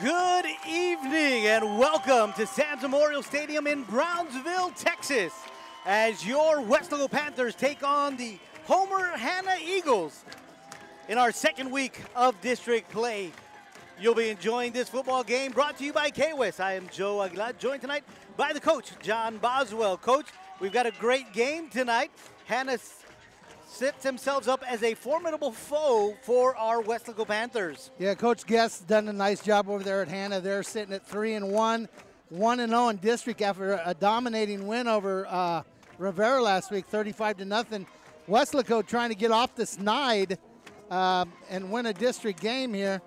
Good evening and welcome to Sands Memorial Stadium in Brownsville, Texas, as your Weslaco Panthers take on the Hanna Eagles in our second week of district play. You'll be enjoying this football game brought to you by K-West. I am Joe Aguilar, joined tonight by the coach, John Boswell. Coach, we've got a great game tonight. Hanna sets themselves up as a formidable foe for our Weslaco Panthers. Yeah, Coach Guest's done a nice job over there at Hanna. They're sitting at 3-1, 1-0 in district after a dominating win over Rivera last week, 35-0. Weslaco trying to get off the snide and win a district game here.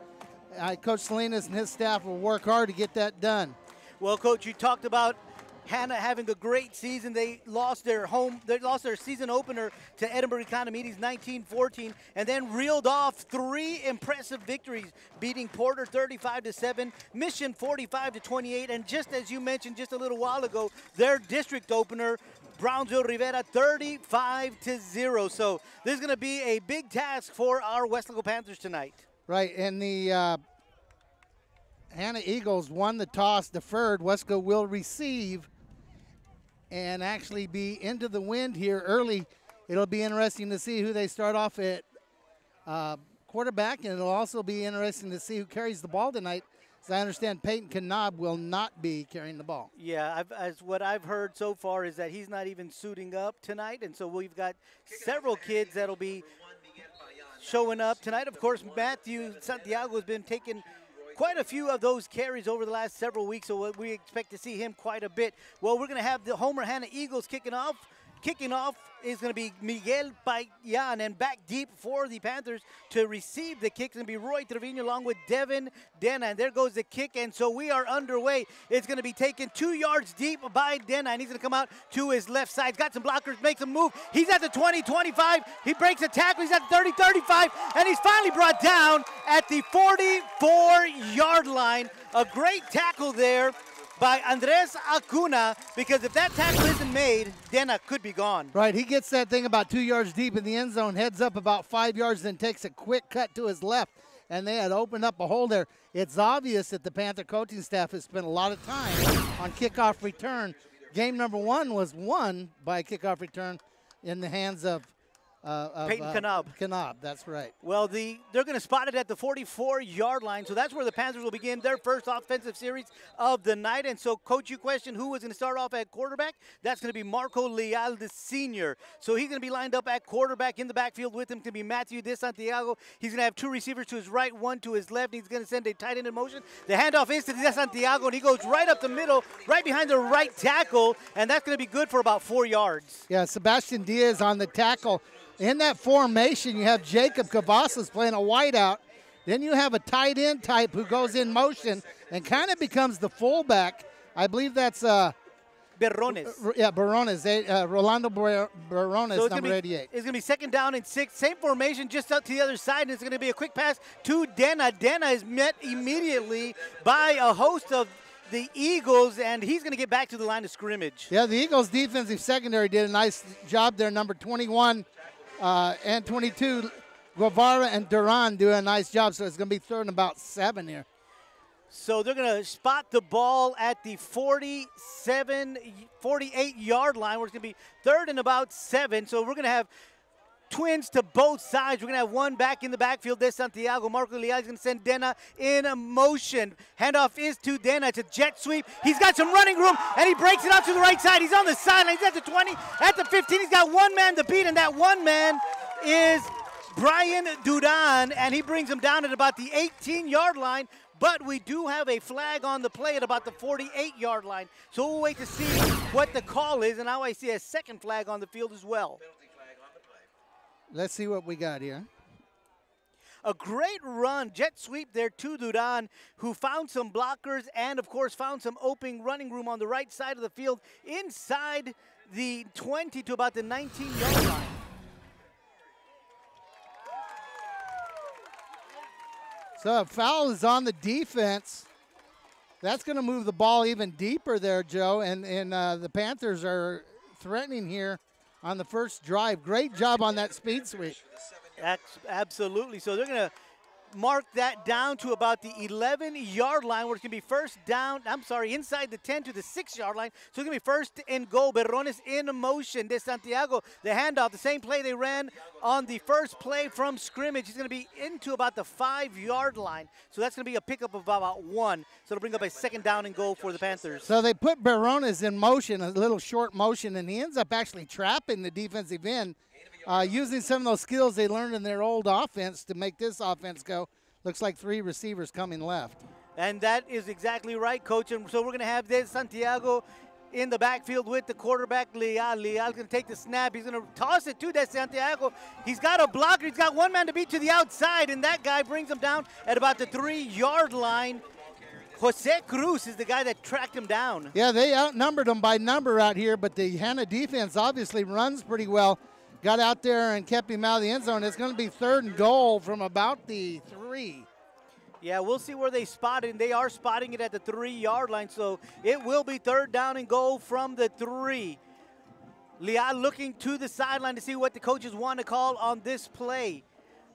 Coach Salinas and his staff will work hard to get that done. Well, Coach, you talked about Hanna having a great season. They lost their season opener to Edinburgh Economedes 19-14, and then reeled off three impressive victories, beating Porter 35-7, Mission 45-28, and just as you mentioned just a little while ago, their district opener, Brownsville Rivera 35-0. So this is going to be a big task for our Weslaco Panthers tonight. Right, and the Hanna Eagles won the toss, deferred. Weslaco will receive and actually be into the wind here early. It'll be interesting to see who they start off at quarterback, and it'll also be interesting to see who carries the ball tonight. As I understand, Peyton Knob will not be carrying the ball. Yeah, as what I've heard so far is that he's not even suiting up tonight, and so we've got several kids that'll be showing up tonight. Of course, Matthew Santiago has been taking quite a few of those carries over the last several weeks, so we expect to see him quite a bit. Well, we're going to have the Hanna Eagles kicking off. Kicking off is going to be Miguel Payan, and back deep for the Panthers to receive the kick is going to be Roy Trevino along with Devin Dena, and there goes the kick, and so we are underway. It's going to be taken 2 yards deep by Dena, and he's going to come out to his left side. He's got some blockers, makes a move. He's at the 20, 25. He breaks a tackle. He's at the 30, 35, and he's finally brought down at the 44-yard line. A great tackle there by Andres Acuna, because if that tackle isn't made, Dena could be gone. Right, he gets that thing about 2 yards deep in the end zone, heads up about 5 yards, then takes a quick cut to his left, and they had opened up a hole there. It's obvious that the Panther coaching staff has spent a lot of time on kickoff return. Game number one was won by a kickoff return in the hands of Peyton Knob. Knob, that's right. Well, they're going to spot it at the 44-yard line, so that's where the Panthers will begin their first offensive series of the night. And so, Coach, you questioned who was going to start off at quarterback. That's going to be Marco Leal, the senior. So he's going to be lined up at quarterback. In the backfield with him can be Matthew De Santiago. He's going to have two receivers to his right, one to his left. He's going to send a tight end in motion. The handoff is to De Santiago, and he goes right up the middle, right behind the right tackle, and that's going to be good for about 4 yards. Yeah, Sebastian Diaz on the tackle. In that formation, you have Jacob Cavazos playing a wideout. Then you have a tight end type who goes in motion and kind of becomes the fullback. I believe that's Berrones. Yeah, Berrones. Rolando Berrones, so number 88. It's going to be second down and 6. Same formation, just out to the other side, and it's going to be a quick pass to Dena. Dena is met immediately by a host of the Eagles, and he's going to get back to the line of scrimmage. Yeah, the Eagles' defensive secondary did a nice job there. Number 21 and 22, Guevara and Duran do a nice job, so it's going to be third and about 7 here. So they're going to spot the ball at the 48-yard line, where it's going to be third and about 7. So we're going to have twins to both sides. We're going to have one back in the backfield. There's Santiago. Marco Leal is going to send Dena in motion. Handoff is to Dena. It's a jet sweep. He's got some running room, and he breaks it out to the right side. He's on the sideline. He's at the 20, at the 15. He's got one man to beat, and that one man is Brian Duran, and he brings him down at about the 18-yard line. But we do have a flag on the play at about the 48-yard line. So we'll wait to see what the call is, and now I see a second flag on the field as well. Let's see what we got here. A great run, jet sweep there to Duran, who found some blockers and, of course, found some open running room on the right side of the field inside the 20 to about the 19-yard line. So a foul is on the defense. That's going to move the ball even deeper there, Joe, and the Panthers are threatening here on the first drive. Great job on that speed sweep. Absolutely. So they're going to mark that down to about the 11-yard line, where it's going to be first down, inside the 10 to the 6-yard line. So it's going to be first and goal. Berrones in motion. De Santiago, the handoff, the same play they ran on the first play from scrimmage. He's going to be into about the 5-yard line. So that's going to be a pickup of about 1. So it'll bring up a second down and goal for the Panthers. So they put Berrones in motion, a little short motion, and he ends up actually trapping the defensive end. Using some of those skills they learned in their old offense to make this offense go. Looks like 3 receivers coming left. And that is exactly right, Coach. And so we're going to have De Santiago in the backfield with the quarterback, Leal. Leal's going to take the snap. He's going to toss it to De Santiago. He's got a blocker. He's got one man to beat to the outside, and that guy brings him down at about the 3-yard line. Jose Cruz is the guy that tracked him down. Yeah, they outnumbered him by number out here, but the Hanna defense obviously runs pretty well. Got out there and kept him out of the end zone. It's going to be 3rd and goal from about the 3. Yeah, we'll see where they spot it, and they are spotting it at the 3-yard line, so it will be 3rd down and goal from the 3. Leal looking to the sideline to see what the coaches want to call on this play.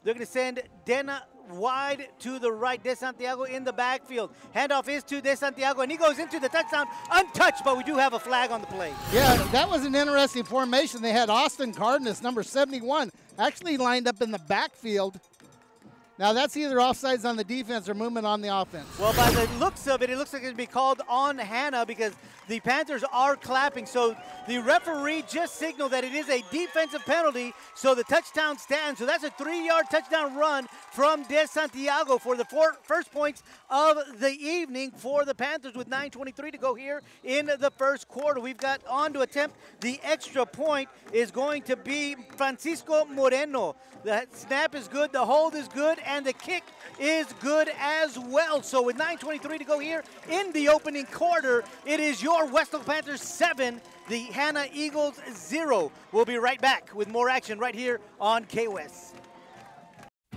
They're going to send Dena wide to the right. De Santiago in the backfield. Handoff is to De Santiago, and he goes into the touchdown untouched, but we do have a flag on the play. Yeah, that was an interesting formation. They had Austin Cardenas, number 71, actually lined up in the backfield. Now, that's either offsides on the defense or movement on the offense. Well, by the looks of it, it looks like it's going to be called on Hanna because the Panthers are clapping. So the referee just signaled that it is a defensive penalty, so the touchdown stands. So that's a 3-yard touchdown run from De Santiago for the first points of the evening for the Panthers with 9:23 to go here in the first quarter. We've got on to attempt the extra point is going to be Francisco Moreno. The snap is good, the hold is good, and the kick is good as well. So with 9:23 to go here in the opening quarter, it is your Weslaco Panthers 7, the Hanna Eagles 0. We'll be right back with more action right here on KOS.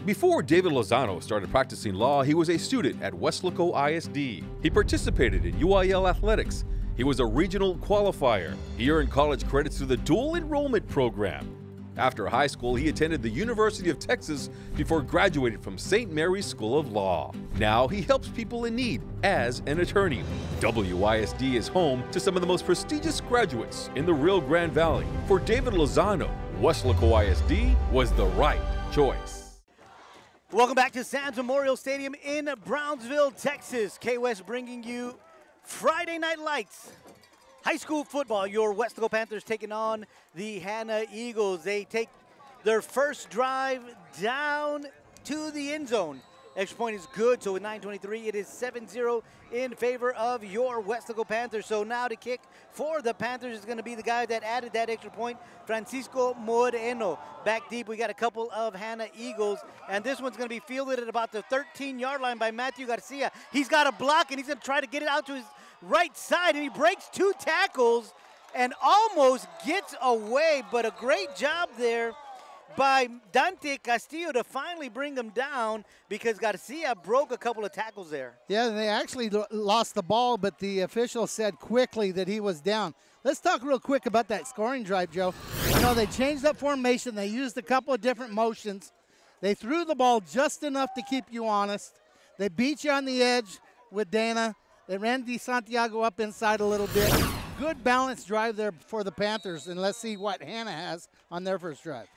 Before David Lozano started practicing law, he was a student at Weslaco ISD. He participated in UIL athletics. He was a regional qualifier. He earned college credits through the dual enrollment program. After high school, he attended the University of Texas before graduating from St. Mary's School of Law. Now he helps people in need as an attorney. WISD is home to some of the most prestigious graduates in the Rio Grande Valley. For David Lozano, Weslaco ISD was the right choice. Welcome back to Sam's Memorial Stadium in Brownsville, Texas. KOS bringing you Friday Night Lights. High school football, your Weslaco Panthers taking on the Hanna Eagles. They take their first drive down to the end zone. Extra point is good, so with 9:23, it is 7-0 in favor of your Weslaco Panthers. So now to kick for the Panthers is going to be the guy that added that extra point, Francisco Moreno. Back deep, we got a couple of Hanna Eagles, and this one's going to be fielded at about the 13-yard line by Matthew Garcia. He's got a block, and he's going to try to get it out to his right side, and he breaks 2 tackles and almost gets away, but a great job there by Dante Castillo to finally bring him down because Garcia broke a couple of tackles there. Yeah, they actually lost the ball, but the official said quickly that he was down. Let's talk real quick about that scoring drive, Joe. You know, they changed up formation. They used a couple of different motions. They threw the ball just enough to keep you honest. They beat you on the edge with Dana. They ran De Santiago up inside a little bit. Good balanced drive there for the Panthers, and let's see what Hanna has on their first drive.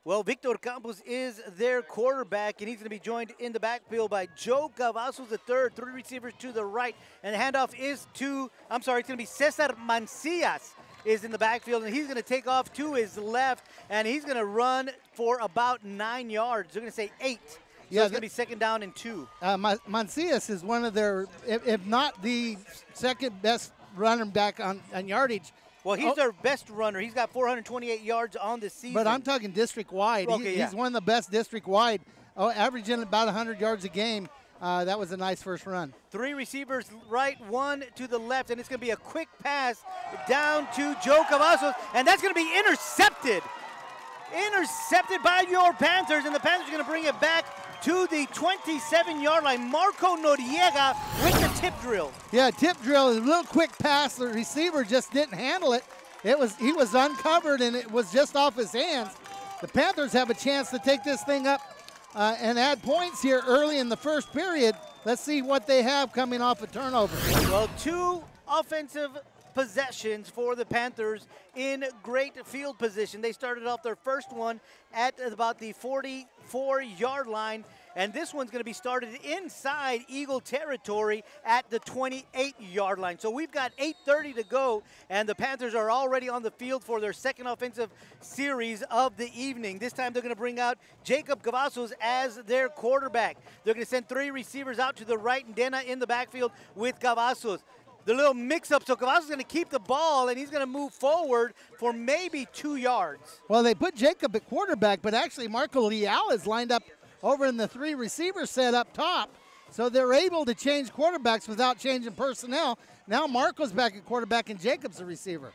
Well, Victor Campos is their quarterback, and he's going to be joined in the backfield by Joe Cavazos III, 3 receivers to the right. And the handoff is to, it's going to be Cesar Mancias is in the backfield, and he's going to take off to his left, and he's going to run for about 9 yards. They're going to say 8. So yeah, it's going to be 2nd down and 2. Mancias is one of their, if not the second best running back on yardage. Well, he's their best runner. He's got 428 yards on the season. But I'm talking district-wide. Okay, He's one of the best district-wide, averaging about 100 yards a game. That was a nice first run. 3 receivers right, 1 to the left, and it's going to be a quick pass down to Joe Cavazos, and that's going to be intercepted. Intercepted by your Panthers, and the Panthers are going to bring it back to the 27-yard line. Marco Noriega with the tip drill. Yeah, tip drill, a little quick pass. The receiver just didn't handle it. He was uncovered, and it was just off his hands. The Panthers have a chance to take this thing up and add points here early in the first period. Let's see what they have coming off a turnover. Well, 2 offensive possessions for the Panthers in great field position. They started off their first one at about the 44-yard line, and this one's going to be started inside Eagle territory at the 28-yard line. So we've got 8:30 to go, and the Panthers are already on the field for their second offensive series of the evening. This time they're going to bring out Jacob Cavazos as their quarterback. They're going to send 3 receivers out to the right and Dena in the backfield with Cavazos. The little mix-up, so Cavazos is going to keep the ball, and he's going to move forward for maybe 2 yards. Well, they put Jacob at quarterback, but actually Marco Leal is lined up over in the 3 receiver set up top. So they're able to change quarterbacks without changing personnel. Now Marco's back at quarterback and Jacob's a receiver.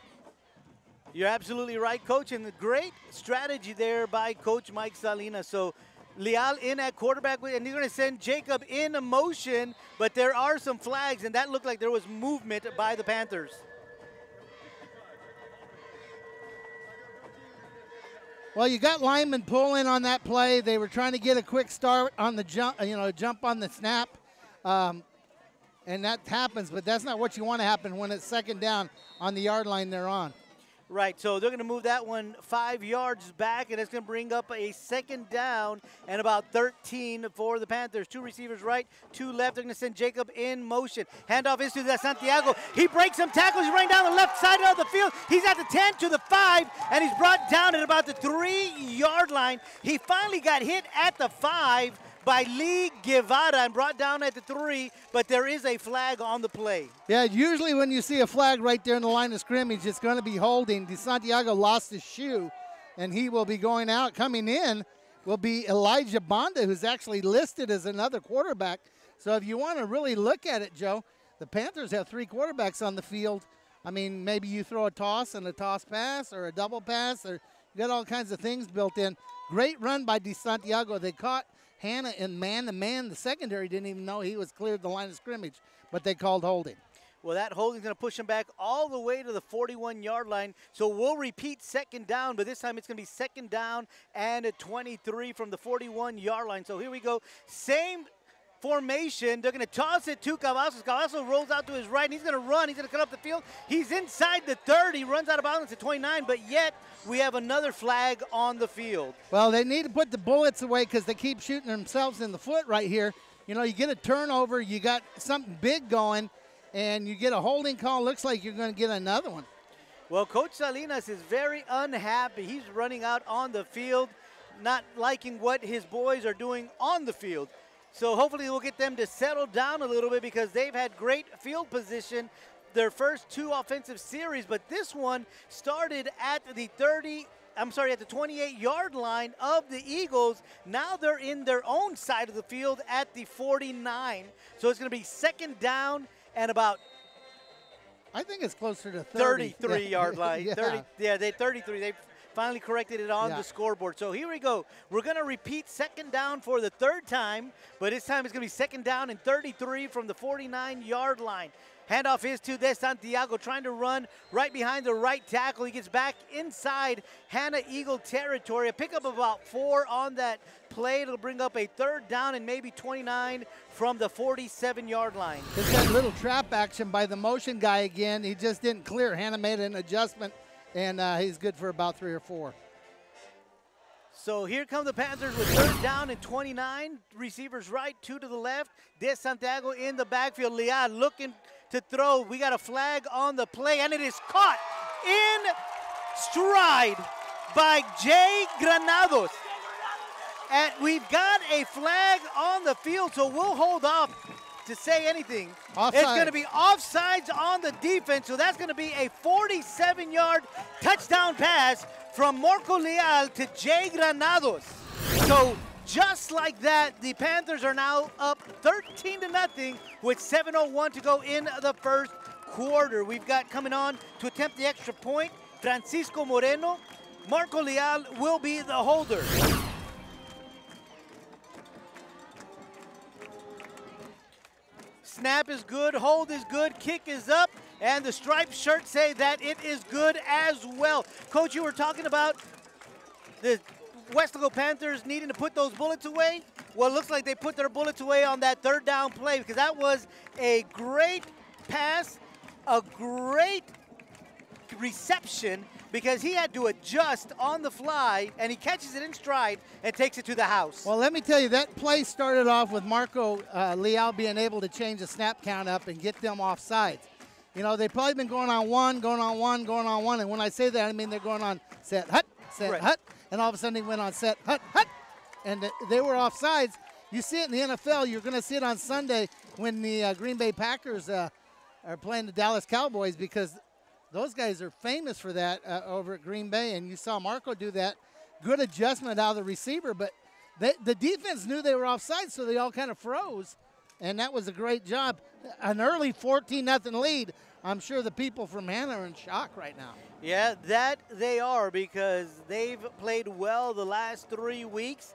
You're absolutely right, Coach, and the great strategy there by Coach Mike Salinas. So Leal in at quarterback, and they're going to send Jacob in motion, but there are some flags, and that looked like there was movement by the Panthers. Well, you got linemen pulling on that play. They were trying to get a quick start on the jump, jump on the snap, and that happens, but that's not what you want to happen when it's second down on the yard line they're on. Right, so they're going to move that one 5 yards back, and it's going to bring up a second down and about 13 for the Panthers. 2 receivers right, 2 left. They're going to send Jacob in motion. Handoff is to Santiago. He breaks some tackles. He's running down the left side of the field. He's at the 10 to the 5, and he's brought down at about the 3-yard line. He finally got hit at the 5 by Lee Guevara and brought down at the 3, but there is a flag on the play. Yeah, usually when you see a flag right there in the line of scrimmage, it's going to be holding. Santiago lost his shoe, and he will be going out. Coming in will be Elijah Bonda, who's actually listed as another quarterback. So if you want to really look at it, Joe, the Panthers have 3 quarterbacks on the field. I mean, maybe you throw a toss and a toss pass or a double pass, or you got all kinds of things built in. Great run by Santiago. They caught Hanna in man-to-man. The secondary didn't even know he was cleared the line of scrimmage, but they called holding. Well, that holding's going to push him back all the way to the 41-yard line. So we'll repeat second down, but this time it's going to be second down and a 23 from the 41-yard line. So here we go. Same formation. They're going to toss it to Cavazos. Cavazos rolls out to his right, and he's going to run. He's going to cut up the field. He's inside the 30. He runs out of bounds at 29, but yet we have another flag on the field. Well, they need to put the bullets away because they keep shooting themselves in the foot right here. You know, you get a turnover, you got something big going, and you get a holding call. Looks like you're going to get another one. Well, Coach Salinas is very unhappy. He's running out on the field, not liking what his boys are doing on the field. So hopefully we'll get them to settle down a little bit because they've had great field position their first 2 offensive series, but this one started at the 28-yard line of the Eagles. Now they're in their own side of the field at the 49. So it's going to be second down and about I think it's closer to 30. 33-yard line. Yeah. 33. They finally corrected it on the scoreboard. So here we go. We're going to repeat second down for the 3rd time, but this time it's going to be second down and 33 from the 49-yard line. Handoff is to Santiago, trying to run right behind the right tackle. He gets back inside Hanna Eagle territory. A pickup of about 4 on that play. It'll bring up a 3rd down and maybe 29 from the 47-yard line. It's that little trap action by the motion guy again. He just didn't clear. Hanna made an adjustment, and he's good for about 3 or 4. So here come the Panthers with 3rd down and 29. Receivers right, 2 to the left. De Santiago in the backfield. Leal looking to throw. We got a flag on the play, and it is caught in stride by Jay Granados. And we've got a flag on the field, so we'll hold off to say anything. Offside. It's going to be offsides on the defense, so that's going to be a 47-yard touchdown pass from Marco Leal to Jay Granados. So just like that, the Panthers are now up 13-0 with 7:01 to go in the first quarter. We've got coming on to attempt the extra point, Francisco Moreno. Marco Leal will be the holder. Snap is good, hold is good, kick is up, and the striped shirts say that it is good as well. Coach, you were talking about the Weslaco Panthers needing to put those bullets away? Well, it looks like they put their bullets away on that third down play because that was a great pass, a great reception because he had to adjust on the fly, and he catches it in stride and takes it to the house. Well, let me tell you, that play started off with Marco Leal being able to change the snap count up and get them off sides. You know, they've probably been going on one, and when I say that, I mean they're going on set, hut, set, hut, and all of a sudden they went on set, hut, hut, and they were off sides. You see it in the NFL. You're going to see it on Sunday when the Green Bay Packers are playing the Dallas Cowboys because those guys are famous for that over at Green Bay, and you saw Marco do that. Good adjustment out of the receiver, but the defense knew they were offside, so they all kind of froze, and that was a great job. An early 14-0 lead. I'm sure the people from Hanna are in shock right now. Yeah, that they are because they've played well the last 3 weeks,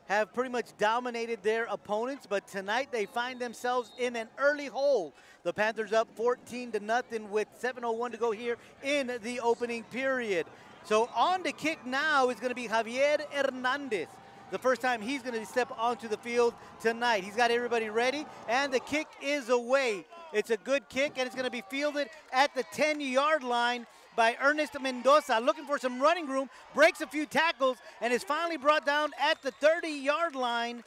have pretty much dominated their opponents, but tonight they find themselves in an early hole. The Panthers up 14-0 with 7:01 to go here in the opening period. So on the kick now is going to be Javier Hernandez. The first time he's going to step onto the field tonight. He's got everybody ready, and the kick is away. It's a good kick, and it's going to be fielded at the 10-yard line by Ernest Mendoza, looking for some running room, breaks a few tackles, and is finally brought down at the 30-yard line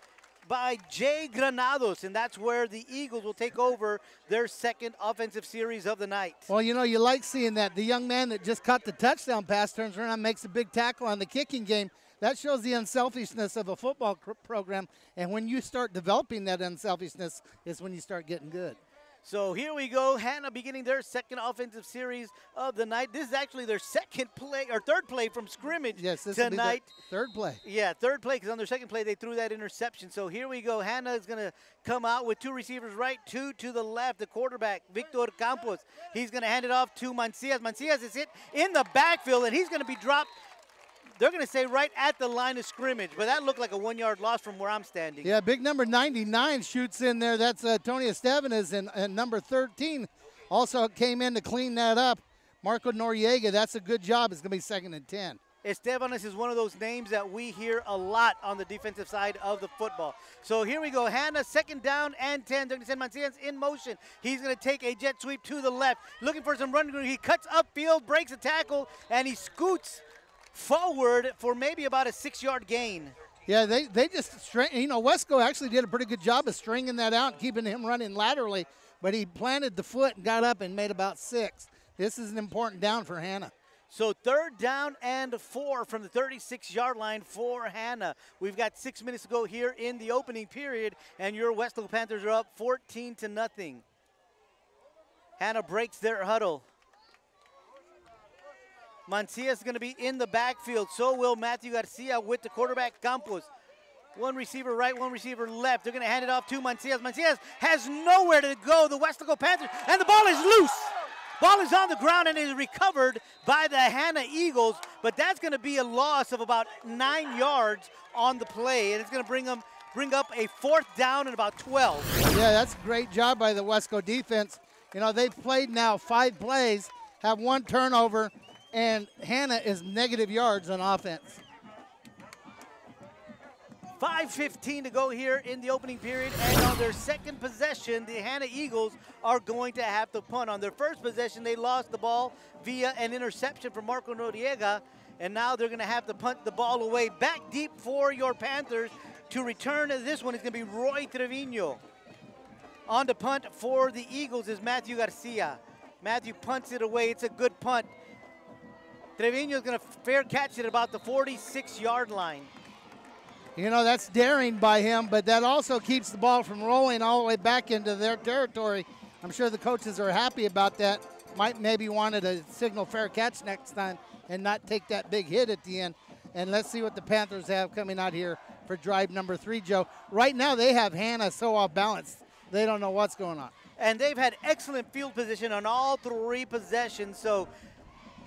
by Jay Granados, and that's where the Eagles will take over their second offensive series of the night. Well, you know, you like seeing that. The young man that just caught the touchdown pass turns around and makes a big tackle on the kicking game. That shows the unselfishness of a football program, and when you start developing that unselfishness is when you start getting good. So here we go, Hanna beginning their second offensive series of the night. This is actually their second play, or third play from scrimmage yes, this tonight. Will be third play. Yeah, third play, because on their second play they threw that interception. So here we go, Hanna is going to come out with two receivers right, two to the left. The quarterback, Victor Campos, he's going to hand it off to Mancias. Mancias is hit in the backfield, and he's going to be dropped. They're going to say right at the line of scrimmage, but that looked like a 1-yard loss from where I'm standing. Yeah, big number 99 shoots in there. That's Tony Estevanes, and number 13 also came in to clean that up. Marco Noriega, that's a good job. It's going to be 2nd and 10. Estevanes is one of those names that we hear a lot on the defensive side of the football. So here we go, Hanna, 2nd down and 10. They're going to send Mancias in motion. He's going to take a jet sweep to the left, looking for some running room. He cuts upfield, breaks a tackle, and he scoots forward for maybe about a 6-yard gain. Yeah, they just, you know, Wesco actually did a pretty good job of stringing that out and keeping him running laterally, but he planted the foot and got up and made about 6. This is an important down for Hanna. So 3rd down and 4 from the 36-yard line for Hanna. We've got 6 minutes to go here in the opening period, and your Weslaco Panthers are up 14-0. Hanna breaks their huddle. Mancias is going to be in the backfield. So will Matthew Garcia with the quarterback, Campos. One receiver right, one receiver left. They're going to hand it off to Mancias. Mancias has nowhere to go. The Weslaco Panthers, and the ball is loose. Ball is on the ground and is recovered by the Hanna Eagles, but that's going to be a loss of about 9 yards on the play, and it's going to bring up a 4th down and about 12. Yeah, that's a great job by the Wesco defense. You know, they've played now 5 plays, have 1 turnover, and Hanna is negative yards on offense. 5:15 to go here in the opening period, and on their second possession, the Hanna Eagles are going to have to punt. On their first possession, they lost the ball via an interception from Marco Noriega, and now they're going to have to punt the ball away. Back deep for your Panthers to return this one is going to be Roy Trevino. On the punt for the Eagles is Matthew Garcia. Matthew punts it away. It's a good punt. Trevino is going to fair catch it at about the 46-yard line. You know, that's daring by him, but that also keeps the ball from rolling all the way back into their territory. I'm sure the coaches are happy about that. Might maybe wanted to signal fair catch next time and not take that big hit at the end. And let's see what the Panthers have coming out here for drive number 3, Joe. Right now they have Hanna so off balance, they don't know what's going on. And they've had excellent field position on all 3 possessions, so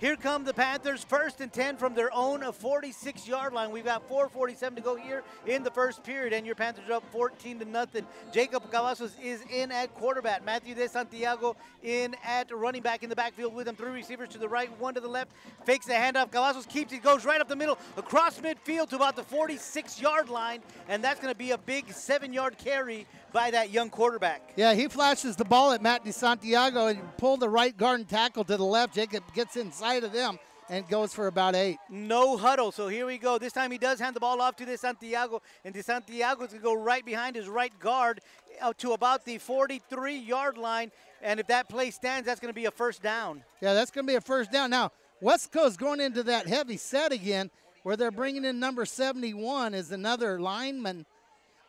Here come the Panthers, 1st and 10 from their own 46-yard line. We've got 4:47 to go here in the first period, and your Panthers are up 14-0. Jacob Cavazos is in at quarterback. Matthew De Santiago in at running back in the backfield with him. 3 receivers to the right, 1 to the left. Fakes the handoff. Cavazos keeps it, goes right up the middle, across midfield to about the 46-yard line, and that's going to be a big 7-yard carry by that young quarterback. Yeah, he flashes the ball at Matt De Santiago and pulled the right guard and tackle to the left. Jacob gets inside of them and goes for about 8. No huddle, so here we go. This time he does hand the ball off to De Santiago, and De Santiago is going to go right behind his right guard out to about the 43-yard line, and if that play stands, that's going to be a first down. Yeah, that's going to be a first down. Now, Weslaco's going into that heavy set again where they're bringing in number 71 as another lineman.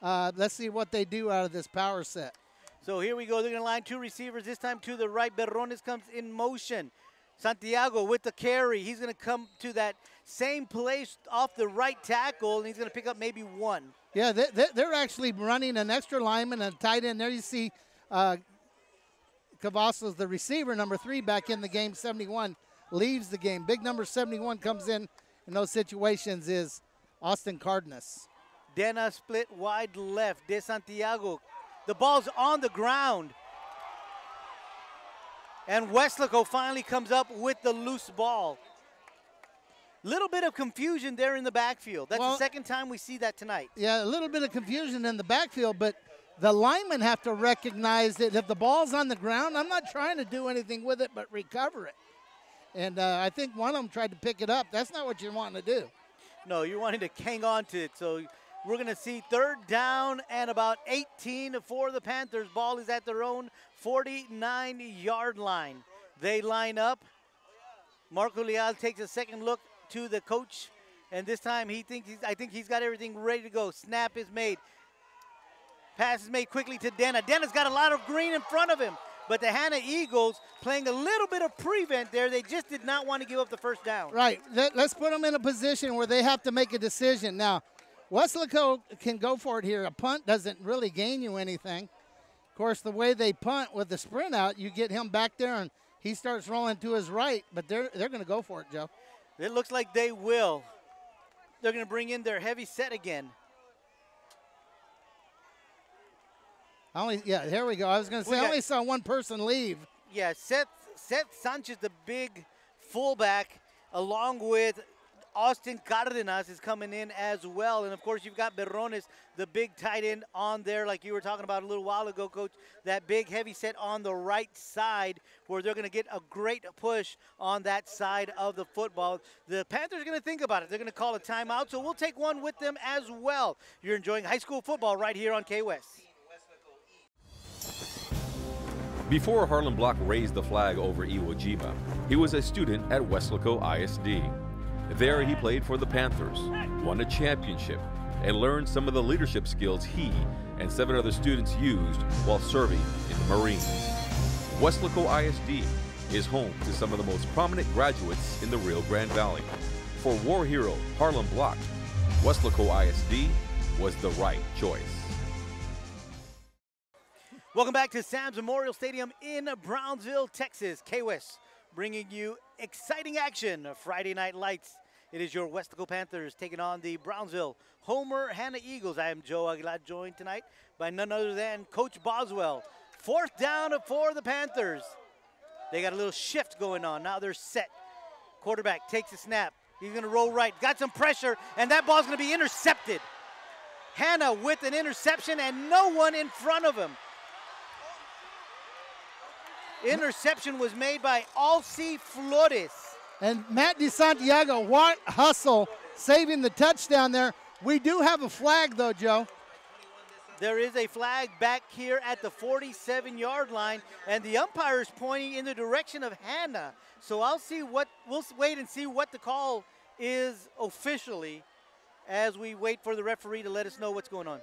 Let's see what they do out of this power set. So here we go. They're going to line 2 receivers, this time to the right. Berrones comes in motion. Santiago with the carry. He's going to come to that same place off the right tackle, and he's going to pick up maybe 1. Yeah, they're actually running an extra lineman and a tight end. There you see Cavazos, the receiver, number 3, back in the game. 71 leaves the game. Big number 71 comes in those situations is Austin Cardenas. Dena split wide left. De Santiago. The ball's on the ground. And Weslaco finally comes up with the loose ball. Little bit of confusion there in the backfield. That's the second time we see that tonight. Yeah, a little bit of confusion in the backfield, but the linemen have to recognize that if the ball's on the ground, I'm not trying to do anything with it but recover it. And I think one of them tried to pick it up. That's not what you're wanting to do. No, you're wanting to hang on to it. So we're going to see 3rd down and about 18 for the Panthers. Ball is at their own 49-yard line. They line up. Marco Leal takes a second look to the coach, and this time I think he's got everything ready to go. Snap is made. Pass is made quickly to Dena. Dena's got a lot of green in front of him, but the Hanna Eagles playing a little bit of prevent there. They just did not want to give up the first down. Right. Let's put them in a position where they have to make a decision. Now, Weslaco can go for it here. A punt doesn't really gain you anything. Of course, the way they punt with the sprint out, you get him back there and he starts rolling to his right, but they're going to go for it, Joe. It looks like they will. They're going to bring in their heavy set again. Here we go. I was going to say, I only saw one person leave. Yeah, Seth Sanchez, the big fullback, along with Austin Cardenas is coming in as well. And, of course, you've got Berrones, the big tight end on there, like you were talking about a little while ago, Coach. That big heavy set on the right side where they're going to get a great push on that side of the football. The Panthers are going to think about it. They're going to call a timeout, so we'll take one with them as well. You're enjoying high school football right here on K-West. Before Harlan Block raised the flag over Iwo Jima, he was a student at Weslaco ISD. There he played for the Panthers, won a championship, and learned some of the leadership skills he and 7 other students used while serving in the Marines. Weslaco ISD is home to some of the most prominent graduates in the Rio Grande Valley. For war hero Harlan Block, Weslaco ISD was the right choice. Welcome back to Sam's Memorial Stadium in Brownsville, Texas. K-West bringing you exciting action. Friday Night Lights. It is your Weslaco Panthers taking on the Brownsville Hanna Eagles. I am Joe Aguilar, joined tonight by none other than Coach Boswell. 4th down for the Panthers. They got a little shift going on. Now they're set. Quarterback takes a snap. He's going to roll right. Got some pressure, and that ball's going to be intercepted. Hanna with an interception and no one in front of him. Interception was made by Alci Flores. And Matt De Santiago, what hustle, saving the touchdown there. We do have a flag, though, Joe. There is a flag back here at the 47-yard line, and the umpire is pointing in the direction of Hanna. So we'll wait and see what the call is officially as we wait for the referee to let us know what's going on.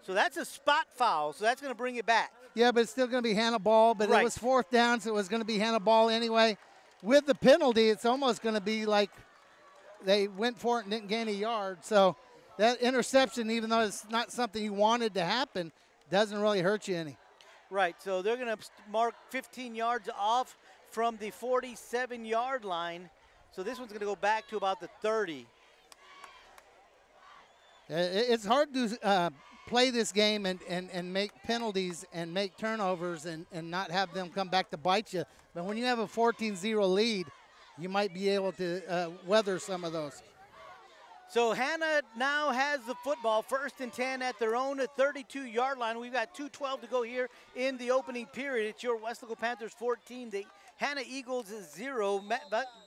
So that's a spot foul, so that's going to bring it back. Yeah, but it's still going to be Hanna ball, but It was 4th down, so it was going to be Hanna ball anyway. With the penalty, it's almost going to be like they went for it and didn't gain a yard. So that interception, even though it's not something you wanted to happen, doesn't really hurt you any. Right, so they're going to mark 15 yards off from the 47-yard line. So this one's going to go back to about the 30. It's hard to play this game and make penalties and make turnovers and not have them come back to bite you. But when you have a 14-0 lead, you might be able to weather some of those. So Hanna now has the football, 1st and 10 at their own 32-yard line. We've got 2:12 to go here in the opening period. It's your Weslaco Panthers 14, the Hanna Eagles 0.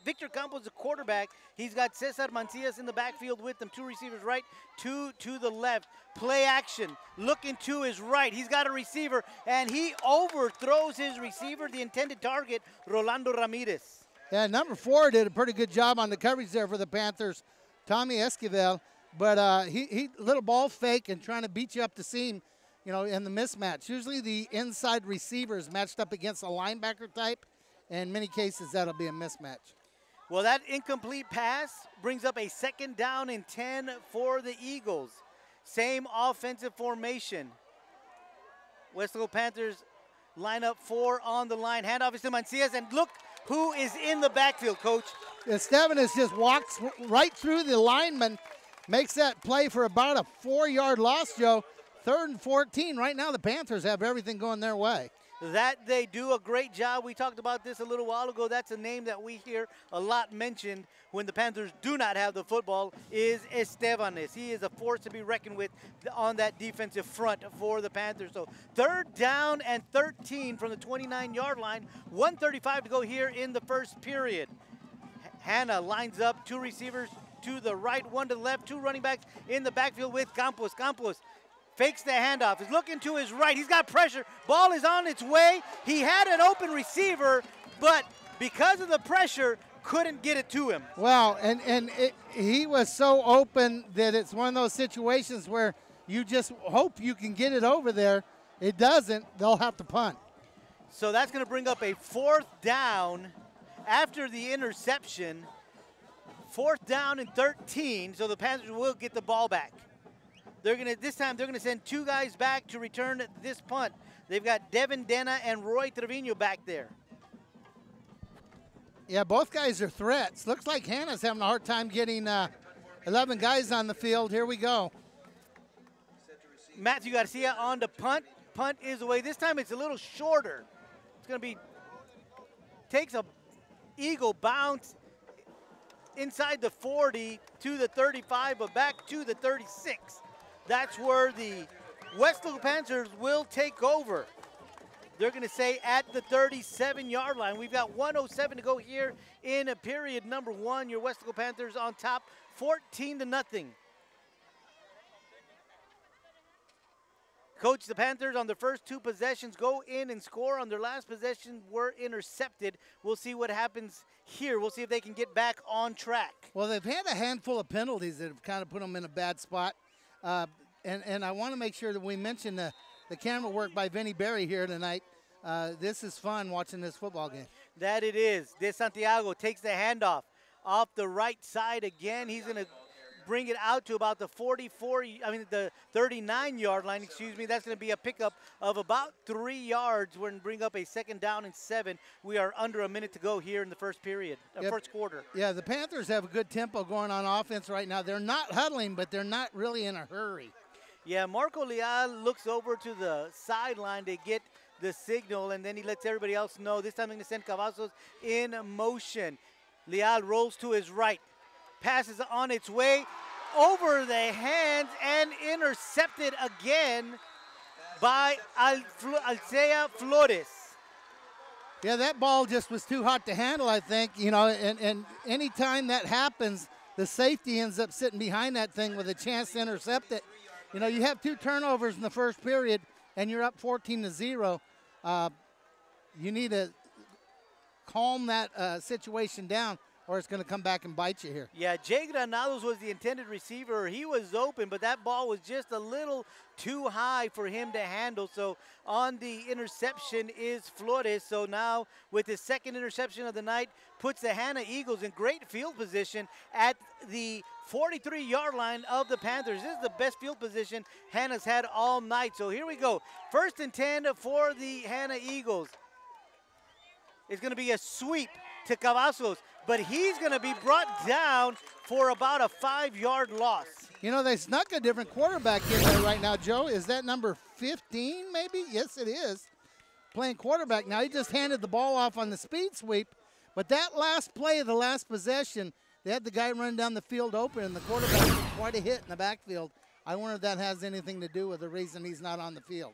Victor Campos, the quarterback. He's got Cesar Mancias in the backfield with them. 2 receivers right, 2 to the left. Play action, looking to his right. He's got a receiver, and he overthrows his receiver, the intended target, Rolando Ramirez. Yeah, number 4 did a pretty good job on the coverage there for the Panthers, Tommy Esquivel, but he little ball fake and trying to beat you up the seam, you know, in the mismatch. Usually the inside receiver is matched up against a linebacker type. In many cases, that'll be a mismatch. Well, that incomplete pass brings up a 2nd down and 10 for the Eagles. Same offensive formation. Weslaco Panthers line up 4 on the line. Handoff is to Mancias, and look who is in the backfield, Coach. Estevanes just walks right through the lineman, makes that play for about a 4-yard loss, Joe. 3rd and 14. Right now, the Panthers have everything going their way. That they do a great job. We talked about this a little while ago. That's a name that we hear a lot mentioned when the Panthers do not have the football, is Estevanes. He is a force to be reckoned with on that defensive front for the Panthers. So 3rd down and 13 from the 29-yard line. 1:35 to go here in the first period. Hanna lines up 2 receivers to the right, 1 to the left, 2 running backs in the backfield with Campos. Campos fakes the handoff, is looking to his right. He's got pressure. Ball is on its way. He had an open receiver, but because of the pressure, couldn't get it to him. Well, he was so open that it's one of those situations where you just hope you can get it over there. It doesn't, they'll have to punt. So that's going to bring up a 4th down after the interception. 4th down and 13, so the Panthers will get the ball back. This time they're gonna send 2 guys back to return this punt. They've got Devin Dena and Roy Trevino back there. Yeah, both guys are threats. Looks like Hanna's having a hard time getting 11 guys on the field. Here we go. Matthew Garcia on the punt. Punt is away. This time it's a little shorter. It's gonna be, takes a eagle bounce inside the 40 to the 35, but back to the 36. That's where the Weslaco Panthers will take over. They're going to say at the 37-yard line. We've got 1:07 to go here in period number 1. Your Weslaco Panthers on top, 14-0. Coach, the Panthers on their first 2 possessions go in and score. On their last possession were intercepted. We'll see what happens here. We'll see if they can get back on track. Well, they've had a handful of penalties that have kind of put them in a bad spot. And I want to make sure that we mention the camera work by Vinny Berry here tonight. This is fun watching this football game. That it is. De Santiago takes the handoff off the right side again. He's going to bring it out to about the 39-yard line, excuse me. That's going to be a pickup of about 3 yards. We're going to bring up a 2nd down and 7. We are under a minute to go here in the first period, first quarter. Yeah, the Panthers have a good tempo going on offense right now. They're not huddling, but they're not really in a hurry. Yeah, Marco Leal looks over to the sideline to get the signal, and then he lets everybody else know. This time they're going to send Cavazos in motion. Leal rolls to his right. Passes on its way over the hands and intercepted again by Alcea Flores. Yeah, that ball just was too hot to handle, I think. You know, and any time that happens, the safety ends up sitting behind that thing with a chance to intercept it. You know, you have 2 turnovers in the first period, and you're up 14-0. You need to calm that situation down. or it's going to come back and bite you here. Yeah, Jay Granados was the intended receiver. He was open, but that ball was just a little too high for him to handle. So on the interception is Flores. So now with his second interception of the night, puts the Hanna Eagles in great field position at the 43-yard line of the Panthers. This is the best field position Hanna's had all night. So here we go. 1st and 10 for the Hanna Eagles. It's going to be a sweep to Cavazos, but he's going to be brought down for about a 5-yard loss. You know, they snuck a different quarterback in there right now, Joe. Is that number 15 maybe? Yes, it is. Playing quarterback now. He just handed the ball off on the speed sweep, but that last play of the last possession, they had the guy run down the field open, and the quarterback took quite a hit in the backfield. I wonder if that has anything to do with the reason he's not on the field.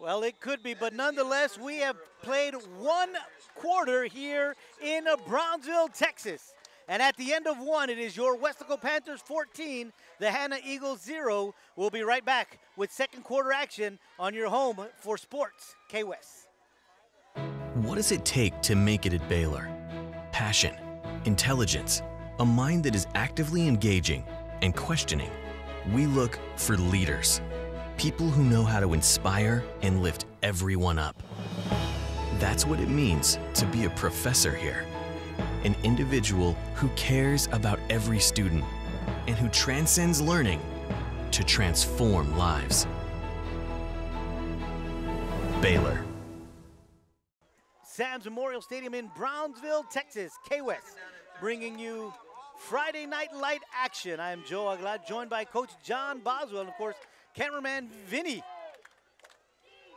Well, it could be, but nonetheless, we have played 1 quarter here in Brownsville, Texas. And at the end of 1, it is your Weslaco Panthers 14, the Hanna Eagles 0. We'll be right back with second quarter action on your home for sports, K-West. What does it take to make it at Baylor? Passion, intelligence, a mind that is actively engaging and questioning. We look for leaders. People who know how to inspire and lift everyone up. That's what it means to be a professor here. An individual who cares about every student and who transcends learning to transform lives. Baylor. Sam's Memorial Stadium in Brownsville, Texas. K-West bringing you Friday Night Light action. I am Joe Aguilar, joined by Coach John Boswell, and of course, cameraman Vinny.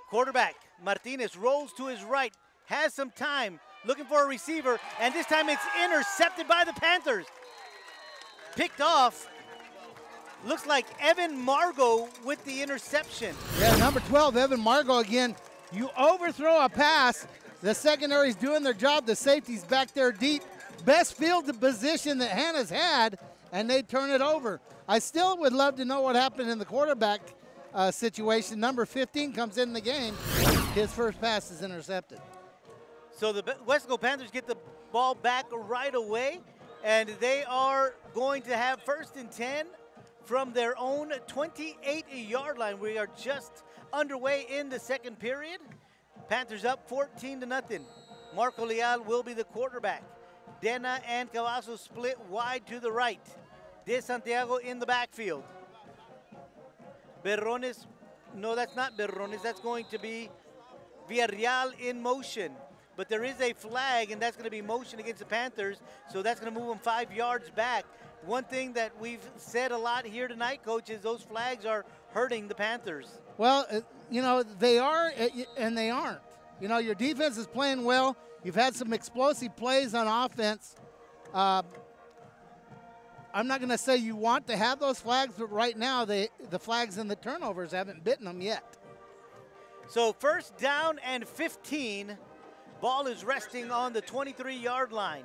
Quarterback Martinez rolls to his right, has some time, looking for a receiver, and this time it's intercepted by the Panthers. Picked off. Looks like Evan Margot with the interception. Yeah, number 12, Evan Margot again. You overthrow a pass. The secondary's doing their job. The safety's back there deep. Best field position that Hanna's had, and they turn it over. I still would love to know what happened in the quarterback situation. Number 15 comes in the game. His first pass is intercepted. So the Weslaco Panthers get the ball back right away, and they are going to have 1st and 10 from their own 28-yard line. We are just underway in the second period. Panthers up 14-0. Marco Leal will be the quarterback. Dena and Cavazos split wide to the right. De Santiago in the backfield. Berrones, no, that's not Berrones. That's going to be Villarreal in motion. But there is a flag, and that's going to be motion against the Panthers, so that's going to move them 5 yards back. One thing that we've said a lot here tonight, Coach, is those flags are hurting the Panthers. Well, you know, they are and they aren't. You know, your defense is playing well. You've had some explosive plays on offense. I'm not going to say you want to have those flags, but right now the flags and the turnovers haven't bitten them yet. So 1st down and 15. Ball is resting on the 23-yard line.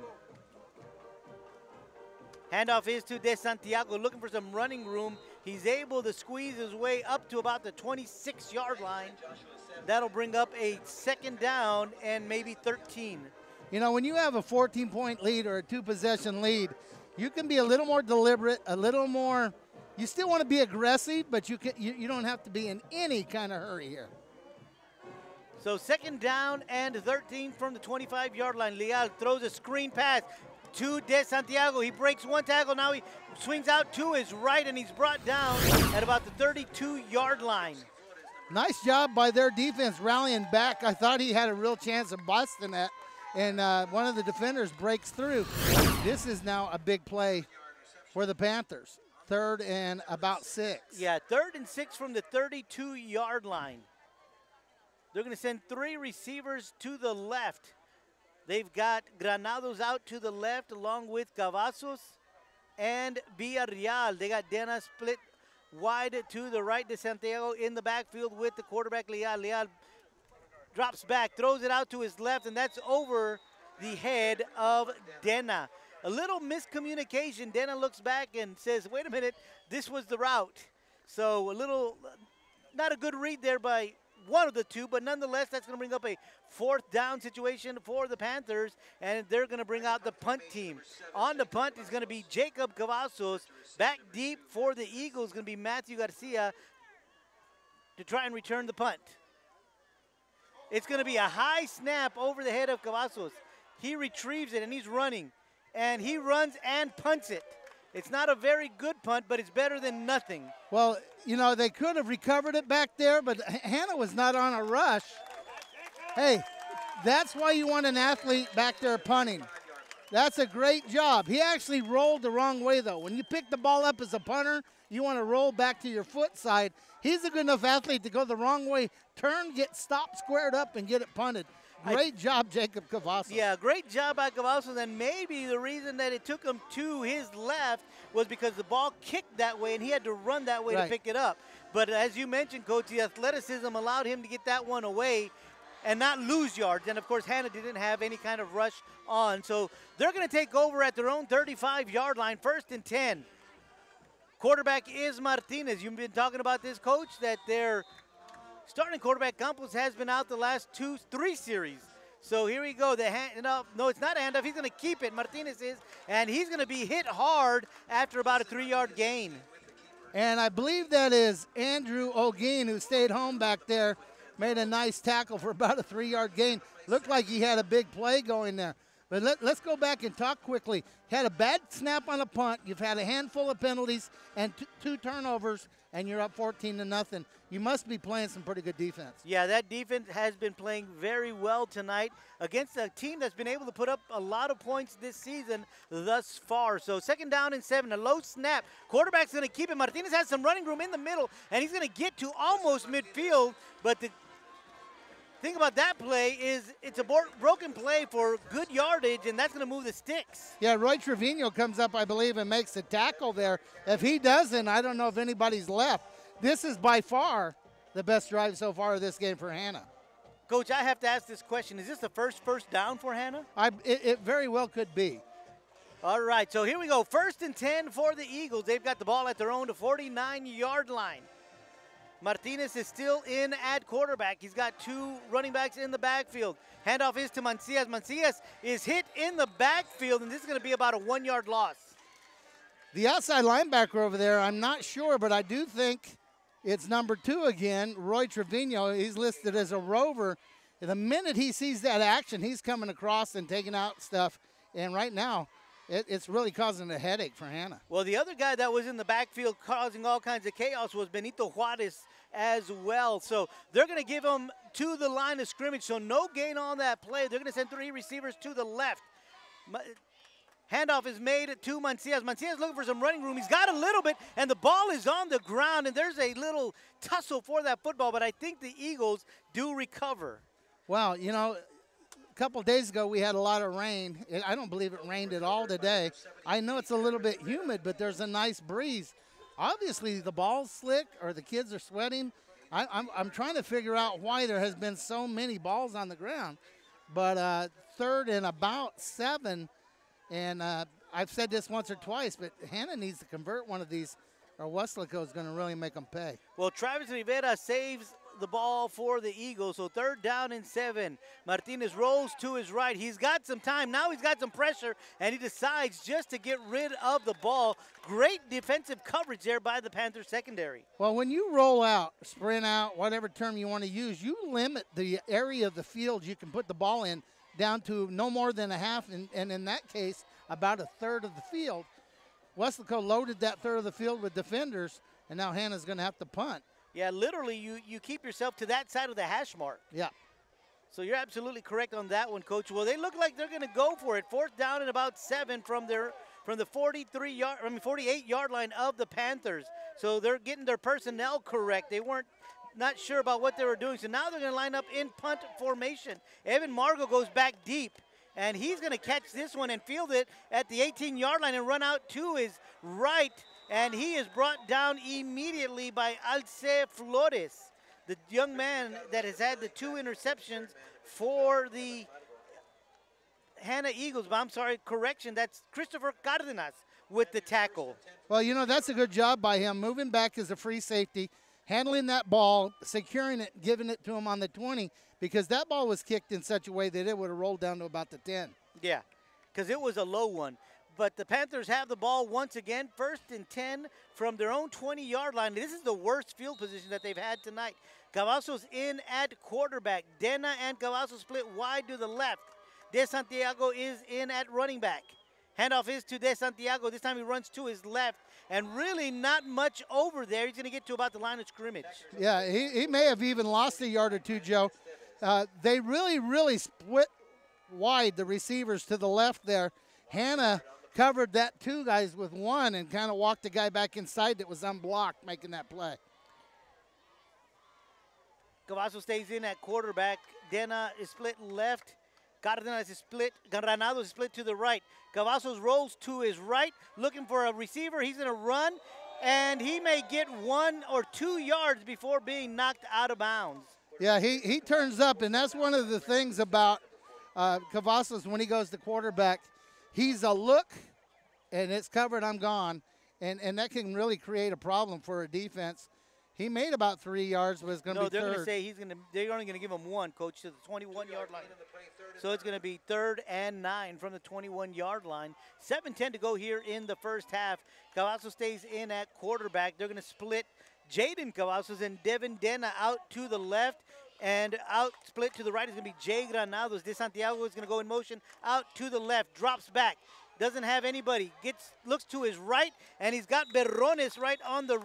Handoff is to De Santiago, looking for some running room. He's able to squeeze his way up to about the 26-yard line. That'll bring up a 2nd down and maybe 13. You know, when you have a 14-point lead or a 2-possession lead, you can be a little more deliberate, a little more. You still want to be aggressive, but you don't have to be in any kind of hurry here. So 2nd down and 13 from the 25-yard line. Leal throws a screen pass to De Santiago. He breaks one tackle. Now he swings out to his right, and he's brought down at about the 32-yard line. Nice job by their defense rallying back. I thought he had a real chance of busting that, and one of the defenders breaks through. This is now a big play for the Panthers. 3rd and about 6. Yeah, 3rd and 6 from the 32-yard line. They're going to send 3 receivers to the left. They've got Granados out to the left along with Cavazos and Villarreal. They got Dena split wide to the right. De Santiago in the backfield with the quarterback Leal. Leal drops back, throws it out to his left, and that's over the head of Dena. A little miscommunication. Dena looks back and says, wait a minute, this was the route. So a little, not a good read there by one of the two, but nonetheless, that's going to bring up a 4th down situation for the Panthers, and they're going to bring out the punt team. On the punt is going to be Jacob Cavazos. Back deep for the Eagles is going to be Matthew Garcia to try and return the punt. It's going to be a high snap over the head of Cavazos. He retrieves it, and he's running. And he runs and punts it. It's not a very good punt, but it's better than nothing. Well, you know, they could have recovered it back there, but Hanna was not on a rush. Hey, that's why you want an athlete back there punting. That's a great job. He actually rolled the wrong way, though. When you pick the ball up as a punter, you want to roll back to your foot side. He's a good enough athlete to go the wrong way, turn, get stopped, squared up, and get it punted. Great job, Jacob Cavazos. Yeah, great job by Cavazos, and maybe the reason that it took him to his left was because the ball kicked that way, and he had to run that way to pick it up. But as you mentioned, Coach, the athleticism allowed him to get that one away and not lose yards. And, of course, Hanna didn't have any kind of rush on. So they're going to take over at their own 35-yard line, 1st and 10. Quarterback is Martinez. You've been talking about this, Coach, that their starting quarterback, Campos, has been out the last 3 series. So here we go. The handoff. No, it's not a handoff. He's going to keep it. Martinez is. And he's going to be hit hard after about a 3-yard gain. And I believe that is Andrew Ogeen, who stayed home back there, made a nice tackle for about a 3-yard gain. Looked like he had a big play going there. But let's go back and talk quickly. Had a bad snap on a punt. You've had a handful of penalties and 2 turnovers, and you're up 14-0. You must be playing some pretty good defense. Yeah, that defense has been playing very well tonight against a team that's been able to put up a lot of points this season thus far. So 2nd down and 7, a low snap. Quarterback's going to keep it. Martinez has some running room in the middle, and he's going to get to almost midfield. But the thing about that play is it's a broken play for good yardage, and that's going to move the sticks. Yeah, Roy Trevino comes up, I believe, and makes the tackle there. If he doesn't, I don't know if anybody's left. This is by far the best drive so far of this game for Hanna. Coach, I have to ask this question. Is this the first down for Hanna? It very well could be. All right, so here we go. 1st and 10 for the Eagles. They've got the ball at their own 49-yard line. Martinez is still in at quarterback. He's got 2 running backs in the backfield. Handoff is to Mancias. Mancias is hit in the backfield, and this is going to be about a 1-yard loss. The outside linebacker over there, I'm not sure, but I do think it's number 2 again, Roy Trevino. He's listed as a rover. The minute he sees that action, he's coming across and taking out stuff. And right now, it's really causing a headache for Hanna. Well, the other guy that was in the backfield causing all kinds of chaos was Benito Juarez as well. So they're going to give him to the line of scrimmage. So no gain on that play. They're going to send 3 receivers to the left. Handoff is made to Mancias. Mancias looking for some running room. He's got a little bit, and the ball is on the ground, and there's a little tussle for that football, but I think the Eagles do recover. Well, you know, a couple days ago we had a lot of rain. I don't believe it rained at all today. I know it's a little bit humid, but there's a nice breeze. Obviously, the ball's slick or the kids are sweating. I'm trying to figure out why there has been so many balls on the ground. But 3rd and about 7, and I've said this once or twice, but Hanna needs to convert one of these, or Weslaco is going to really make them pay. Well, Travis Rivera saves the ball for the Eagles, so 3rd down and 7. Martinez rolls to his right. He's got some time. Now he's got some pressure, and he decides just to get rid of the ball. Great defensive coverage there by the Panthers secondary. Well, when you roll out, sprint out, whatever term you want to use, you limit the area of the field you can put the ball in down to no more than a half, and in that case, about a 1/3 of the field. Weslaco loaded that 1/3 of the field with defenders, and now Hanna's going to have to punt. Yeah, literally, you keep yourself to that side of the hash mark. Yeah. So you're absolutely correct on that one, Coach. Well, they look like they're going to go for it. 4th down and about 7 from the 48-yard line of the Panthers. So they're getting their personnel correct. They weren't not sure about what they were doing. So now they're going to line up in punt formation. Evan Margot goes back deep, and he's going to catch this one and field it at the 18-yard line and run out to his right. And he is brought down immediately by Alce Flores, the young man that has had the 2 interceptions for the Hanna Eagles. But I'm sorry, correction, that's Christopher Cardenas with the tackle. Well, you know, that's a good job by him. Moving back as a free safety, handling that ball, securing it, giving it to him on the 20, because that ball was kicked in such a way that it would have rolled down to about the 10. Yeah, because it was a low one. But the Panthers have the ball once again, 1st and 10 from their own 20-yard line. This is the worst field position that they've had tonight. Cavazos in at quarterback. Dena and Cavazos split wide to the left. De Santiago is in at running back. Handoff is to De Santiago. This time he runs to his left. And really not much over there. He's going to get to about the line of scrimmage. Yeah, he may have even lost a yard or two, Joe. They really split wide, the receivers to the left there. Hanna covered that 2 guys with 1 and kind of walked the guy back inside that was unblocked making that play. Cavazos stays in at quarterback. Dena is split left. Cardenas is split. Granado is split to the right. Cavazos rolls to his right, looking for a receiver. He's going to run, and he may get 1 or 2 yards before being knocked out of bounds. Yeah, he turns up, and that's one of the things about Cavazos when he goes to quarterback. He's a look, and it's covered, I'm gone, and that can really create a problem for a defense. He made about 3 yards, but it's going to be third. No, they're going to say they're only going to give him 1, Coach, to the 21-yard line. So it's going to be 3rd and 9 from the 21-yard line. 7:10 to go here in the first half. Cavazos stays in at quarterback. They're going to split Jaden Cavazos and Devin Dena out to the left. And out split to the right is going to be Jay Granados. De Santiago is going to go in motion out to the left, drops back, doesn't have anybody, looks to his right, and he's got Berrones right on the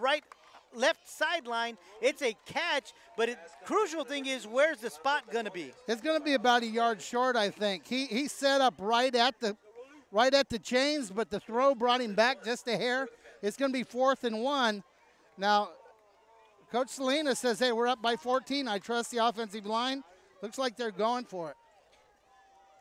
left sideline. It's a catch, but crucial thing is, where's the spot going to be? It's going to be about a yard short, I think. He set up right at the chains, but the throw brought him back just a hair. It's going to be 4th and 1. Now, Coach Salinas says, hey, we're up by 14. I trust the offensive line. Looks like they're going for it.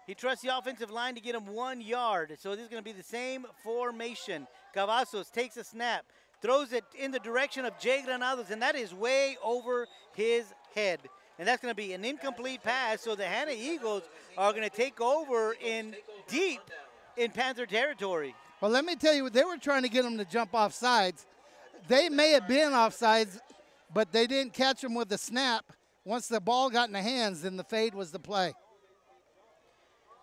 He trusts the offensive line to get him 1 yard. So this is going to be the same formation. Cavazos takes a snap, throws it in the direction of Jay Granados, and that is way over his head. And that's going to be an incomplete pass, so the Hanna Eagles are going to take over deep in Panther territory. Well, let me tell you, they were trying to get him to jump off sides. They may have been off sides, but they didn't catch him with the snap. Once the ball got in the hands, then the fade was the play.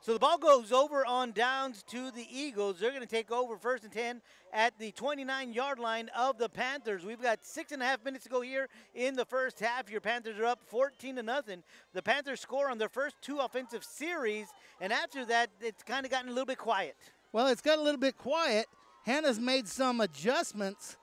So the ball goes over on downs to the Eagles. They're going to take over 1st and 10 at the 29-yard line of the Panthers. We've got 6.5 minutes to go here in the first half. Your Panthers are up 14-0. The Panthers score on their first 2 offensive series, and after that, it's kind of gotten a little bit quiet. Well, it's got a little bit quiet. Hanna's made some adjustments,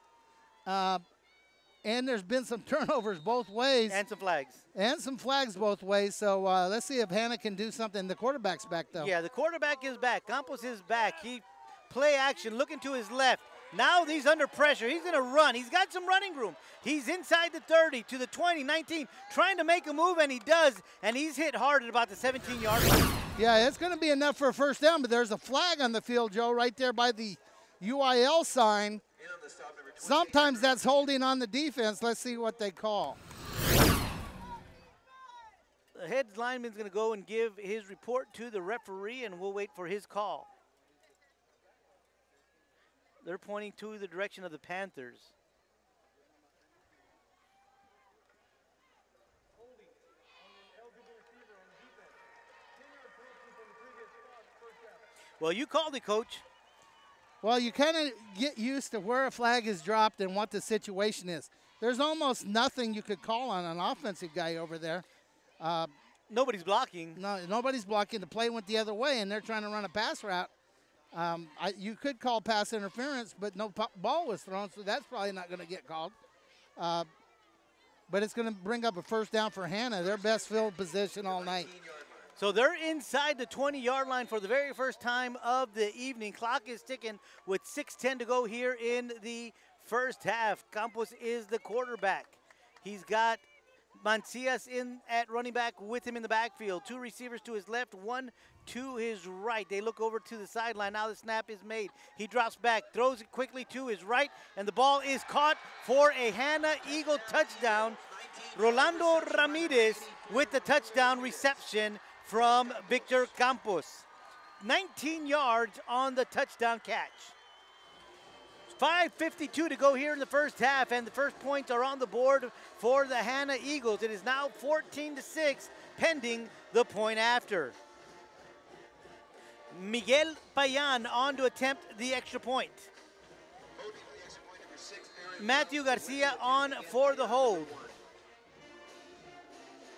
and there's been some turnovers both ways. And some flags. And some flags both ways. So let's see if Hanna can do something. The quarterback's back, though. Yeah, the quarterback is back. Campos is back. He play action, looking to his left. Now he's under pressure. He's going to run. He's got some running room. He's inside the 30 to the 20, 19, trying to make a move, and he does. And he's hit hard at about the 17-yard line. Yeah, it's going to be enough for a first down, but there's a flag on the field, Joe, right there by the UIL sign. Sometimes that's holding on the defense. Let's see what they call. The head lineman's going to go and give his report to the referee, and we'll wait for his call. They're pointing to the direction of the Panthers. Well, you called it, Coach. Well, you kind of get used to where a flag is dropped and what the situation is. There's almost nothing you could call on an offensive guy over there. Nobody's blocking. No, nobody's blocking. The play went the other way, and they're trying to run a pass route. You could call pass interference, but no ball was thrown, so that's probably not going to get called. But it's going to bring up a first down for Hanna, their best field position all night. So they're inside the 20-yard line for the very first time of the evening. Clock is ticking with 6:10 to go here in the first half. Campos is the quarterback. He's got Mancias in at running back with him in the backfield. 2 receivers to his left, 1 to his right. They look over to the sideline. Now the snap is made. He drops back, throws it quickly to his right, and the ball is caught for a Hanna Eagle touchdown. Rolando Ramirez with the touchdown reception from Victor Campos. 19 yards on the touchdown catch. 5:52 to go here in the first half, and the first points are on the board for the Hanna Eagles. It is now 14-6, pending the point after. Miguel Payan on to attempt the extra point. Matthew Garcia on for the hold.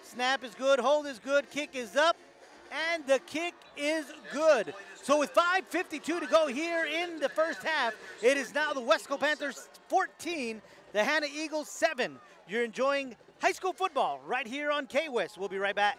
Snap is good, hold is good, kick is up, and the kick is good. So with 5:52 to go here in the first half, it is now the Weslaco Panthers 14, the Hanna Eagles 7. You're enjoying high school football right here on K-West. We'll be right back.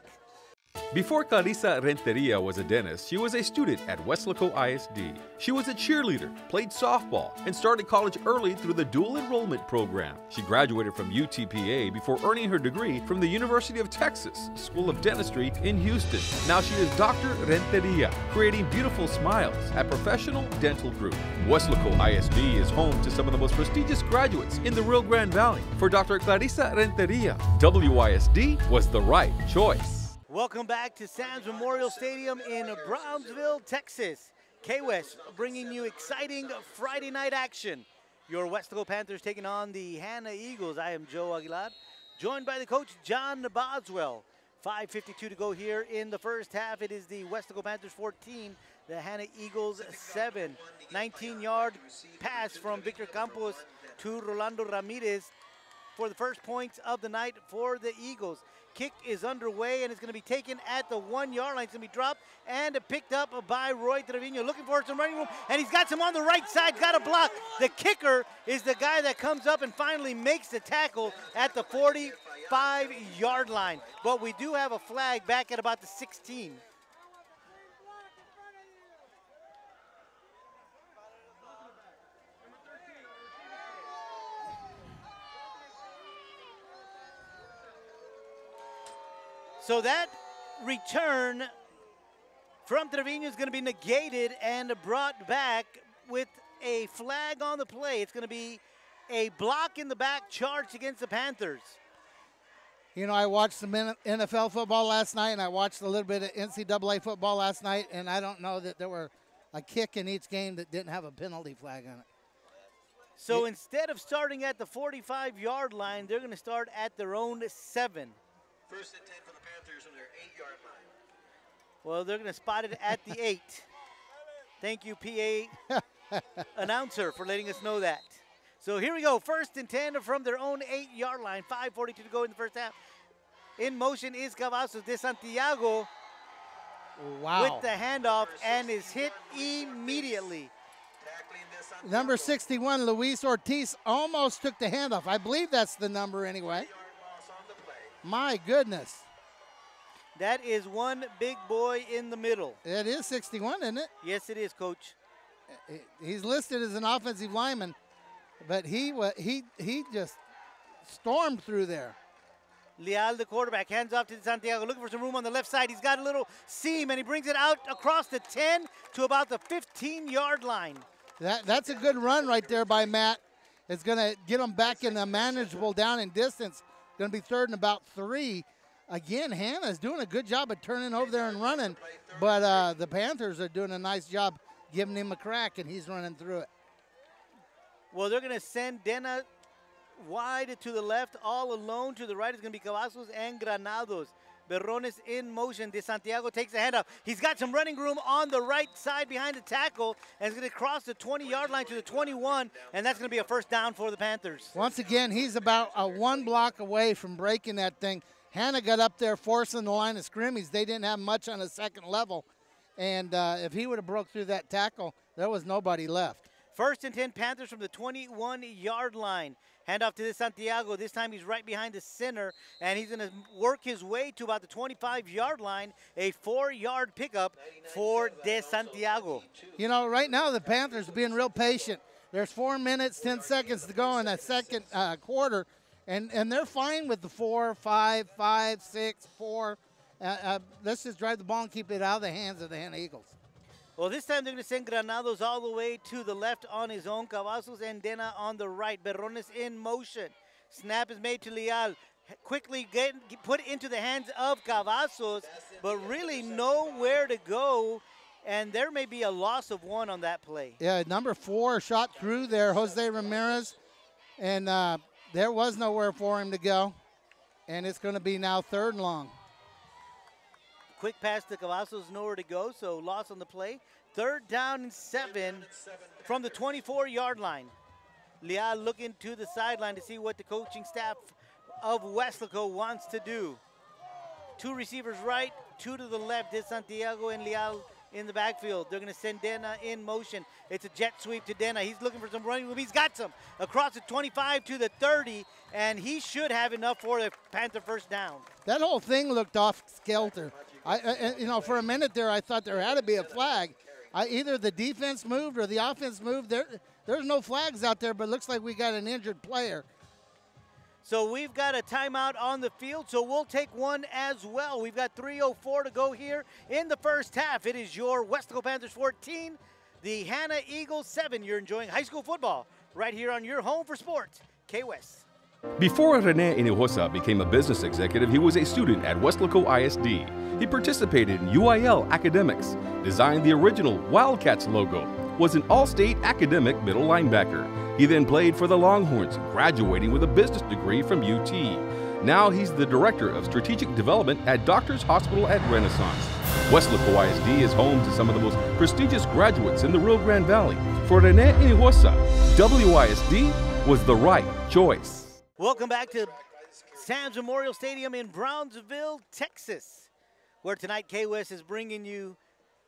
Before Clarissa Renteria was a dentist, she was a student at Weslaco ISD. She was a cheerleader, played softball, and started college early through the dual enrollment program. She graduated from UTPA before earning her degree from the University of Texas School of Dentistry in Houston. Now she is Dr. Renteria, creating beautiful smiles at Professional Dental Group. Weslaco ISD is home to some of the most prestigious graduates in the Rio Grande Valley. For Dr. Clarissa Renteria, WISD was the right choice. Welcome back to Sam's Memorial Stadium in Brownsville, Texas. K-West bringing you exciting Friday night action. Your Weslaco Panthers taking on the Hanna Eagles. I am Joe Aguilar, joined by the coach, John Boswell. 5:52 to go here in the first half. It is the Weslaco Panthers 14, the Hanna Eagles 7. 19-yard pass from Victor Campos to Rolando Ramirez for the first points of the night for the Eagles. Kick is underway, and it's going to be taken at the 1-yard line. It's going to be dropped and picked up by Roy Trevino. Looking for some running room, and he's got some on the right side. Got a block. The kicker is the guy that comes up and finally makes the tackle at the 45-yard line. But we do have a flag back at about the 16. So that return from Trevino is going to be negated and brought back with a flag on the play. It's going to be a block in the back charged against the Panthers. You know, I watched some NFL football last night, and I watched a little bit of NCAA football last night, and I don't know that there were a kick in each game that didn't have a penalty flag on it. So instead of starting at the 45-yard line, they're going to start at their own 7. First and 10 for the Panthers on their 8-yard line. Well, they're going to spot it at the 8. Thank you, PA announcer, for letting us know that. So here we go. First and 10 from their own 8-yard line. 5:42 to go in the first half. In motion is Cavazos de Santiago. Wow. With the handoff and is hit immediately. Number 61, Luis Ortiz, almost took the handoff. I believe that's the number anyway. My goodness. That is one big boy in the middle. It is 61, isn't it? Yes, it is, Coach. He's listed as an offensive lineman, but he just stormed through there. Leal, the quarterback, hands off to Santiago, looking for some room on the left side. He's got a little seam, and he brings it out across the 10 to about the 15-yard line. That's a good run right there by Matt. It's going to get him back in a manageable down and distance. Going to be third and about 3. Again, Hanna's doing a good job of turning over there and running, but the Panthers are doing a nice job giving him a crack, and he's running through it. Well, they're going to send Dena wide to the left, all alone. To the right is going to be Cavazos and Granados. Berrones in motion. De Santiago takes the handoff. He's got some running room on the right side behind the tackle, and he's going to cross the 20-yard line to the 21, and that's going to be a first down for the Panthers. Once again, he's about a 1 block away from breaking that thing. Hanna got up there forcing the line of scrimmage. They didn't have much on the second level, and if he would have broke through that tackle, there was nobody left. First and 10 Panthers from the 21-yard line. Handoff to De Santiago. This time he's right behind the center, and he's going to work his way to about the 25-yard line. A 4-yard pickup for De Santiago. You know, right now the Panthers are being real patient. There's 4 minutes, 10 seconds to go in that second quarter, and they're fine with the 4, 5, 5, 6, 4. Let's just drive the ball and keep it out of the hands of the Hanna Eagles. Well, this time they're going to send Granados all the way to the left on his own. Cavazos and Dena on the right. Berrones in motion. Snap is made to Leal. Quickly put into the hands of Cavazos, but really nowhere to go and there may be a loss of 1 on that play. Yeah, number 4 shot through there, Jose Ramirez, and there was nowhere for him to go, and it's going to be now 3rd and long. Quick pass to Cavazos, nowhere to go, so loss on the play. 3rd down and 7 from the 24-yard line. Leal looking to the sideline to see what the coaching staff of Weslaco wants to do. 2 receivers right, 2 to the left. De Santiago and Leal in the backfield. They're going to send Dena in motion. It's a jet sweep to Dena. He's looking for some running room. He's got some. Across the 25 to the 30, and he should have enough for the Panther 1st down. That whole thing looked off skelter. For a minute there, I thought there had to be a flag. Either the defense moved or the offense moved. There's no flags out there, but it looks like we got an injured player. So we've got a timeout on the field, so we'll take one as well. We've got 3:04 to go here in the 1st half. It is your Weslaco Panthers 14, the Hanna Eagles 7. You're enjoying high school football right here on your home for sports, K-West. Before Rene Hinojosa became a business executive, he was a student at Weslaco ISD. He participated in UIL academics, designed the original Wildcats logo, was an all-state academic middle linebacker. He then played for the Longhorns, graduating with a business degree from UT. Now he's the Director of Strategic Development at Doctors Hospital at Renaissance. Weslaco ISD is home to some of the most prestigious graduates in the Rio Grande Valley. For Rene Hinojosa, WISD was the right choice. Welcome back to Sam's Memorial Stadium in Brownsville, Texas, where tonight K-West is bringing you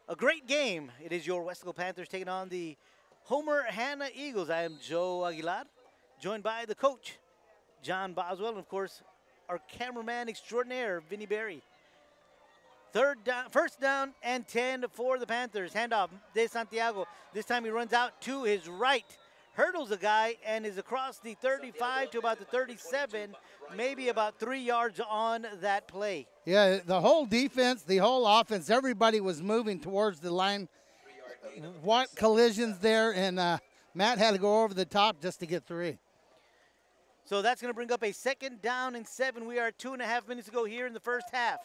a great game. It is your Weslaco Panthers taking on the Homer Hanna Eagles. I am Joe Aguilar, joined by the coach, John Boswell, and of course, our cameraman extraordinaire, Vinny Berry. 1st down and 10 for the Panthers. Handoff, De Santiago. This time he runs out to his right, hurdles a guy, and is across the 35 to about the 37, maybe about 3 yards on that play. Yeah, the whole defense, the whole offense, everybody was moving towards the line. What collisions there, and Matt had to go over the top just to get 3. So that's going to bring up a 2nd down and 7. We are 2.5 minutes to go here in the 1st half.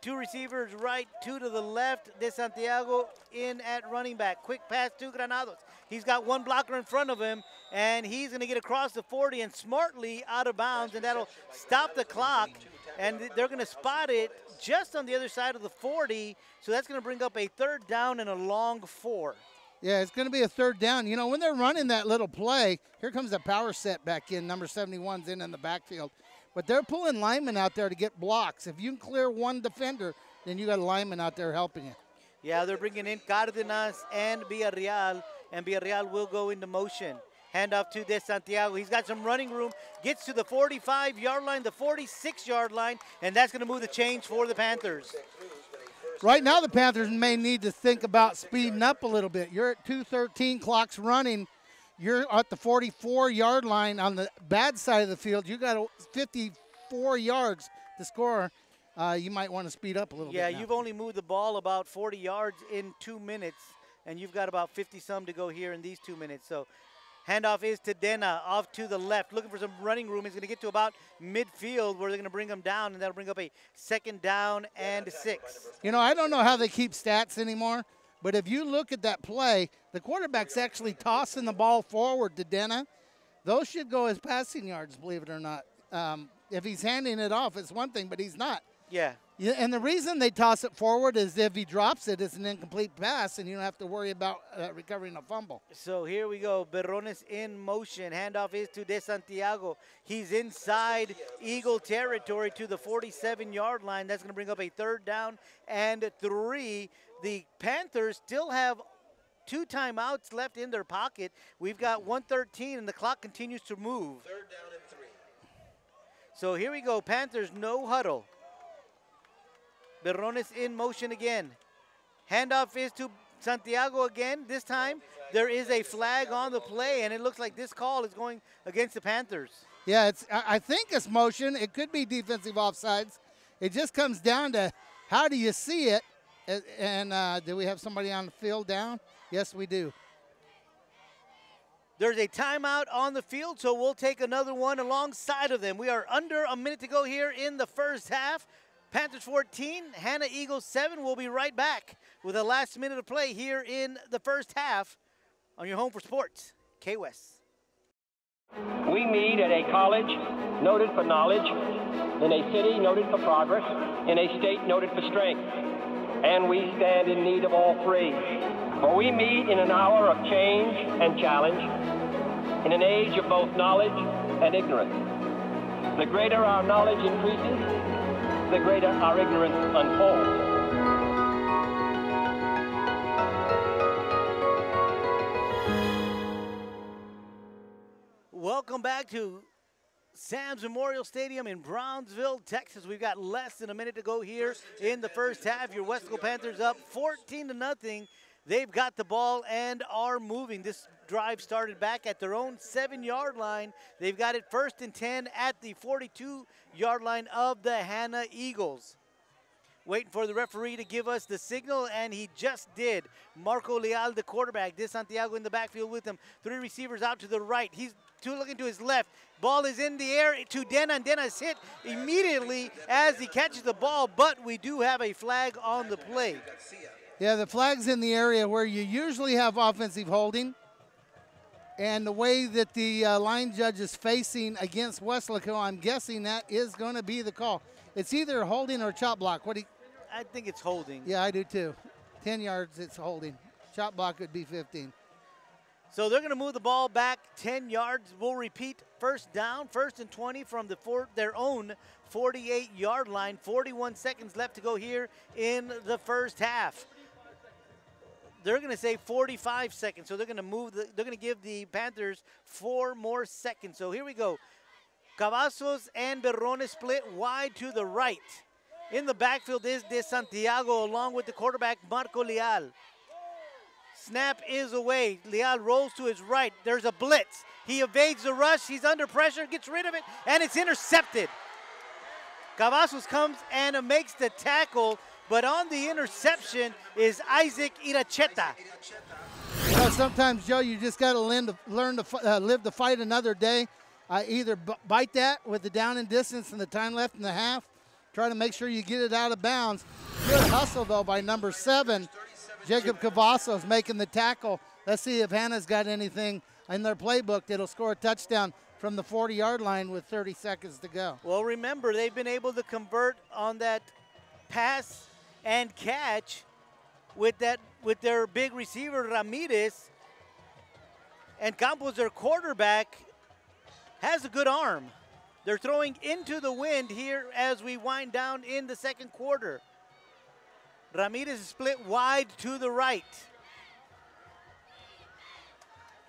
2 receivers right, 2 to the left. De Santiago in at running back. Quick pass to Granados. He's got 1 blocker in front of him, and he's going to get across the 40 and smartly out of bounds, and that'll stop the clock. And they're going to spot it just on the other side of the 40, so that's going to bring up a 3rd down and a long 4. Yeah, it's going to be a 3rd down. You know, when they're running that little play, here comes the power set back in. Number 71's in the backfield. But they're pulling linemen out there to get blocks. If you can clear 1 defender, then you got a lineman out there helping you. Yeah, they're bringing in Cardenas and Villarreal will go into motion. Handoff to De Santiago. He's got some running room. Gets to the 45-yard line, the 46-yard line, and that's going to move the chains for the Panthers. Right now, the Panthers may need to think about speeding up a little bit. You're at 2:13, clock's running. You're at the 44-yard line on the bad side of the field. You got 54 yards to score. You might want to speed up a little bit. Yeah, you've only moved the ball about 40 yards in 2 minutes, and you've got about 50-some to go here in these 2 minutes. So handoff is to Dena, off to the left, looking for some running room. He's going to get to about midfield where they're going to bring him down, and that'll bring up a 2nd down and 6. You know, I don't know how they keep stats anymore, but if you look at that play, the quarterback's actually tossing the ball forward to Dena. Those should go as passing yards, believe it or not. If he's handing it off, it's one thing, but he's not. Yeah. And the reason they toss it forward is if he drops it, it's an incomplete pass, and you don't have to worry about recovering a fumble. So here we go. Berrones in motion. Handoff is to De Santiago. He's inside Eagle territory to the 47-yard line. That's going to bring up a 3rd down and 3. The Panthers still have 2 timeouts left in their pocket. We've got 1:13, and the clock continues to move. 3rd down and 3. So here we go. Panthers no huddle. Berrones in motion again. Handoff is to Santiago again. This time there is a flag on the play, and it looks like this call is going against the Panthers. Yeah, I think it's motion. It could be defensive offsides. It just comes down to how do you see it. And do we have somebody on the field down? Yes, we do. There's a timeout on the field, so we'll take another one alongside of them. We are under a minute to go here in the 1st half. Panthers 14, Hanna Eagles 7. We'll be right back with the last minute of play here in the first half on your home for sports, K-West. We meet at a college noted for knowledge, in a city noted for progress, in a state noted for strength. And we stand in need of all three. For we meet in an hour of change and challenge, in an age of both knowledge and ignorance. The greater our knowledge increases, the greater our ignorance unfolds. Welcome back to Sam's Memorial Stadium in Brownsville, Texas. We've got less than a minute to go here in the first half. Your Weslaco Panthers up 14-0. They've got the ball and are moving. This drive started back at their own 7-yard line. They've got it 1st and 10 at the 42-yard line of the Hanna Eagles. Waiting for the referee to give us the signal, and he just did. Marco Leal, the quarterback. De Santiago in the backfield with him. 3 receivers out to the right. He's looking to his left. Ball is in the air to Dena, and Dena's hit immediately as he catches the ball, but we do have a flag on the play. Yeah, the flag's in the area where you usually have offensive holding. And the way that the line judge is facing against Weslaco, I'm guessing that is going to be the call. It's either holding or chop block. I think it's holding. Yeah, I do too. 10 yards, it's holding. Chop block would be 15. So they're going to move the ball back 10 yards. We'll repeat first down, 1st and 20 from their own 48-yard line. 41 seconds left to go here in the first half. They're going to say 45 seconds, so they're going to move. They're going to give the Panthers 4 more seconds. So here we go. Cavazos and Berrone split wide to the right. In the backfield is De Santiago along with the quarterback Marco Leal. Snap is away. Leal rolls to his right. There's a blitz. He evades the rush. He's under pressure, gets rid of it, and it's intercepted. Cavazos comes and makes the tackle, but on the interception is Isaac Iracheta. You know, sometimes, Joe, you just got to learn to live to fight another day. Either bite that with the down and distance and the time left in the half, try to make sure you get it out of bounds. Good hustle, though, by number 7. Jacob Cavazos making the tackle. Let's see if Hanna's got anything in their playbook that'll score a touchdown from the 40-yard line with 30 seconds to go. Well, remember, they've been able to convert on that pass and catch with their big receiver, Ramirez. And Campos, their quarterback, has a good arm. They're throwing into the wind here as we wind down in the second quarter. Ramirez is split wide to the right.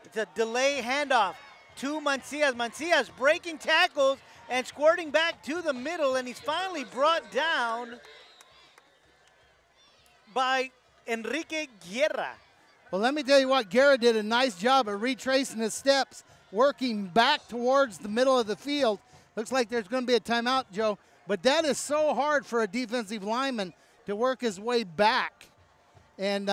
It's a delay handoff to Mancias. Mancias breaking tackles and squirting back to the middle, and he's finally brought down by Enrique Guerra. Well, let me tell you what, Guerra did a nice job of retracing his steps, working back towards the middle of the field. Looks like there's going to be a timeout, Joe, but that is so hard for a defensive lineman to work his way back. And,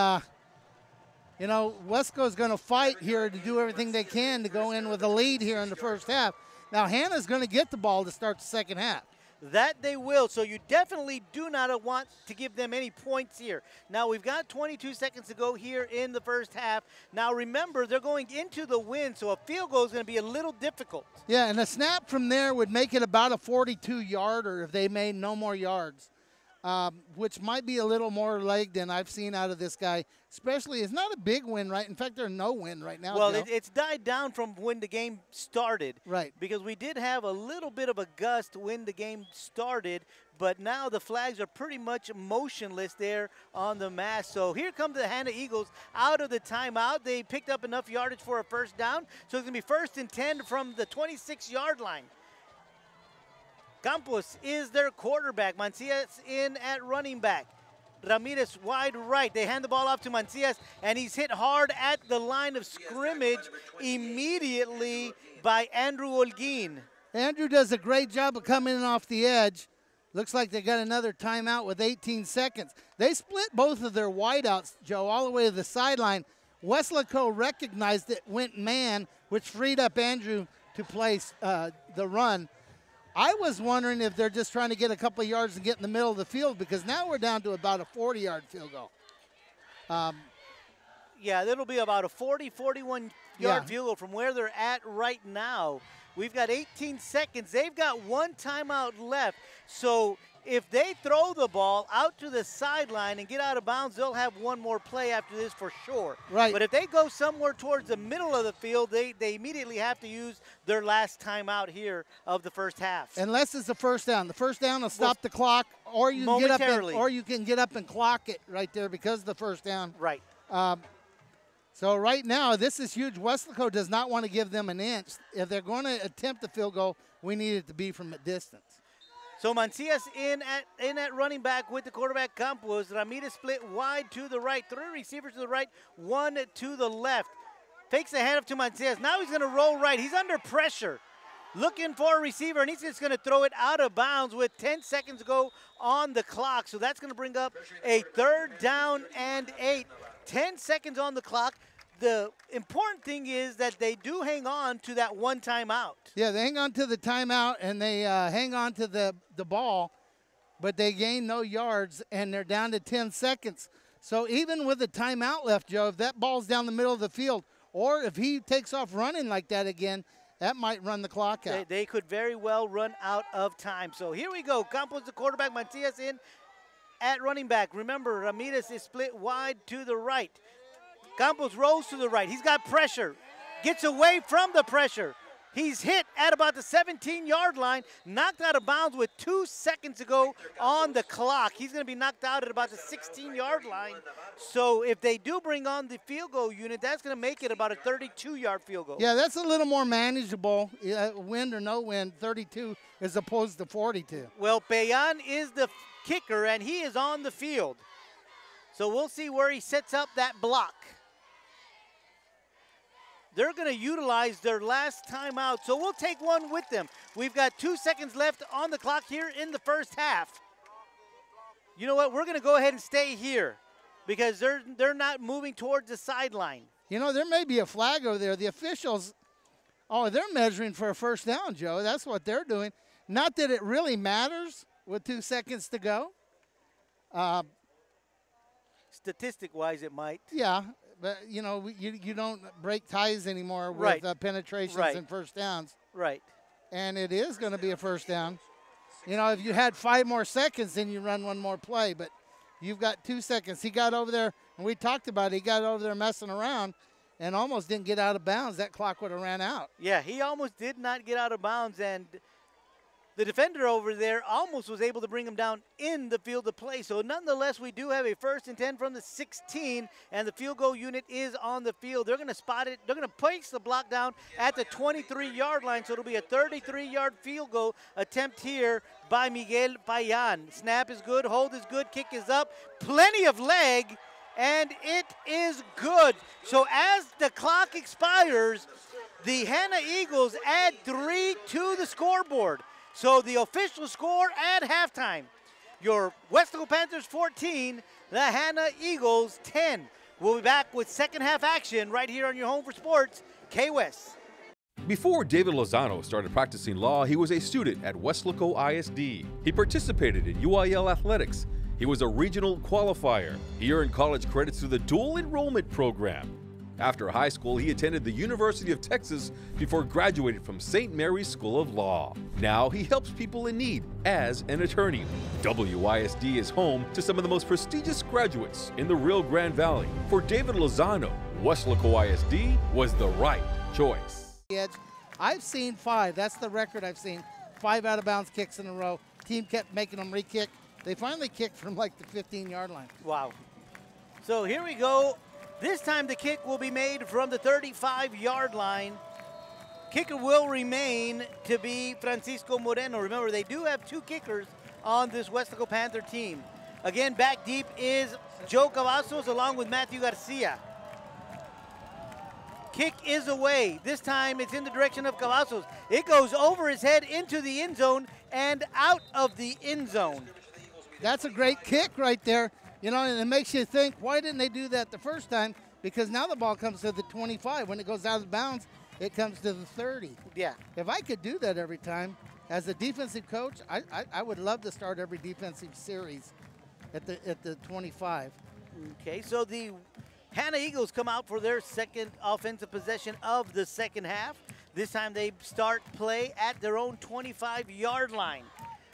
you know, Weslaco's going to fight here to do everything they can to go in with a lead here in the first half. Now, Hanna's going to get the ball to start the second half. That they will, so you definitely do not want to give them any points here. Now, we've got 22 seconds to go here in the first half. Now, remember, they're going into the wind, so a field goal is going to be a little difficult. Yeah, and a snap from there would make it about a 42-yarder if they made no more yards, which might be a little more leg than I've seen out of this guy. Especially, it's not a big win, right? In fact, there's no win right now. Well, it's died down from when the game started. Right. Because we did have a little bit of a gust when the game started, but now the flags are pretty much motionless there on the mat. So here come the Hanna Eagles out of the timeout. They picked up enough yardage for a first down, so it's going to be 1st and 10 from the 26-yard line. Campos is their quarterback. Mancias in at running back. Ramirez wide right. They hand the ball off to Mancias, and he's hit hard at the line of scrimmage immediately by Andrew Olguin. Andrew does a great job of coming in off the edge. Looks like they got another timeout with 18 seconds. They split both of their wideouts, Joe, all the way to the sideline. Weslaco recognized it, went man, which freed up Andrew to place the run. I was wondering if they're just trying to get a couple of yards and get in the middle of the field, because now we're down to about a 40-yard field goal. Yeah, it'll be about a 41-yard field goal from where they're at right now. We've got 18 seconds. They've got one timeout left. So if they throw the ball out to the sideline and get out of bounds, they'll have one more play after this for sure. Right. But if they go somewhere towards the middle of the field, they immediately have to use their last timeout here of the first half. Unless it's a first down. The first down will stop the clock, or you can get up and clock it right there because of the first down. Right. So right now, this is huge. Weslaco does not want to give them an inch. If they're going to attempt the field goal, we need it to be from a distance. So Mancias in at running back with the quarterback Campos. Ramirez split wide to the right. 3 receivers to the right, 1 to the left. Fakes the handoff to Mancias. Now he's going to roll right. He's under pressure. Looking for a receiver, and he's just going to throw it out of bounds with 10 seconds to go on the clock. So that's going to bring up a 3rd down and 8. 10 seconds on the clock. The important thing is that they do hang on to that one timeout. Yeah, they hang on to the timeout, and they hang on to the ball, but they gain no yards, and they're down to 10 seconds. So even with a timeout left, Joe, if that ball's down the middle of the field, or if he takes off running like that again, that might run the clock out. They could very well run out of time. So here we go. Campos, the quarterback, Mancias in at running back. Remember, Ramirez is split wide to the right. Campos rolls to the right. He's got pressure. Gets away from the pressure. He's hit at about the 17-yard line, knocked out of bounds with 2 seconds to go on the clock. He's going to be knocked out at about the 16-yard line. So if they do bring on the field goal unit, that's going to make it about a 32-yard field goal. Yeah, that's a little more manageable, wind or no wind, 32 as opposed to 42. Well, Payan is the kicker, and he is on the field. So we'll see where he sets up that block. They're going to utilize their last timeout, so we'll take one with them. We've got 2 seconds left on the clock here in the first half. You know what? We're going to go ahead and stay here because they're not moving towards the sideline. You know, there may be a flag over there. The officials, they're measuring for a first down, Joe. That's what they're doing. Not that it really matters with 2 seconds to go. Statistic-wise, it might. Yeah. But, you know, you don't break ties anymore with penetrations and first downs. Right. And it is going to be a first down. You know, if you had 5 more seconds, then you run one more play. But you've got 2 seconds. He got over there, and we talked about it. He got over there messing around and almost didn't get out of bounds. That clock would have ran out. Yeah, he almost did not get out of bounds, and the defender over there almost was able to bring him down in the field of play. So nonetheless, we do have a 1st and 10 from the 16, and the field goal unit is on the field. They're going to spot it. They're going to place the block down at the 23-yard line, so it'll be a 33-yard field goal attempt here by Miguel Payan. Snap is good. Hold is good. Kick is up. Plenty of leg, and it is good. So as the clock expires, the Hanna Eagles add 3 to the scoreboard. So the official score at halftime, your Weslaco Panthers 14, the Hanna Eagles 10. We'll be back with second half action right here on your home for sports, K-West. Before David Lozano started practicing law, he was a student at Weslaco ISD. He participated in UIL athletics. He was a regional qualifier. He earned college credits through the dual enrollment program. After high school, he attended the University of Texas before graduating from St. Mary's School of Law. Now he helps people in need as an attorney. WISD is home to some of the most prestigious graduates in the Rio Grande Valley. For David Lozano, Weslaco ISD was the right choice. I've seen 5. That's the record I've seen. 5 out-of-bounds kicks in a row. Team kept making them re-kick. They finally kicked from like the 15-yard line. Wow. So here we go. This time the kick will be made from the 35-yard line. Kicker will remain to be Francisco Moreno. Remember, they do have 2 kickers on this Weslaco Panther team. Again, back deep is Joe Cavazos along with Matthew Garcia. Kick is away. This time it's in the direction of Cavazos. It goes over his head into the end zone and out of the end zone. That's a great kick right there. You know, and it makes you think, why didn't they do that the first time? Because now the ball comes to the 25. When it goes out of bounds, it comes to the 30. Yeah. If I could do that every time, as a defensive coach, I would love to start every defensive series at the 25. Okay, so the Hanna Eagles come out for their second offensive possession of the second half. This time they start play at their own 25-yard line.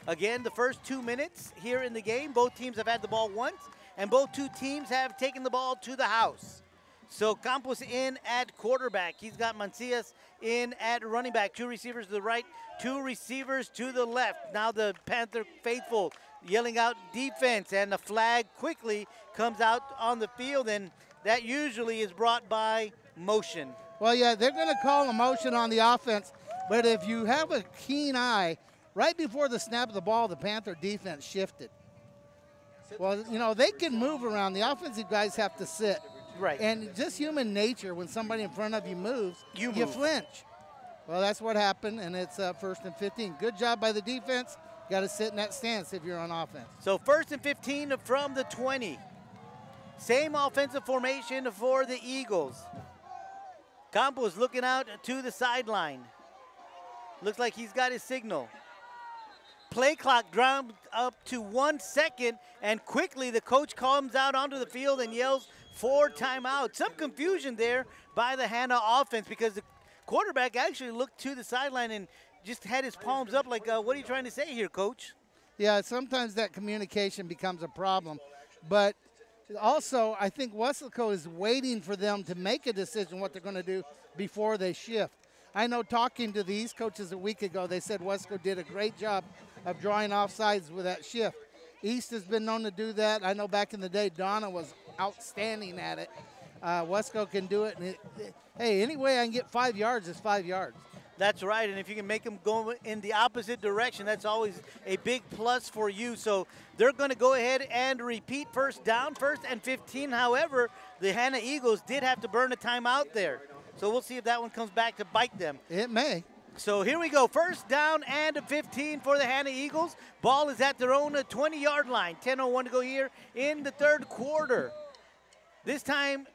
Again, the first 2 minutes here in the game, both teams have had the ball once, and both two teams have taken the ball to the house. So Campos in at quarterback. He's got Mancias in at running back. 2 receivers to the right, 2 receivers to the left. Now the Panther faithful yelling out defense, and the flag quickly comes out on the field, and that usually is brought by motion. Well, yeah, they're going to call a motion on the offense, but if you have a keen eye, right before the snap of the ball, the Panther defense shifted. Well, you know, they can move around. The offensive guys have to sit. Right. And just human nature, when somebody in front of you moves, you move. flinch. Well, that's what happened, and it's first and 15. Good job by the defense. Got to sit in that stance if you're on offense. So first and 15 from the 20. Same offensive formation for the Eagles. Campos looking out to the sideline. Looks like he's got his signal. Play clock dropped up to 1 second, and quickly the coach comes out onto the field and yells for timeout. Some confusion there by the Hanna offense because the quarterback actually looked to the sideline and just had his palms up like, what are you trying to say here, coach? Yeah, sometimes that communication becomes a problem. But also, I think Weslaco is waiting for them to make a decision what they're going to do before they shift. I know talking to these coaches a week ago, they said Weslaco did a great job of drawing offsides with that shift. East has been known to do that. I know back in the day, Donna was outstanding at it. Weslaco can do it. And hey, any way I can get 5 yards is 5 yards. That's right, and if you can make them go in the opposite direction, that's always a big plus for you. So they're going to go ahead and repeat first down, first and 15. However, the Hanna Eagles did have to burn a timeout there. So we'll see if that one comes back to bite them. It may. So here we go, first down and 15 for the Hanna Eagles. Ball is at their own 20-yard line. 10:01 to go here in the third quarter. This time,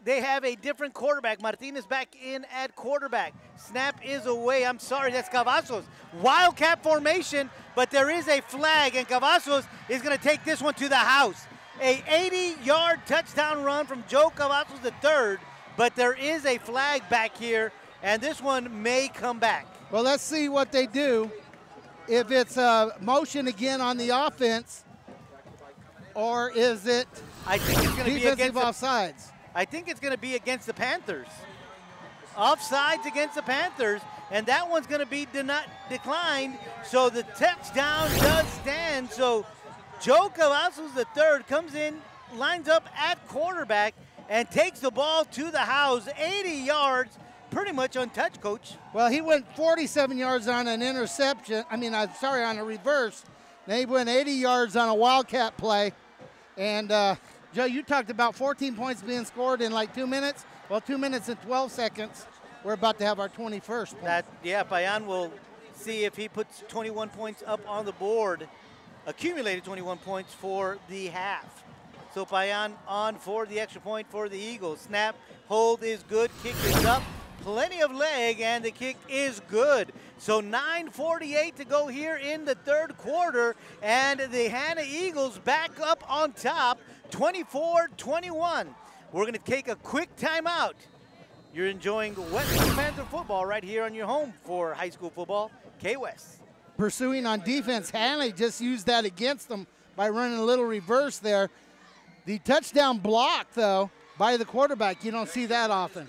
they have a different quarterback. Martinez back in at quarterback. Snap is away. I'm sorry, that's Cavazos. Wildcat formation, but there is a flag, and Cavazos is going to take this one to the house. A 80-yard touchdown run from Joe Cavazos III, but there is a flag back here, and this one may come back. Well, let's see what they do. If it's a motion again on the offense, or is it I think it's going to be defensive against offsides? I think it's going to be against the Panthers. Offsides against the Panthers, and that one's going to be declined, so the touchdown does stand. So Joe Cavazos III comes in, lines up at quarterback, and takes the ball to the house, 80 yards, pretty much untouched, Coach. Well, he went 47 yards on an interception. On a reverse. Then he went 80 yards on a Wildcat play. And, Joe, you talked about 14 points being scored in like 2 minutes. Well, 2 minutes and 12 seconds. We're about to have our 21st point. Payan will see if he puts 21 points up on the board, accumulated 21 points for the half. So Payan on for the extra point for the Eagles. Snap, hold is good, kick is up, plenty of leg, and the kick is good. So 9:48 to go here in the third quarter, and the Hanna Eagles back up on top, 24-21. We're going to take a quick timeout. You're enjoying Weslaco Panther football right here on your home for high school football, K-West. Pursuing on defense, Hanna just used that against them by running a little reverse there. The touchdown block, though, by the quarterback, you don't see that often.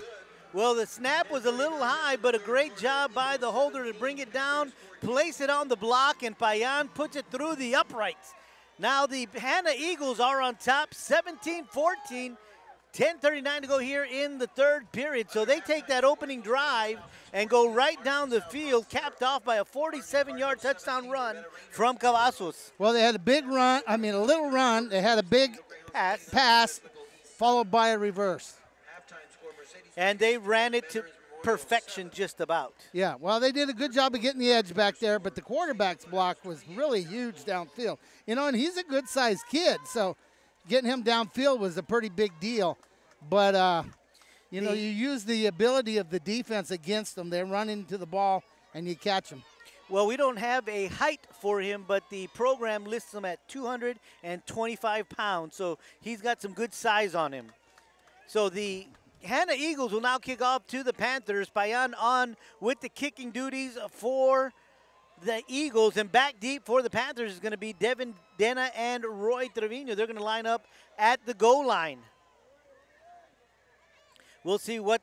Well, the snap was a little high, but a great job by the holder to bring it down, place it on the block, and Payan puts it through the uprights. Now the Hanna Eagles are on top, 17-14, 10:39 to go here in the third period. So they take that opening drive and go right down the field, capped off by a 47-yard touchdown run from Cavazos. Well, they had a big run, a little run. They had a big pass followed by a reverse. And they ran it to perfection just about. Yeah, well, they did a good job of getting the edge back there, but the quarterback's block was really huge downfield. You know, and he's a good-sized kid, so getting him downfield was a pretty big deal. But, you know, you use the ability of the defense against them. They run into the ball, and you catch them. Well, we don't have a height for him, but the program lists him at 225 pounds, so he's got some good size on him. So the Hanna Eagles will now kick off to the Panthers. Payan on with the kicking duties for the Eagles, and back deep for the Panthers is going to be Devin Dena and Roy Trevino. They're going to line up at the goal line. We'll see what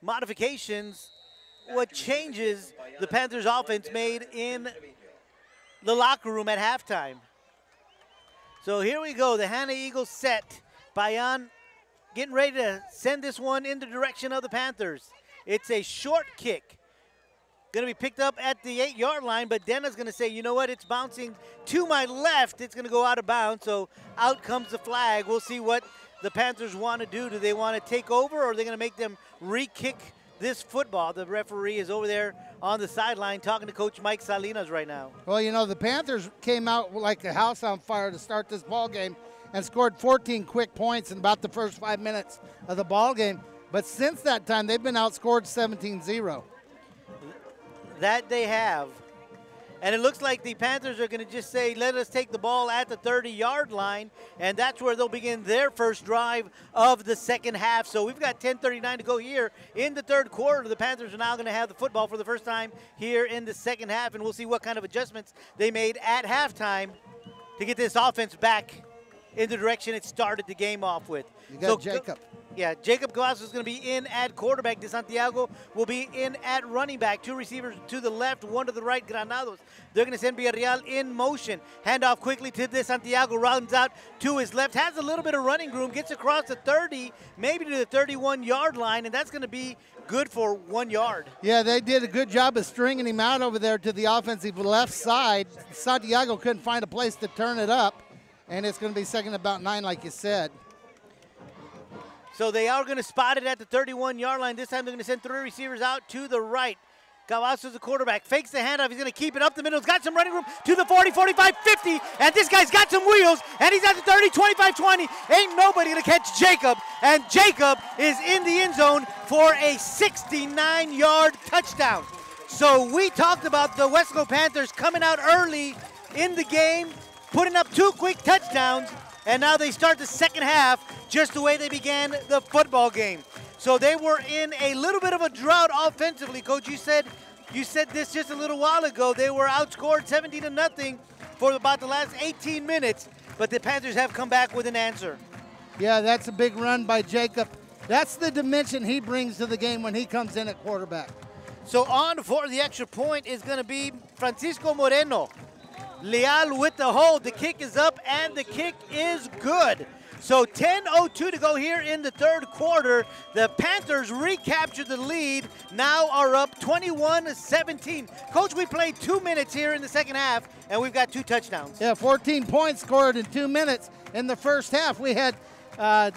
modifications, what changes the Panthers offense made in the locker room at halftime. So here we go, the Hanna Eagles set. Payan getting ready to send this one in the direction of the Panthers. It's a short kick. Going to be picked up at the 8-yard line, but Dena's going to say, you know what, it's bouncing to my left. It's going to go out of bounds, so out comes the flag. We'll see what the Panthers want to do. Do they want to take over, or are they going to make them re-kick this football? The referee is over there on the sideline talking to Coach Mike Salinas right now. Well, you know, the Panthers came out like a house on fire to start this ball game and scored 14 quick points in about the first 5 minutes of the ball game. But since that time, they've been outscored 17-0. That they have. And it looks like the Panthers are going to just say, let us take the ball at the 30-yard line, and that's where they'll begin their first drive of the second half. So we've got 10:39 to go here in the third quarter. The Panthers are now going to have the football for the first time here in the second half, and we'll see what kind of adjustments they made at halftime to get this offense back in the direction it started the game off with. You got Jacob. Yeah, Jacob Cavazos is going to be in at quarterback. De Santiago will be in at running back. Two receivers to the left, one to the right, Granados. They're going to send Villarreal in motion. Handoff quickly to De Santiago, rounds out to his left, has a little bit of running room, gets across the 30, maybe to the 31-yard line, and that's going to be good for 1 yard. Yeah, they did a good job of stringing him out over there to the offensive left side. Santiago couldn't find a place to turn it up, and it's going to be second about 9, like you said. So they are going to spot it at the 31-yard line. This time they're going to send 3 receivers out to the right. Cavazos, the quarterback, fakes the handoff. He's going to keep it up the middle. He's got some running room to the 40, 45, 50. And this guy's got some wheels. And he's at the 30, 25, 20. Ain't nobody going to catch Jacob. And Jacob is in the end zone for a 69-yard touchdown. So we talked about the Weslaco Panthers coming out early in the game, putting up 2 quick touchdowns. And now they start the second half just the way they began the football game. So they were in a little bit of a drought offensively. Coach, you said this just a little while ago. They were outscored 17-0 for about the last 18 minutes. But the Panthers have come back with an answer. Yeah, that's a big run by Jacob. That's the dimension he brings to the game when he comes in at quarterback. So on for the extra point is going to be Francisco Moreno. Leal with the hold. The kick is up, and the kick is good. So 10:02 to go here in the third quarter. The Panthers recaptured the lead, now are up 21-17. Coach, we played 2 minutes here in the second half, and we've got 2 touchdowns. Yeah, 14 points scored in 2 minutes. In the first half, we had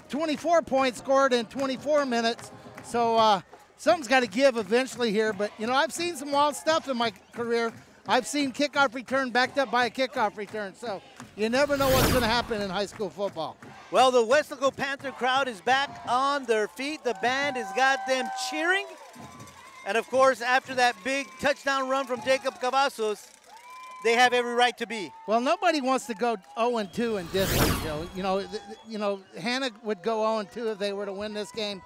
24 points scored in 24 minutes. So something's got to give eventually here. But, you know, I've seen some wild stuff in my career. I've seen kickoff return backed up by a kickoff return. So you never know what's going to happen in high school football. Well, the Weslaco Panther crowd is back on their feet. The band has got them cheering. And, of course, after that big touchdown run from Jacob Cavazos, they have every right to be. Well, nobody wants to go 0-2 in district, Joe. You know, Hanna would go 0-2 if they were to win this game.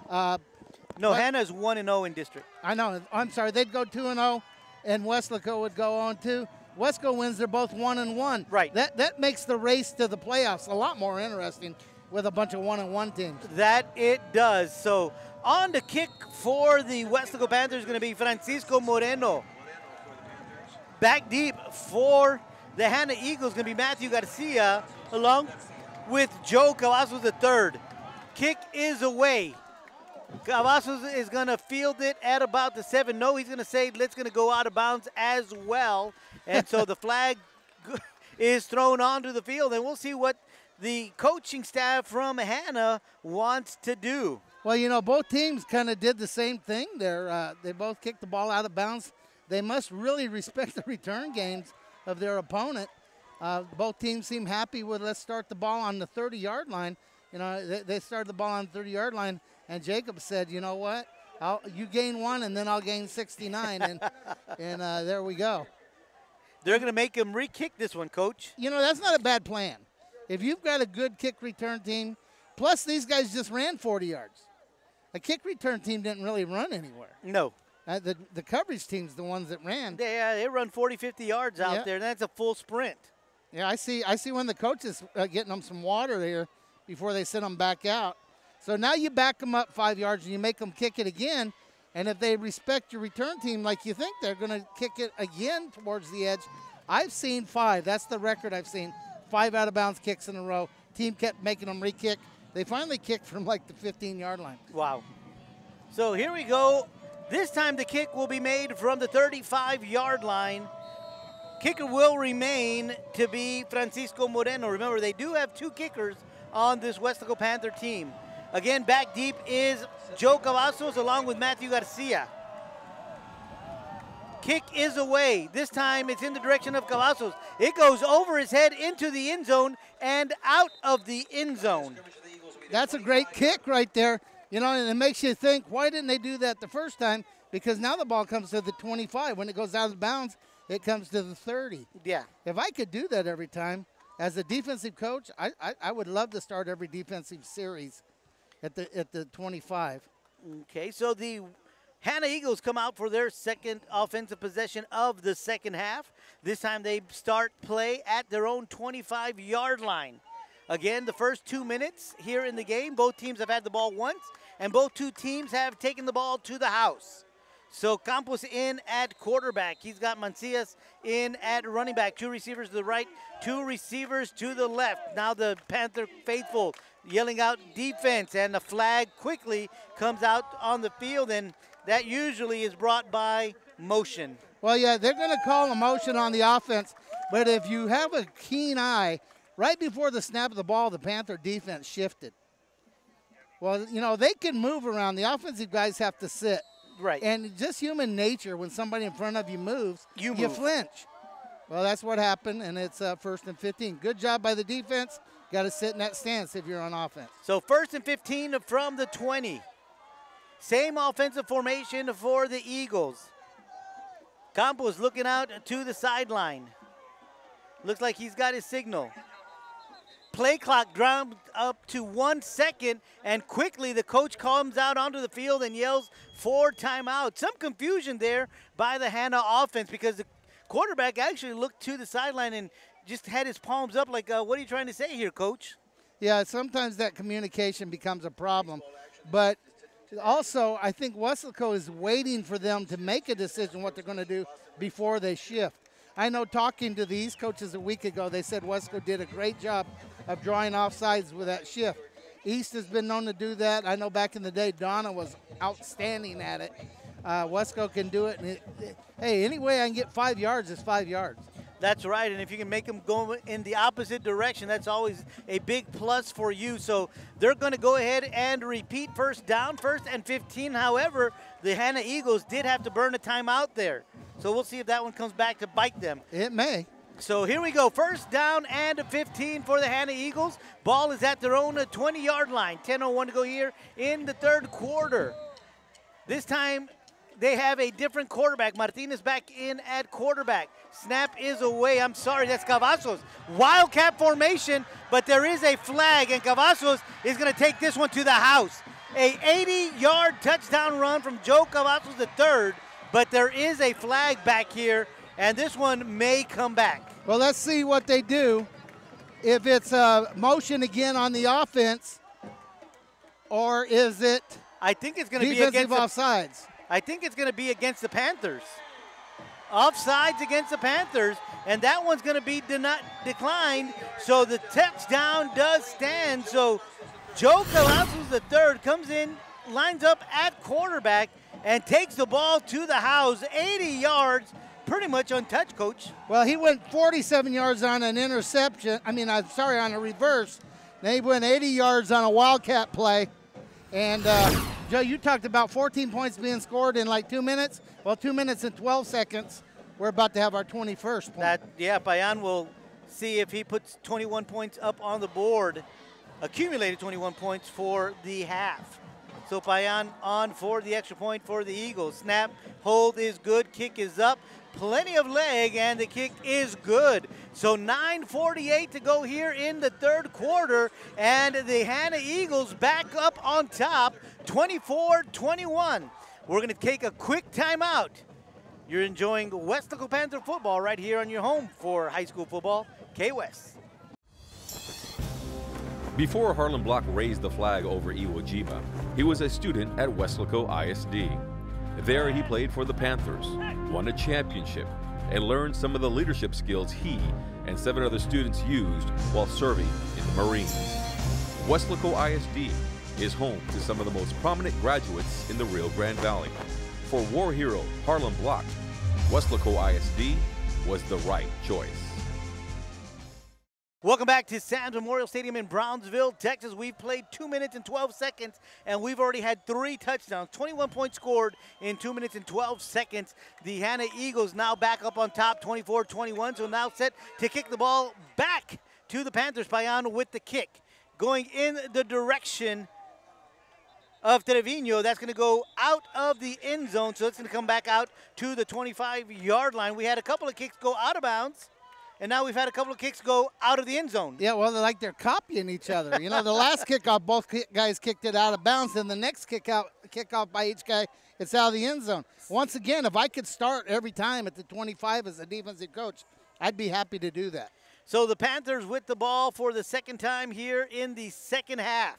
No, Hanna is 1-0 in district. I know. I'm sorry. They'd go 2-0. And Weslaco would go on too. Weslaco wins, they're both 1-1. Right. That makes the race to the playoffs a lot more interesting with a bunch of 1-1 teams. That it does. So on the kick for the Weslaco Panthers is going to be Francisco Moreno. Back deep for the Hanna Eagles going to be Matthew Garcia along with Joe Cavazos III. Kick is away. Cavazos is going to field it at about the 7. No, he's going to say it's going to go out of bounds as well. And so the flag is thrown onto the field, and we'll see what the coaching staff from Hanna wants to do. Well, you know, both teams kind of did the same thing there. They both kicked the ball out of bounds. They must really respect the return games of their opponent. Both teams seem happy with let's start the ball on the 30-yard line. You know, they started the ball on the 30-yard line. And Jacob said, you know what, You gain 1, and then I'll gain 69, and there we go. They're going to make him re-kick this one, Coach. You know, that's not a bad plan. If you've got a good kick return team, plus these guys just ran 40 yards. A kick return team didn't really run anywhere. No. The coverage team's the ones that ran. They run 40, 50 yards out there, and that's a full sprint. Yeah, I see when the coach is getting them some water there before they send them back out. So now you back them up 5 yards and you make them kick it again. And if they respect your return team like you think, they're going to kick it again towards the edge. I've seen 5. That's the record I've seen. 5 out-of-bounds kicks in a row. Team kept making them re-kick. They finally kicked from like the 15-yard line. Wow. So here we go. This time the kick will be made from the 35-yard line. Kicker will remain to be Francisco Moreno. Remember, they do have 2 kickers on this Weslaco Panther team. Again, back deep is Joe Cavazos along with Matthew Garcia. Kick is away. This time it's in the direction of Cavazos. It goes over his head into the end zone and out of the end zone. That's a great kick right there. You know, and it makes you think, why didn't they do that the first time? Because now the ball comes to the 25. When it goes out of bounds, it comes to the 30. Yeah. If I could do that every time, as a defensive coach, I would love to start every defensive series at the 25. Okay, so the Hanna Eagles come out for their second offensive possession of the second half. This time they start play at their own 25-yard line. Again, the first 2 minutes here in the game, both teams have had the ball once, and both 2 teams have taken the ball to the house. So Campos in at quarterback. He's got Mancias in at running back. 2 receivers to the right, 2 receivers to the left. Now the Panther faithful yelling out defense, and the flag quickly comes out on the field, and that usually is brought by motion. Well, yeah, they're going to call a motion on the offense, but if you have a keen eye, right before the snap of the ball, the Panther defense shifted. Well, you know, they can move around. The offensive guys have to sit. Right. And just human nature, when somebody in front of you moves, you move. flinch. Well, that's what happened, and it's 1st and 15. Good job by the defense. Got to sit in that stance if you're on offense. So 1st and 15 from the 20. Same offensive formation for the Eagles. Campos looking out to the sideline. Looks like he's got his signal. Play clock dropped up to 1 second, and quickly the coach comes out onto the field and yells for timeout. Some confusion there by the Hanna offense because the quarterback actually looked to the sideline and just had his palms up like, what are you trying to say here, Coach? Yeah, sometimes that communication becomes a problem. But also, I think Weslaco is waiting for them to make a decision what they're going to do before they shift. I know talking to the East coaches a week ago, they said Weslaco did a great job of drawing offsides with that shift. East has been known to do that. I know back in the day, Donna was outstanding at it. Weslaco can do it. And hey, any way I can get 5 yards is 5 yards. That's right, and if you can make them go in the opposite direction, that's always a big plus for you. So they're going to go ahead and repeat first down, 1st and 15. However, the Hanna Eagles did have to burn a timeout there. So we'll see if that one comes back to bite them. It may. So here we go, 1st down and 15 for the Hanna Eagles. Ball is at their own 20-yard line. 10:01 to go here in the 3rd quarter. This time they have a different quarterback. Martinez back in at quarterback. Snap is away. I'm sorry, that's Cavazos. Wildcat formation, but there is a flag, and Cavazos is going to take this one to the house. A 80-yard touchdown run from Joe Cavazos III, but there is a flag back here, and this one may come back. Well, let's see what they do. If it's a motion again on the offense, or is it I think it's going to be defensive against offsides? I think it's going to be against the Panthers. Offsides against the Panthers, and that one's going to be declined, so the touchdown does stand. So Joe Cavazos III comes in, lines up at quarterback, and takes the ball to the house, 80 yards, pretty much untouched, Coach. Well, he went 47 yards on an interception. On a reverse. Then he went 80 yards on a wildcat play. And, Joe, you talked about 14 points being scored in like 2 minutes. Well, 2 minutes and 12 seconds. We're about to have our 21st point. Payan will see if he puts 21 points up on the board, accumulated 21 points for the half. So Payan on for the extra point for the Eagles. Snap, hold is good, kick is up. Plenty of leg, and the kick is good. So 9:48 to go here in the third quarter, and the Hanna Eagles back up on top, 24-21. We're going to take a quick timeout. You're enjoying Weslaco Panther football right here on your home for high school football, K-West. Before Harlan Block raised the flag over Iwo Jima, he was a student at Weslaco ISD. There he played for the Panthers, won a championship, and learned some of the leadership skills he and 7 other students used while serving in the Marines. Weslaco ISD is home to some of the most prominent graduates in the Rio Grande Valley. For war hero Harlan Block, Weslaco ISD was the right choice. Welcome back to Sands Memorial Stadium in Brownsville, Texas. We've played 2 minutes and 12 seconds, and we've already had 3 touchdowns. 21 points scored in 2 minutes and 12 seconds. The Hanna Eagles now back up on top, 24-21, so now set to kick the ball back to the Panthers. Payan with the kick. Going in the direction of Trevino. That's going to go out of the end zone, so it's going to come back out to the 25-yard line. We had a couple of kicks go out of bounds, and now we've had a couple of kicks go out of the end zone. Yeah, well, they're copying each other. You know, the last kickoff, both guys kicked it out of bounds, and the next kickoff by each guy, it's out of the end zone. Once again, if I could start every time at the 25 as a defensive coach, I'd be happy to do that. So the Panthers with the ball for the second time here in the second half.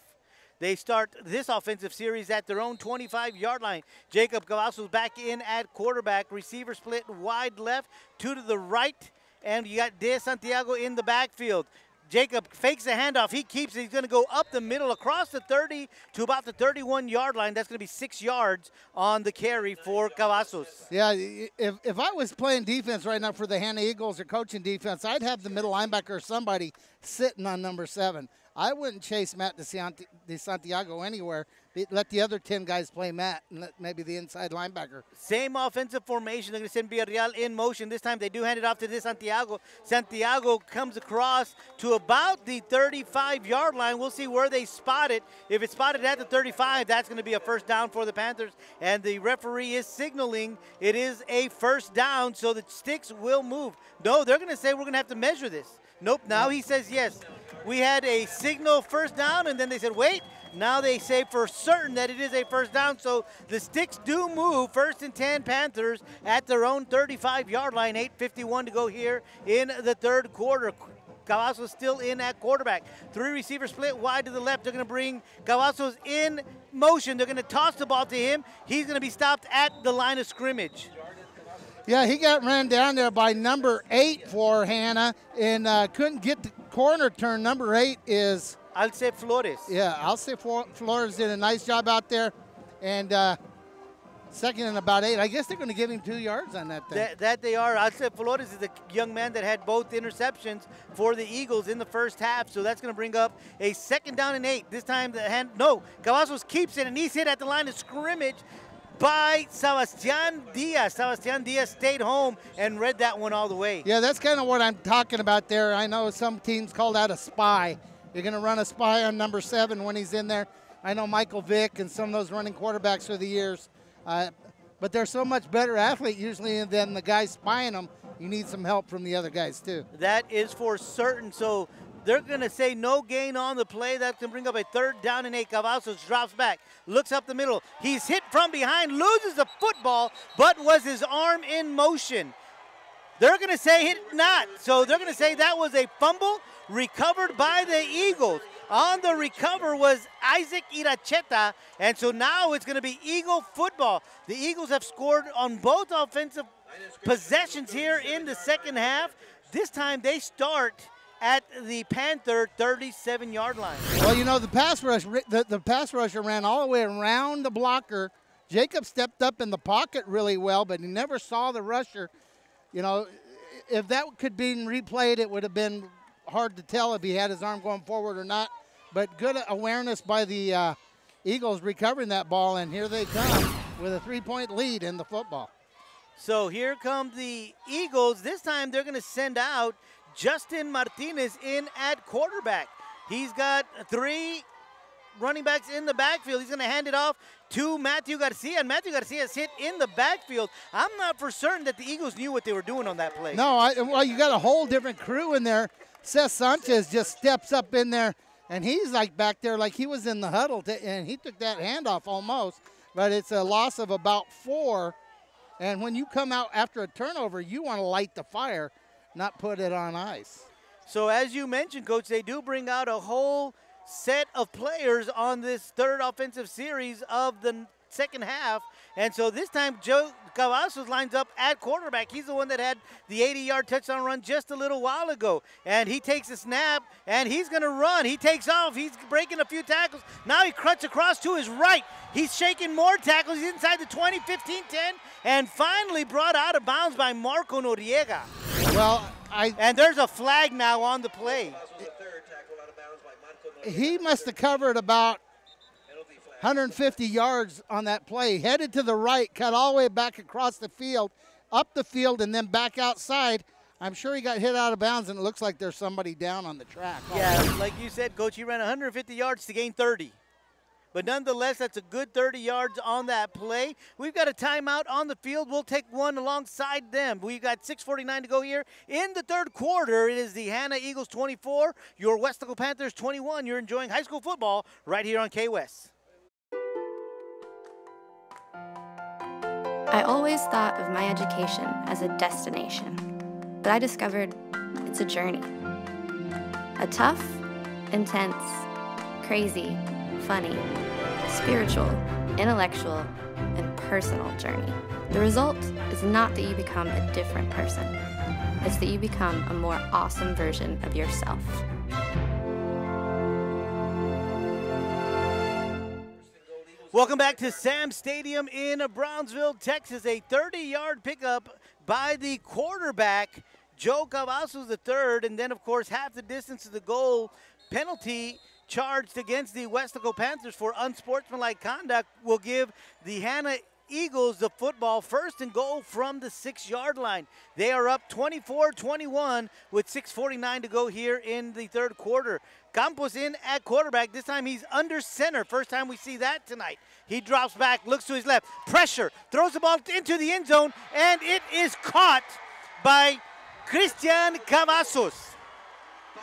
They start this offensive series at their own 25-yard line. Jacob Cavazos back in at quarterback. Receiver split wide left, 2 to the right. And you got De Santiago in the backfield. Jacob fakes the handoff. He keeps it. He's going to go up the middle across the 30 to about the 31-yard line. That's going to be 6 yards on the carry for Cavazos. Yeah, if I was playing defense right now for the Hanna Eagles or coaching defense, I'd have the middle linebacker or somebody sitting on number 7. I wouldn't chase Matt De Santiago anywhere. Let the other 10 guys play Matt and let maybe the inside linebacker. Same offensive formation. They're going to send Villarreal in motion. This time they do hand it off to De Santiago. Santiago comes across to about the 35-yard line. We'll see where they spot it. If it's spotted at the 35, that's going to be a first down for the Panthers. And the referee is signaling it is a first down, so the sticks will move. No, they're going to say we're going to have to measure this. Nope, now he says yes. We had a signal first down, and then they said, wait. Now they say for certain that it is a first down, so the sticks do move. 1st and 10 Panthers at their own 35-yard line. 8:51 to go here in the third quarter. Cavazos still in at quarterback. 3 receivers split wide to the left. They're going to bring Cavazos in motion. They're going to toss the ball to him. He's going to be stopped at the line of scrimmage. Yeah, he got ran down there by number 8 for Hanna and couldn't get the corner turn. Number 8 is Alce Flores. Yeah, Alce Flores did a nice job out there. And 2nd and about 8. I guess they're going to give him 2 yards on that thing. That they are. Alce Flores is the young man that had both interceptions for the Eagles in the first half. So that's going to bring up a 2nd down and 8. This time Cavazos keeps it, and he's hit at the line of scrimmage by Sebastian Diaz. Sebastian Diaz stayed home and read that one all the way. Yeah, that's kind of what I'm talking about there. I know some teams call that a spy. You're going to run a spy on number 7 when he's in there. I know Michael Vick and some of those running quarterbacks for the years. But they're so much better athlete usually than the guys spying them. You need some help from the other guys too. That is for certain. So they're going to say no gain on the play. That's going to bring up a 3rd down and 8. Cavazos drops back, looks up the middle. He's hit from behind, loses the football, but was his arm in motion? They're going to say it not. So they're going to say that was a fumble recovered by the Eagles. On the recover was Isaac Iracheta, and so now it's going to be Eagle football. The Eagles have scored on both offensive possessions here in the second half. This time they start at the Panther 37-yard line. Well, you know, the pass rusher ran all the way around the blocker. Jacob stepped up in the pocket really well, but he never saw the rusher. You know, if that could be replayed, it would have been hard to tell if he had his arm going forward or not. But good awareness by the Eagles recovering that ball, and here they come with a 3-point lead in the football. So here come the Eagles. This time they're going to send out Justin Martinez in at quarterback. He's got 3 running backs in the backfield. He's going to hand it off to Matthew Garcia, and Matthew Garcia is hit in the backfield. I'm not for certain that the Eagles knew what they were doing on that play. No, well, you got a whole different crew in there. Seth Sanchez just steps up in there, and he's like back there like he was in the huddle, and he took that handoff almost, but it's a loss of about 4. And when you come out after a turnover, you want to light the fire, not put it on ice. So as you mentioned, Coach, they do bring out a whole set of players on this third offensive series of the second half. And so this time, Joe Cavazos lines up at quarterback. He's the one that had the 80-yard touchdown run just a little while ago. And he takes a snap, and he's going to run. He takes off. He's breaking a few tackles. Now he cuts across to his right. He's shaking more tackles. He's inside the 20, 15, 10, and finally brought out of bounds by Marco Noriega. Well, and there's a flag now on the play. He must have covered about 150 yards on that play. Headed to the right, cut all the way back across the field, up the field, and then back outside. I'm sure he got hit out of bounds, and it looks like there's somebody down on the track. Yeah, like you said, Coach, he ran 150 yards to gain 30. But nonetheless, that's a good 30 yards on that play. We've got a timeout on the field. We'll take one alongside them. We've got 6:49 to go here in the third quarter. It is the Hanna Eagles 24, your Weslaco Panthers 21. You're enjoying high school football right here on K-West. I always thought of my education as a destination, but I discovered it's a journey. A tough, intense, crazy, funny, spiritual, intellectual, and personal journey. The result is not that you become a different person. It's that you become a more awesome version of yourself. Welcome back to Sam's Stadium in Brownsville, Texas. A 30-yard pickup by the quarterback, Joe Cavazos III, and then, of course, half the distance to the goal. Penalty charged against the Weslaco Panthers for unsportsmanlike conduct will give the Hanna Eagles the football, first and goal from the 6-yard line. They are up 24-21 with 6:49 to go here in the third quarter. Campos in at quarterback. This time he's under center. First time we see that tonight. He drops back, looks to his left. Pressure, throws the ball into the end zone, and it is caught by Christian Cavazos.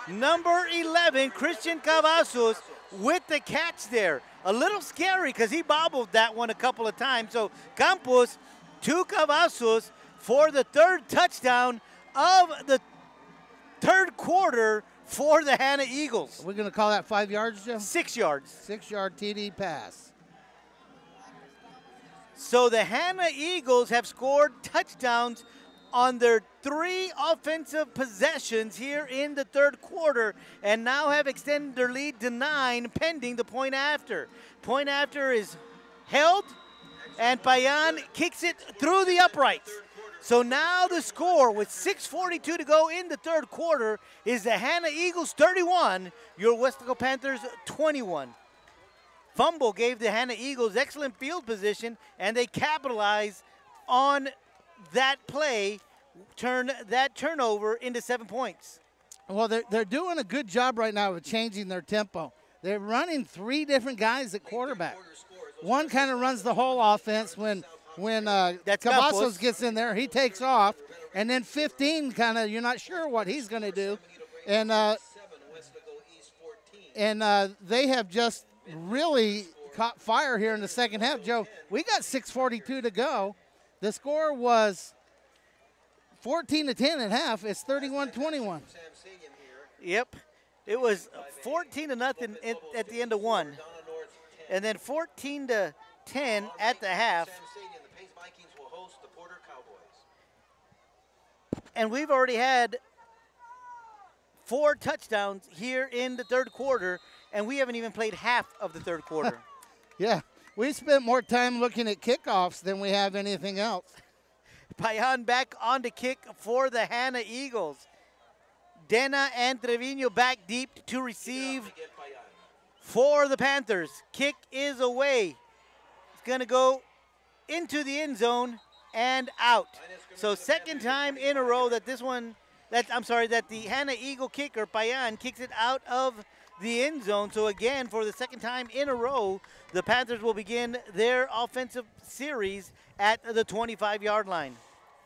Number 11, Christian Cavazos with the catch there. A little scary because he bobbled that one a couple of times. So Campos to Cavazos for the third touchdown of the third quarter for the Hanna Eagles. We're going to call that 5 yards, Joe? 6 yards. 6-yard TD pass. So the Hanna Eagles have scored touchdowns on their 3 offensive possessions here in the third quarter and now have extended their lead to 9 pending the point after. Point after is held, and Payan kicks it through the uprights. So now the score with 6:42 to go in the third quarter is the Hanna Eagles 31, your Weslaco Panthers 21. Fumble gave the Hanna Eagles excellent field position, and they capitalize on that play, turn that turnover into 7 points. Well, they're doing a good job right now of changing their tempo. They're running 3 different guys at quarterback. One kind of runs the whole offense when Cavazos gets in there, he takes off, and then 15 kind of, you're not sure what he's going to do. And they have just really caught fire here in the second half. Joe, we got 6:42 to go. The score was 14-10 at half. It's 31-21. Yep. It was 14-0 at the end of one. And then 14-10 at the half. And we've already had 4 touchdowns here in the third quarter, and we haven't even played half of the third quarter. Yeah, we spent more time looking at kickoffs than we have anything else. Payan back on to kick for the Hanna Eagles. Dena and Trevino back deep to receive for the Panthers. Kick is away. It's going to go into the end zone and out. So second time in a row that this one that the Hanna Eagle kicker, Payan, kicks it out of the end zone. So again, for the second time in a row, the Panthers will begin their offensive series at the 25-yard line.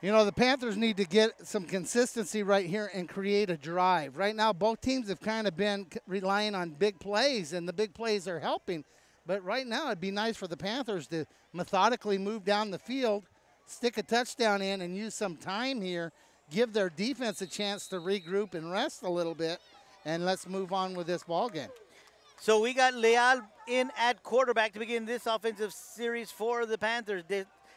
You know, the Panthers need to get some consistency right here and create a drive. Right now, both teams have kind of been relying on big plays, and the big plays are helping. But right now, it'd be nice for the Panthers to methodically move down the field, stick a touchdown in, and use some time here, give their defense a chance to regroup and rest a little bit, and let's move on with this ball game. So we got Leal in at quarterback to begin this offensive series for the Panthers.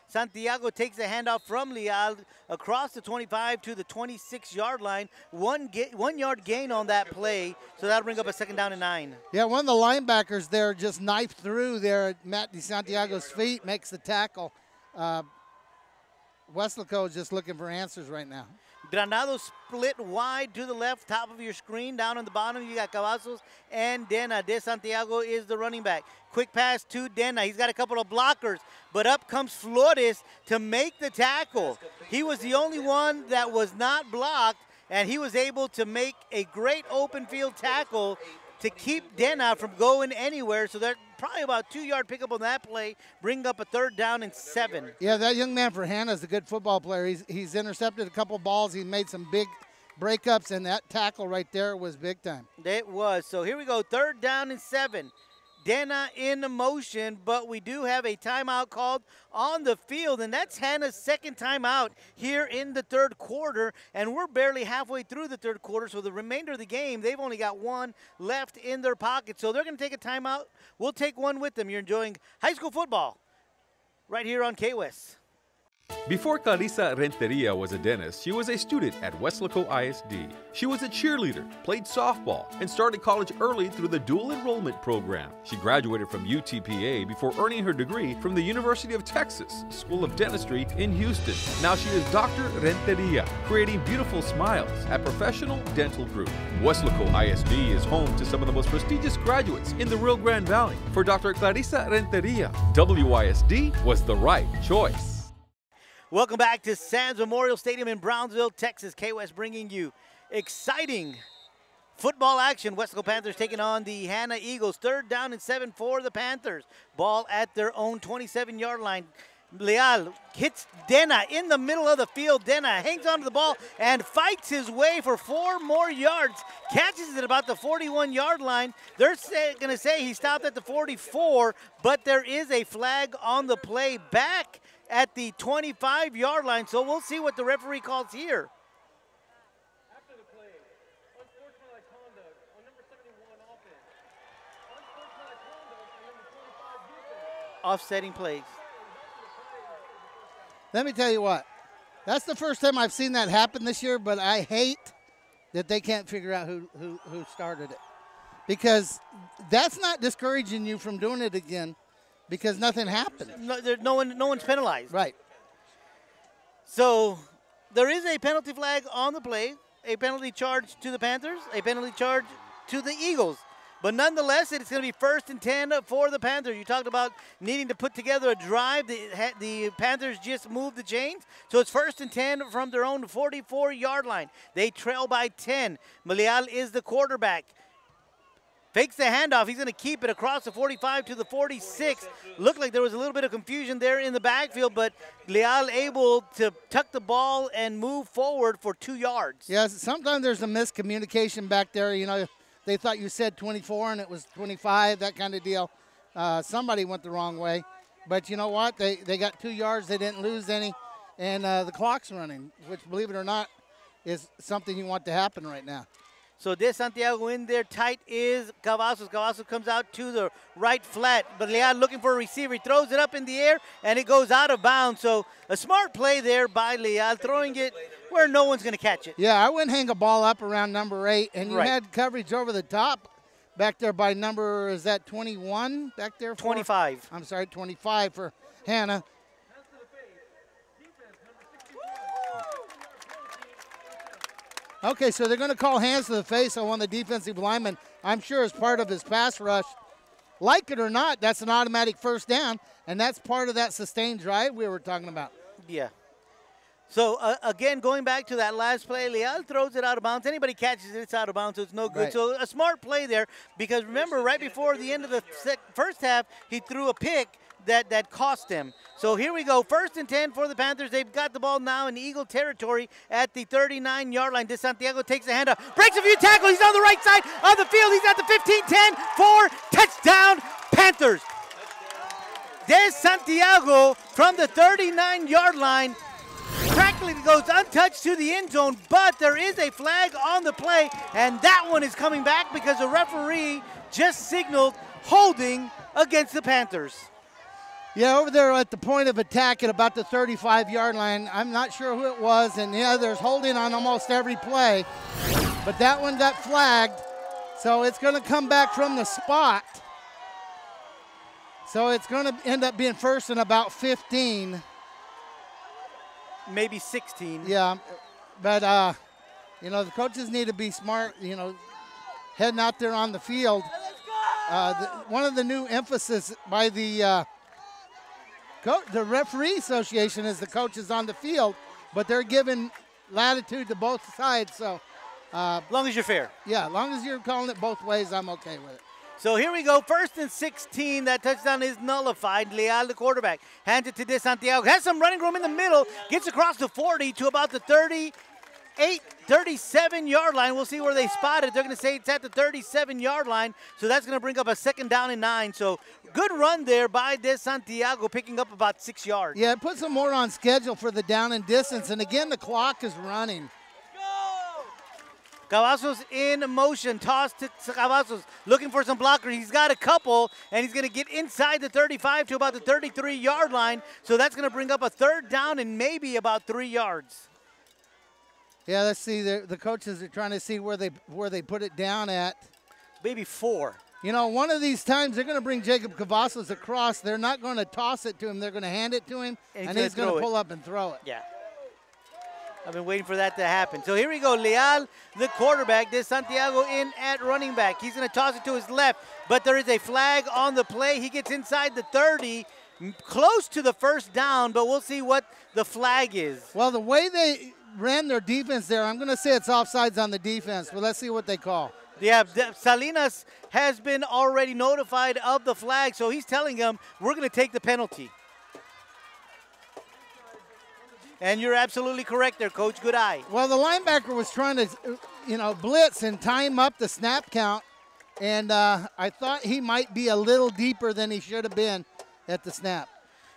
Santiago takes the handoff from Leal across the 25 to the 26-yard line. 1 yard gain on that play, so that'll bring up a 2nd down and 9. Yeah, one of the linebackers there just knifed through there at Matt DeSantiago's feet, makes the tackle. Weslaco is just looking for answers right now. Granado split wide to the left, top of your screen. Down on the bottom, you got Cavazos and Dena. De Santiago is the running back. Quick pass to Dena. He's got a couple of blockers, but up comes Flores to make the tackle. He was the only one that was not blocked, and he was able to make a great open field tackle to keep Dena from going anywhere. So they're probably about 2-yard pickup on that play, bring up a 3rd down and 7. Yeah, that young man for Hanna is a good football player. He's intercepted a couple balls. He made some big breakups, and that tackle right there was big time. It was. So here we go, 3rd down and 7. Dena in motion, but we do have a timeout called on the field, and that's Hanna's 2nd timeout here in the 3rd quarter, and we're barely halfway through the 3rd quarter, so the remainder of the game, they've only got 1 left in their pocket, so they're going to take a timeout. We'll take one with them. You're enjoying high school football right here on K-West. Before Clarissa Renteria was a dentist, she was a student at Weslaco ISD. She was a cheerleader, played softball, and started college early through the dual enrollment program. She graduated from UTPA before earning her degree from the University of Texas School of Dentistry in Houston. Now she is Dr. Renteria, creating beautiful smiles at Professional Dental Group. Weslaco ISD is home to some of the most prestigious graduates in the Rio Grande Valley. For Dr. Clarissa Renteria, WISD was the right choice. Welcome back to Sands Memorial Stadium in Brownsville, Texas. K-West bringing you exciting football action. Weslaco Panthers taking on the Hanna Eagles. 3rd down and 7 for the Panthers. Ball at their own 27-yard line. Leal hits Dena in the middle of the field. Dena hangs onto the ball and fights his way for 4 more yards. Catches it about the 41-yard line. They're going to say he stopped at the 44, but there is a flag on the play back at the 25-yard line, so we'll see what the referee calls here. After the play, unsportsmanlike conduct on number 71 offense. Unsportsmanlike conduct on number 25 defense. Offsetting plays. Let me tell you what. That's the first time I've seen that happen this year, but I hate that they can't figure out who started it. Because that's not discouraging you from doing it again. Because nothing happened. No one's penalized. Right. So there is a penalty flag on the play, a penalty charge to the Panthers, a penalty charge to the Eagles. But nonetheless, it's going to be 1st and 10 for the Panthers. You talked about needing to put together a drive. The Panthers just moved the chains. So it's 1st and 10 from their own 44-yard line. They trail by 10. Leal is the quarterback. Fakes the handoff. He's going to keep it across the 45 to the 46. Looked like there was a little bit of confusion there in the backfield, but Leal able to tuck the ball and move forward for 2 yards. Yes, sometimes there's a miscommunication back there. You know, they thought you said 24 and it was 25, that kind of deal. Somebody went the wrong way. But you know what? They got 2 yards. They didn't lose any. And the clock's running, which, believe it or not, is something you want to happen right now. So De Santiago in there tight is Cavazos. Cavazos comes out to the right flat, but Leal looking for a receiver. He throws it up in the air, and it goes out of bounds. So a smart play there by Leal, throwing it where no one's going to catch it. Yeah, I wouldn't hang a ball up around number 8, and you Right. had coverage over the top back there by number, is that 21 back there? 25. I'm sorry, 25 for Hanna. Okay, so they're going to call hands to the face on one of the defensive linemen, I'm sure as part of his pass rush. Like it or not, that's an automatic 1st down, and that's part of that sustained drive we were talking about. Yeah. So, again, going back to that last play, Leal throws it out of bounds. Anybody catches it, it's out of bounds, so it's no good. Right. So, a smart play there because, remember, right before the end of the first half, he threw a pick that cost him. So, here we go. 1st and 10 for the Panthers. They've got the ball now in Eagle territory at the 39-yard line. De Santiago takes the handoff, breaks a few tackles. He's on the right side of the field. He's at the 15-10 for touchdown Panthers. De Santiago from the 39-yard line practically goes untouched to the end zone, but there is a flag on the play, and that one is coming back because the referee just signaled holding against the Panthers. Yeah, over there at the point of attack at about the 35-yard line. I'm not sure who it was, and yeah, there's holding on almost every play, but that one got flagged, so it's going to come back from the spot. So it's going to end up being 1st and about 15. Maybe 16. Yeah, but, you know, the coaches need to be smart, you know, heading out there on the field. One of the new emphasis by the referee association is the coaches on the field, but they're giving latitude to both sides. So, as long as you're fair. Yeah, as long as you're calling it both ways, I'm okay with it. So here we go, 1st and 16. That touchdown is nullified. Leal, the quarterback, hands it to De Santiago. Has some running room in the middle. Gets across the 40 to about the 38, 37-yard line. We'll see where they spot it. They're going to say it's at the 37-yard line. So that's going to bring up a 2nd down and 9. So good run there by De Santiago, picking up about 6 yards. Yeah, it puts them more on schedule for the down and distance. And again, the clock is running. Cavazos in motion, toss to Cavazos, looking for some blockers. He's got a couple, and he's going to get inside the 35 to about the 33-yard line. So that's going to bring up a 3rd down and maybe about 3 yards. Yeah, let's see. The coaches are trying to see where they put it down at. Maybe 4. You know, one of these times they're going to bring Jacob Cavazos across. They're not going to toss it to him. They're going to hand it to him, and he's going to pull up and throw it. Yeah. I've been waiting for that to happen. So here we go. Leal, the quarterback. De Santiago in at running back. He's going to toss it to his left, but there is a flag on the play. He gets inside the 30, close to the 1st down, but we'll see what the flag is. Well, the way they ran their defense there, I'm going to say it's offsides on the defense, but let's see what they call. Yeah, Salinas has been already notified of the flag, so he's telling them we're going to take the penalty. And you're absolutely correct there, Coach. Good eye. Well, the linebacker was trying to, you know, blitz and time up the snap count, and I thought he might be a little deeper than he should have been at the snap.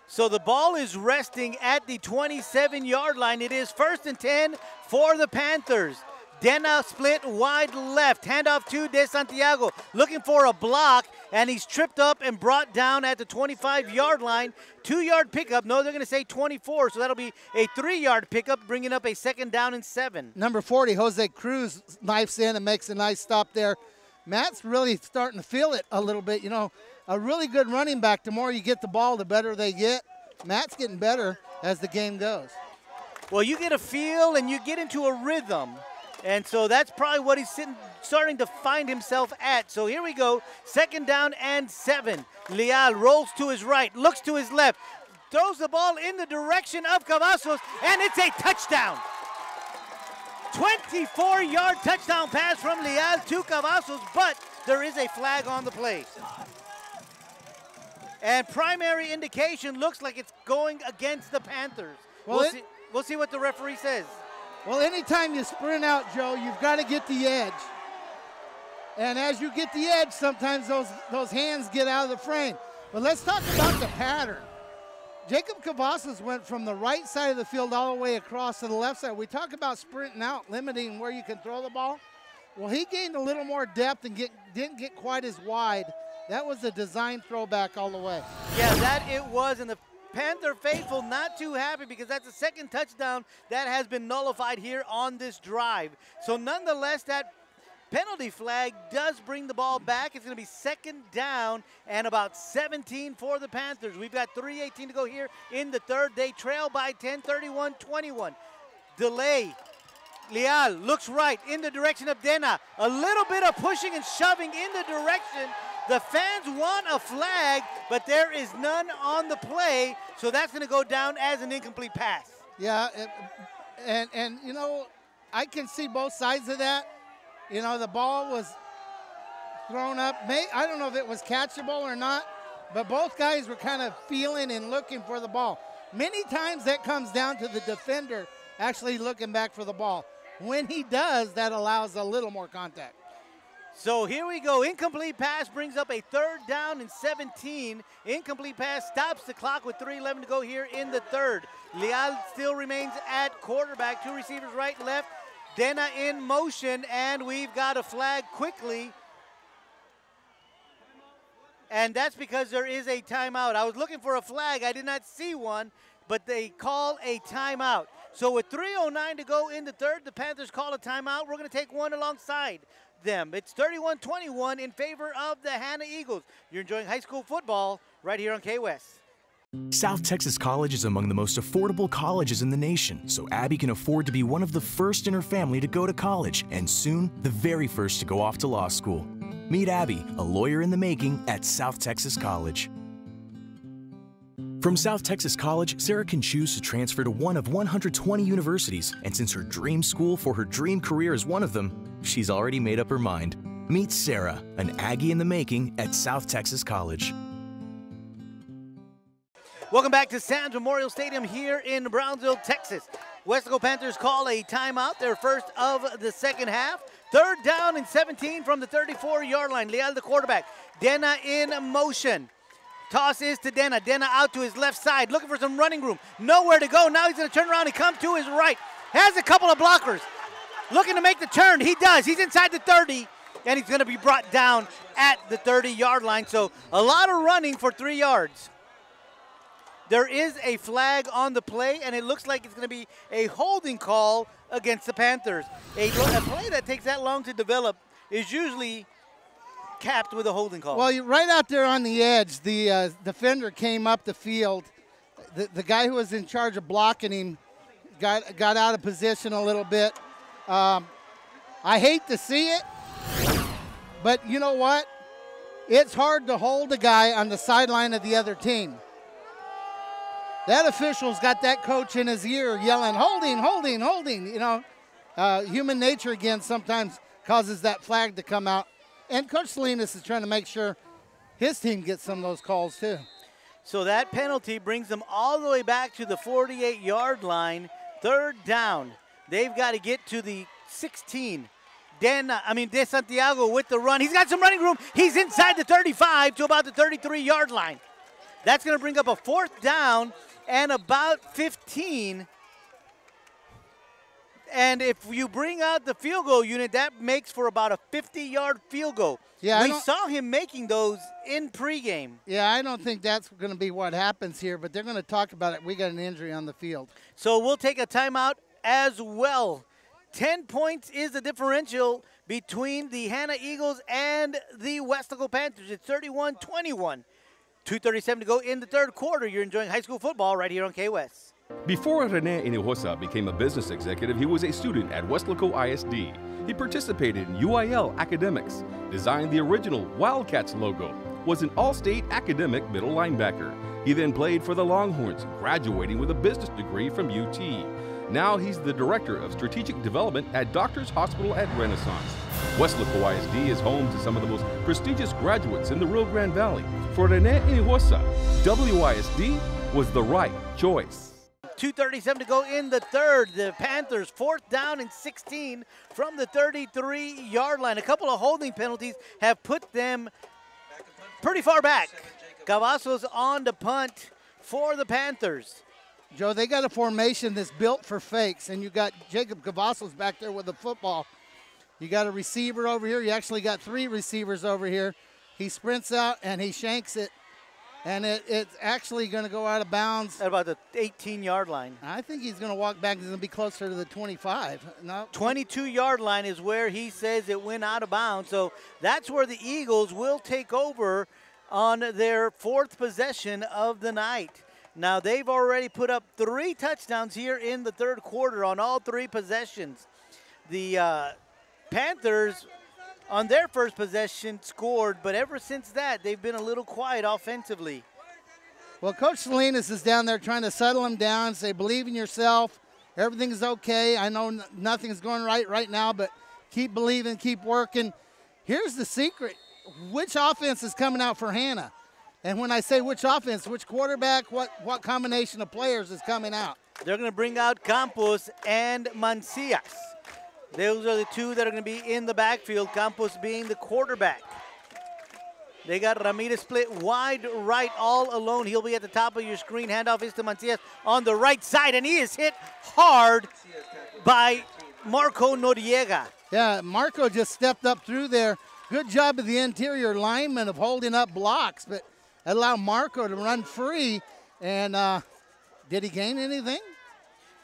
So the ball is resting at the 27-yard line. It is 1st and 10 for the Panthers. Dena split wide left. Handoff to De Santiago. Looking for a block, and he's tripped up and brought down at the 25-yard line. 2-yard pickup. No, they're going to say 24, so that'll be a 3-yard pickup, bringing up a 2nd down and 7. Number 40, Jose Cruz, knifes in and makes a nice stop there. Matt's really starting to feel it a little bit. You know, a really good running back, the more you get the ball, the better they get. Matt's getting better as the game goes. Well, you get a feel and you get into a rhythm. And so that's probably what he's starting to find himself at. So here we go, 2nd down and 7. Leal rolls to his right, looks to his left, throws the ball in the direction of Cavazos, and it's a touchdown. 24-yard touchdown pass from Leal to Cavazos, but there is a flag on the play. And primary indication looks like it's going against the Panthers. Well, We'll see what the referee says. Well, anytime you sprint out, Joe, you've got to get the edge. And as you get the edge, sometimes those hands get out of the frame. But let's talk about the pattern. Jacob Cavazos went from the right side of the field all the way across to the left side. We talk about sprinting out, limiting where you can throw the ball. Well, he gained a little more depth and didn't get quite as wide. That was a design throwback all the way. Yeah, that it was, and the Panther faithful not too happy because that's the 2nd touchdown that has been nullified here on this drive. So nonetheless, that penalty flag does bring the ball back. It's going to be 2nd down and about 17 for the Panthers. We've got 3:18 to go here in the 3rd. They trail by 10, 31-21. Delay. Leal looks right in the direction of Dena. A little bit of pushing and shoving in the direction. The fans want a flag, but there is none on the play, so that's going to go down as an incomplete pass. Yeah, and you know, I can see both sides of that. You know, the ball was thrown up. I don't know if it was catchable or not, but both guys were kind of feeling and looking for the ball. Many times that comes down to the defender actually looking back for the ball. When he does, that allows a little more contact. So here we go. Incomplete pass brings up a 3rd down and 17. Incomplete pass stops the clock with 3:11 to go here in the 3rd. Leal still remains at quarterback. 2 receivers right and left. Dena in motion, and we've got a flag quickly. And that's because there is a timeout. I was looking for a flag. I did not see one, but they call a timeout. So with 3:09 to go in the 3rd, the Panthers call a timeout. We're going to take one alongside them. It's 31-21 in favor of the Hanna Eagles. You're enjoying high school football right here on K-West. South Texas College is among the most affordable colleges in the nation, so Abby can afford to be one of the first in her family to go to college, and soon, the very first to go off to law school. Meet Abby, a lawyer in the making at South Texas College. From South Texas College, Sarah can choose to transfer to one of 120 universities, and since her dream school for her dream career is one of them, she's already made up her mind. Meet Sarah, an Aggie in the making at South Texas College. Welcome back to Sands Memorial Stadium here in Brownsville, Texas. Weslaco Panthers call a timeout, their first of the second half. 3rd down and 17 from the 34-yard line. Leal, the quarterback. Dena in motion. Toss is to Dena. Dena out to his left side, looking for some running room. Nowhere to go. Now he's going to turn around and come to his right. Has a couple of blockers. Looking to make the turn. He does. He's inside the 30, and he's going to be brought down at the 30-yard line. So a lot of running for 3 yards. There is a flag on the play, and it looks like it's going to be a holding call against the Panthers. A play that takes that long to develop is usually capped with a holding call. Well, right out there on the edge, the defender came up the field. The guy who was in charge of blocking him got out of position a little bit. I hate to see it, but you know what? It's hard to hold a guy on the sideline of the other team. That official's got that coach in his ear yelling, holding, holding, holding. You know, human nature again sometimes causes that flag to come out. And Coach Salinas is trying to make sure his team gets some of those calls too. So that penalty brings them all the way back to the 48-yard line. 3rd down. They've got to get to the 16. De Santiago with the run. He's got some running room. He's inside the 35 to about the 33-yard line. That's going to bring up a 4th down and about 15. And if you bring out the field goal unit, that makes for about a 50-yard field goal. Yeah, we saw him making those in pregame. Yeah, I don't think that's going to be what happens here, but they're going to talk about it. We got an injury on the field. So we'll take a timeout as well. 10 points is the differential between the Hanna Eagles and the Weslaco Panthers. It's 31-21. 2:37 to go in the 3rd quarter. You're enjoying high school football right here on K-West. Before Rene Hinojosa became a business executive, he was a student at Weslaco ISD. He participated in UIL academics, designed the original Wildcats logo, was an all-state academic middle linebacker. He then played for the Longhorns, graduating with a business degree from UT. Now he's the Director of Strategic Development at Doctors Hospital at Renaissance. Weslaco ISD is home to some of the most prestigious graduates in the Rio Grande Valley. For Rene Hinojosa, WISD was the right choice. 2:37 to go in the 3rd. The Panthers 4th down and 16 from the 33-yard line. A couple of holding penalties have put them pretty far back. Cavazos on the punt for the Panthers. Joe, they got a formation that's built for fakes, and you got Jacob Cavazos back there with the football. You got a receiver over here. You actually got 3 receivers over here. He sprints out, and he shanks it, and it's actually going to go out of bounds. At about the 18-yard line. I think he's going to walk back. He's going to be closer to the 25. No. 22-yard line is where he says it went out of bounds. So that's where the Eagles will take over on their 4th possession of the night. Now, they've already put up 3 touchdowns here in the 3rd quarter on all 3 possessions. The Panthers, on their first possession, scored, but ever since that, they've been a little quiet offensively. Well, Coach Salinas is down there trying to settle him down, say, believe in yourself. Everything's okay. I know nothing's going right now, but keep believing, keep working. Here's the secret. Which offense is coming out for Hanna? And when I say which offense, which quarterback, what combination of players is coming out? They're going to bring out Campos and Mancias. Those are the two that are going to be in the backfield, Campos being the quarterback. They got Ramirez split wide right all alone. He'll be at the top of your screen. Handoff is to Mancias on the right side, and he is hit hard by Marco Noriega. Yeah, Marco just stepped up through there. Good job of the interior lineman of holding up blocks, but allowed Marco to run free. And did he gain anything?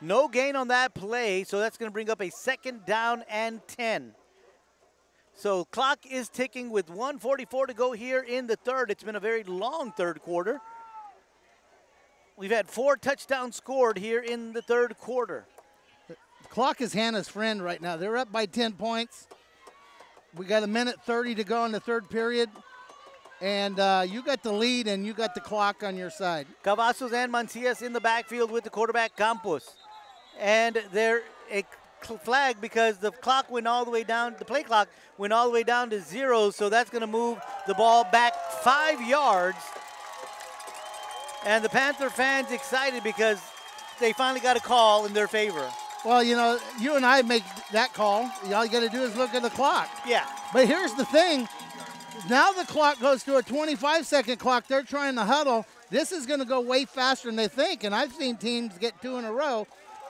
No gain on that play, so that's going to bring up a 2nd down and 10. So clock is ticking with 1:44 to go here in the third. It's been a very long third quarter. We've had 4 touchdowns scored here in the third quarter. The clock is Hanna's friend right now. They're up by 10 points. We got 1:30 to go in the third period. And you got the lead and you got the clock on your side. Cavazos and Mancias in the backfield with the quarterback Campos. And they're a flag because the clock went all the way down, the play clock went all the way down to 0, so that's going to move the ball back 5 yards. And the Panther fans excited because they finally got a call in their favor. Well, you know, you and I make that call. All you got to do is look at the clock. Yeah. But here's the thing. Now the clock goes to a 25-second clock. They're trying to huddle. This is going to go way faster than they think, and I've seen teams get 2 in a row.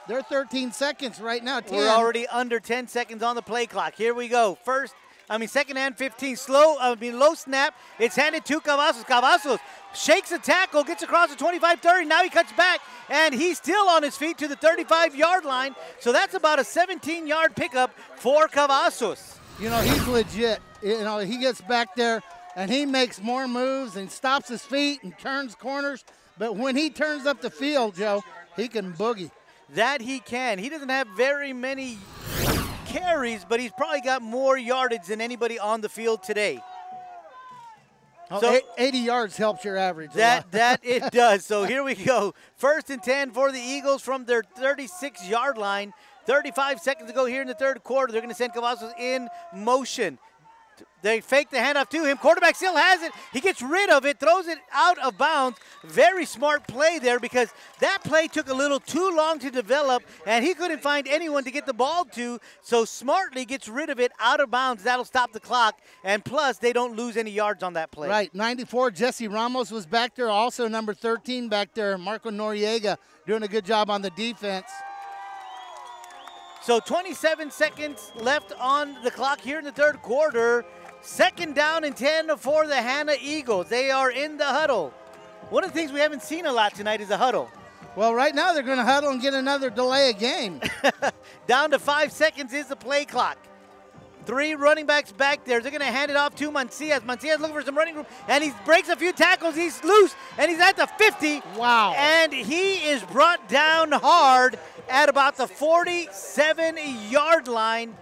They're 13 seconds right now. 10. We're already under 10 seconds on the play clock. Here we go. 2nd and 15. Low snap. It's handed to Cavazos. Cavazos shakes a tackle, gets across the 25-30. Now he cuts back, and he's still on his feet to the 35-yard line. So that's about a 17-yard pickup for Cavazos. You know, he's legit. You know, he gets back there, and he makes more moves and stops his feet and turns corners. But when he turns up the field, Joe, he can boogie. That he can. He doesn't have very many carries, but he's probably got more yardage than anybody on the field today. Oh, So 80 yards helps your average. That it does. So here we go. 1st and 10 for the Eagles from their 36-yard line. 35 seconds to go here in the third quarter. They're going to send Cavazos in motion. They fake the handoff to him. Quarterback still has it. He gets rid of it, throws it out of bounds. Very smart play there because that play took a little too long to develop, and he couldn't find anyone to get the ball to, so smartly gets rid of it out of bounds. That'll stop the clock, and plus they don't lose any yards on that play. Right, 94, Jesse Ramos was back there. Also number 13 back there, Marco Noriega, doing a good job on the defense. So 27 seconds left on the clock here in the third quarter. 2nd down and 10 for the Hanna Eagles. They are in the huddle. One of the things we haven't seen a lot tonight is a huddle. Well, right now they're going to huddle and get another delay of game. Down to 5 seconds is the play clock. 3 running backs back there. They're going to hand it off to Mancias. Mancias looking for some running room, and he breaks a few tackles. He's loose, and he's at the 50. Wow. And he is brought down hard at about the 47-yard line.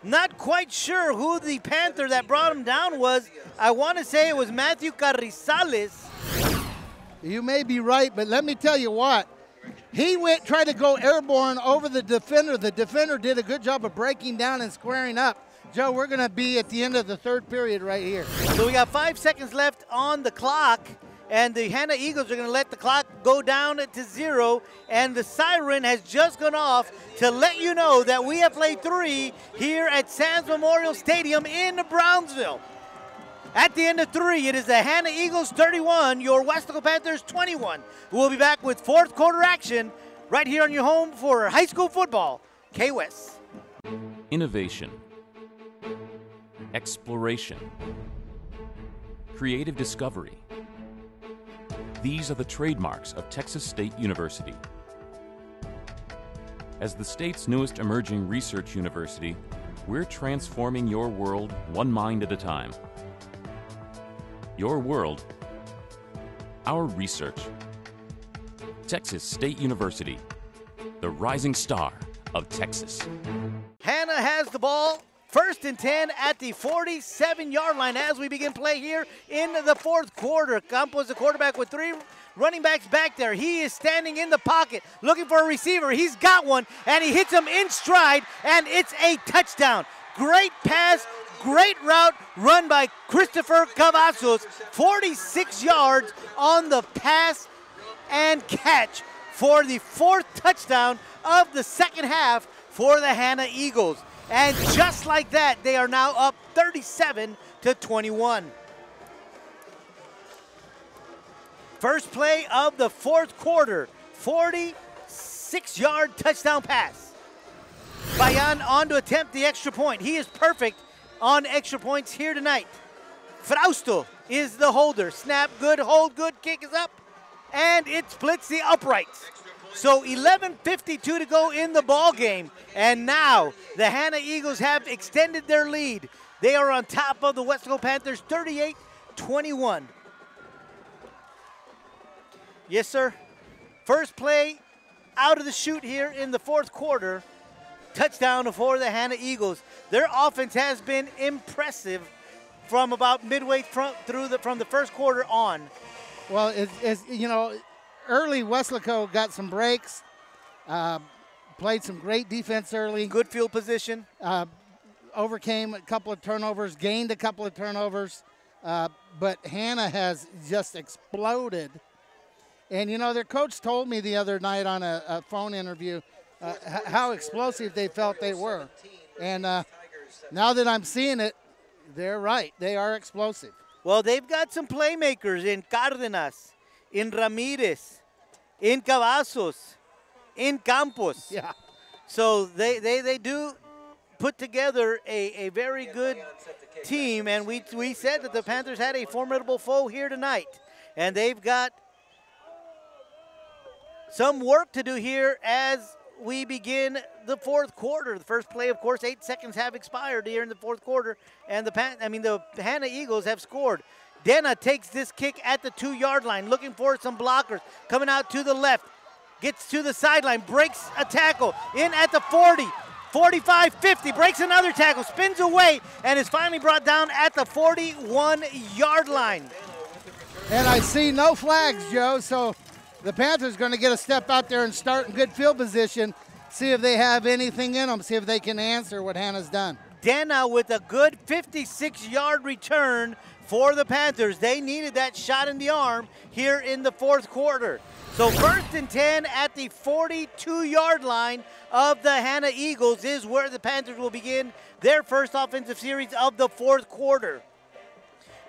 Not quite sure who the Panther that brought him down was. I want to say it was Matthew Carrizales. You may be right, but let me tell you what. He tried to go airborne over the defender. The defender did a good job of breaking down and squaring up. Joe, we're going to be at the end of the third period right here. So we got 5 seconds left on the clock, and the Hanna Eagles are going to let the clock go down to 0, and the siren has just gone off to let you know that we have played 3 here at Sands Memorial Stadium in Brownsville. At the end of 3, it is the Hanna Eagles 31, your Weslaco Panthers 21. We'll be back with fourth quarter action right here on your home for high school football, K-West. Innovation, exploration, creative discovery. These are the trademarks of Texas State University. As the state's newest emerging research university, we're transforming your world one mind at a time. Your world, our research. Texas State University, the rising star of Texas. Hanna has the ball. 1st and 10 at the 47-yard line as we begin play here in the fourth quarter. Campos, the quarterback, with 3 Running back's back there. He is standing in the pocket looking for a receiver. He's got one, and he hits him in stride, and it's a touchdown. Great pass, great route run by Christopher Cavazos. 46 yards on the pass and catch for the 4th touchdown of the second half for the Hanna Eagles. And just like that, they are now up 37-21. First play of the 4th quarter, 46-yard touchdown pass. Bayan on to attempt the extra point. He is perfect on extra points here tonight. Frausto is the holder. Snap good, hold good, kick is up, and it splits the uprights. So 11:52 to go in the ball game, and now the Hanna Eagles have extended their lead. They are on top of the Weslaco Panthers 38-21. Yes, sir. First play out of the chute here in the 4th quarter. Touchdown for the Hanna Eagles. Their offense has been impressive from about midway from the first quarter on. Well, it's you know, early Weslaco got some breaks, played some great defense early. Good field position. Overcame a couple of turnovers, gained a couple of turnovers, but Hanna has just exploded. And, you know, their coach told me the other night on a phone interview how explosive they felt they were. And now that I'm seeing it, they're right. They are explosive. Well, they've got some playmakers in Cárdenas, in Ramirez, in Cavazos, in Campos. Yeah. So they do put together a very good team, and we said that the Panthers had a formidable foe here tonight. And they've got some work to do here as we begin the 4th quarter. The first play, of course, 8 seconds have expired here in the 4th quarter, and the Hanna Eagles have scored. Dena takes this kick at the 2-yard line, looking for some blockers. Coming out to the left, gets to the sideline, breaks a tackle, in at the 40, 45, 50, breaks another tackle, spins away, and is finally brought down at the 41-yard line. And I see no flags, Joe, so the Panthers going to get a step out there and start in good field position, see if they have anything in them, see if they can answer what Hanna's done. Dena with a good 56-yard return for the Panthers. They needed that shot in the arm here in the 4th quarter. So 1st and 10 at the 42-yard line of the Hanna Eagles is where the Panthers will begin their first offensive series of the 4th quarter.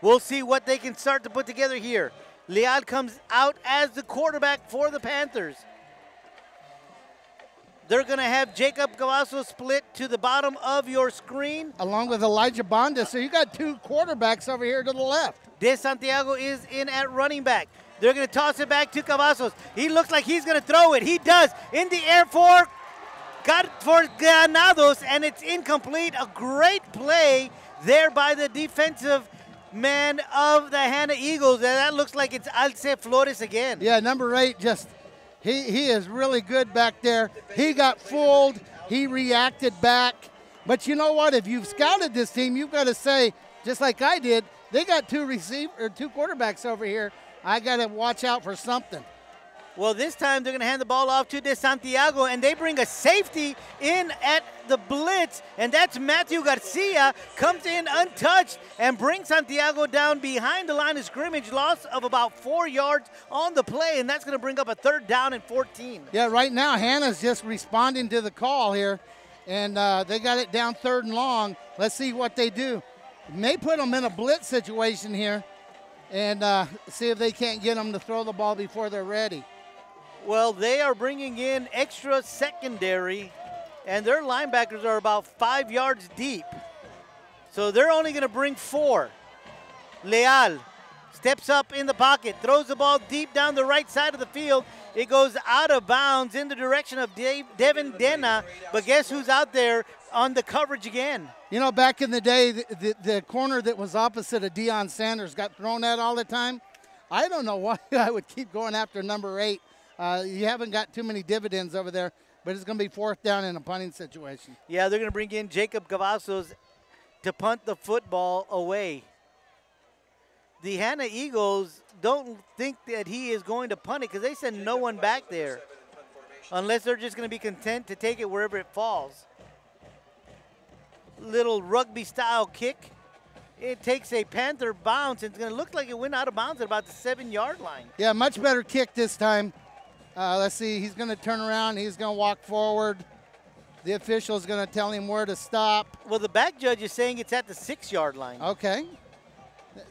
We'll see what they can start to put together here. Leal comes out as the quarterback for the Panthers. They're going to have Jacob Cavazos split to the bottom of your screen. Along with Elijah Bonda. So you got 2 quarterbacks over here to the left. De Santiago is in at running back. They're going to toss it back to Cavazos. He looks like he's going to throw it. He does. In the air for Granados, and it's incomplete. A great play there by the defensive man of the Hanna Eagles. And that looks like it's Alce Flores again. Yeah, number 8 just, he is really good back there. He got fooled. He reacted back. But you know what? If you've scouted this team, you've got to say, just like I did, they got 2 quarterbacks over here. I got to watch out for something. Well, this time they're going to hand the ball off to De Santiago, and they bring a safety in at the blitz, and that's Matthew Garcia. Comes in untouched and brings Santiago down behind the line of scrimmage. Loss of about 4 yards on the play, and that's going to bring up a 3rd down and 14. Yeah, right now Hanna's just responding to the call here, and they got it down 3rd and long. Let's see what they do. May put them in a blitz situation here and see if they can't get them to throw the ball before they're ready. Well, they are bringing in extra secondary, and their linebackers are about 5 yards deep. So they're only going to bring 4. Leal steps up in the pocket, throws the ball deep down the right side of the field. It goes out of bounds in the direction of Devin Dena, but guess who's out there on the coverage again? You know, back in the day, the corner that was opposite of Deion Sanders got thrown at all the time. I don't know why I would keep going after number 8. You haven't got too many dividends over there, but it's going to be 4th down in a punting situation. Yeah, they're going to bring in Jacob Cavazos to punt the football away. the Hanna Eagles don't think that he is going to punt it because they send no one back there unless they're just going to be content to take it wherever it falls. Little rugby-style kick. It takes a Panther bounce, and it's going to look like it went out of bounds at about the 7-yard line. Yeah, much better kick this time. Let's see, he's going to turn around. He's going to walk forward. The official is going to tell him where to stop. Well, the back judge is saying it's at the 6-yard line. Okay.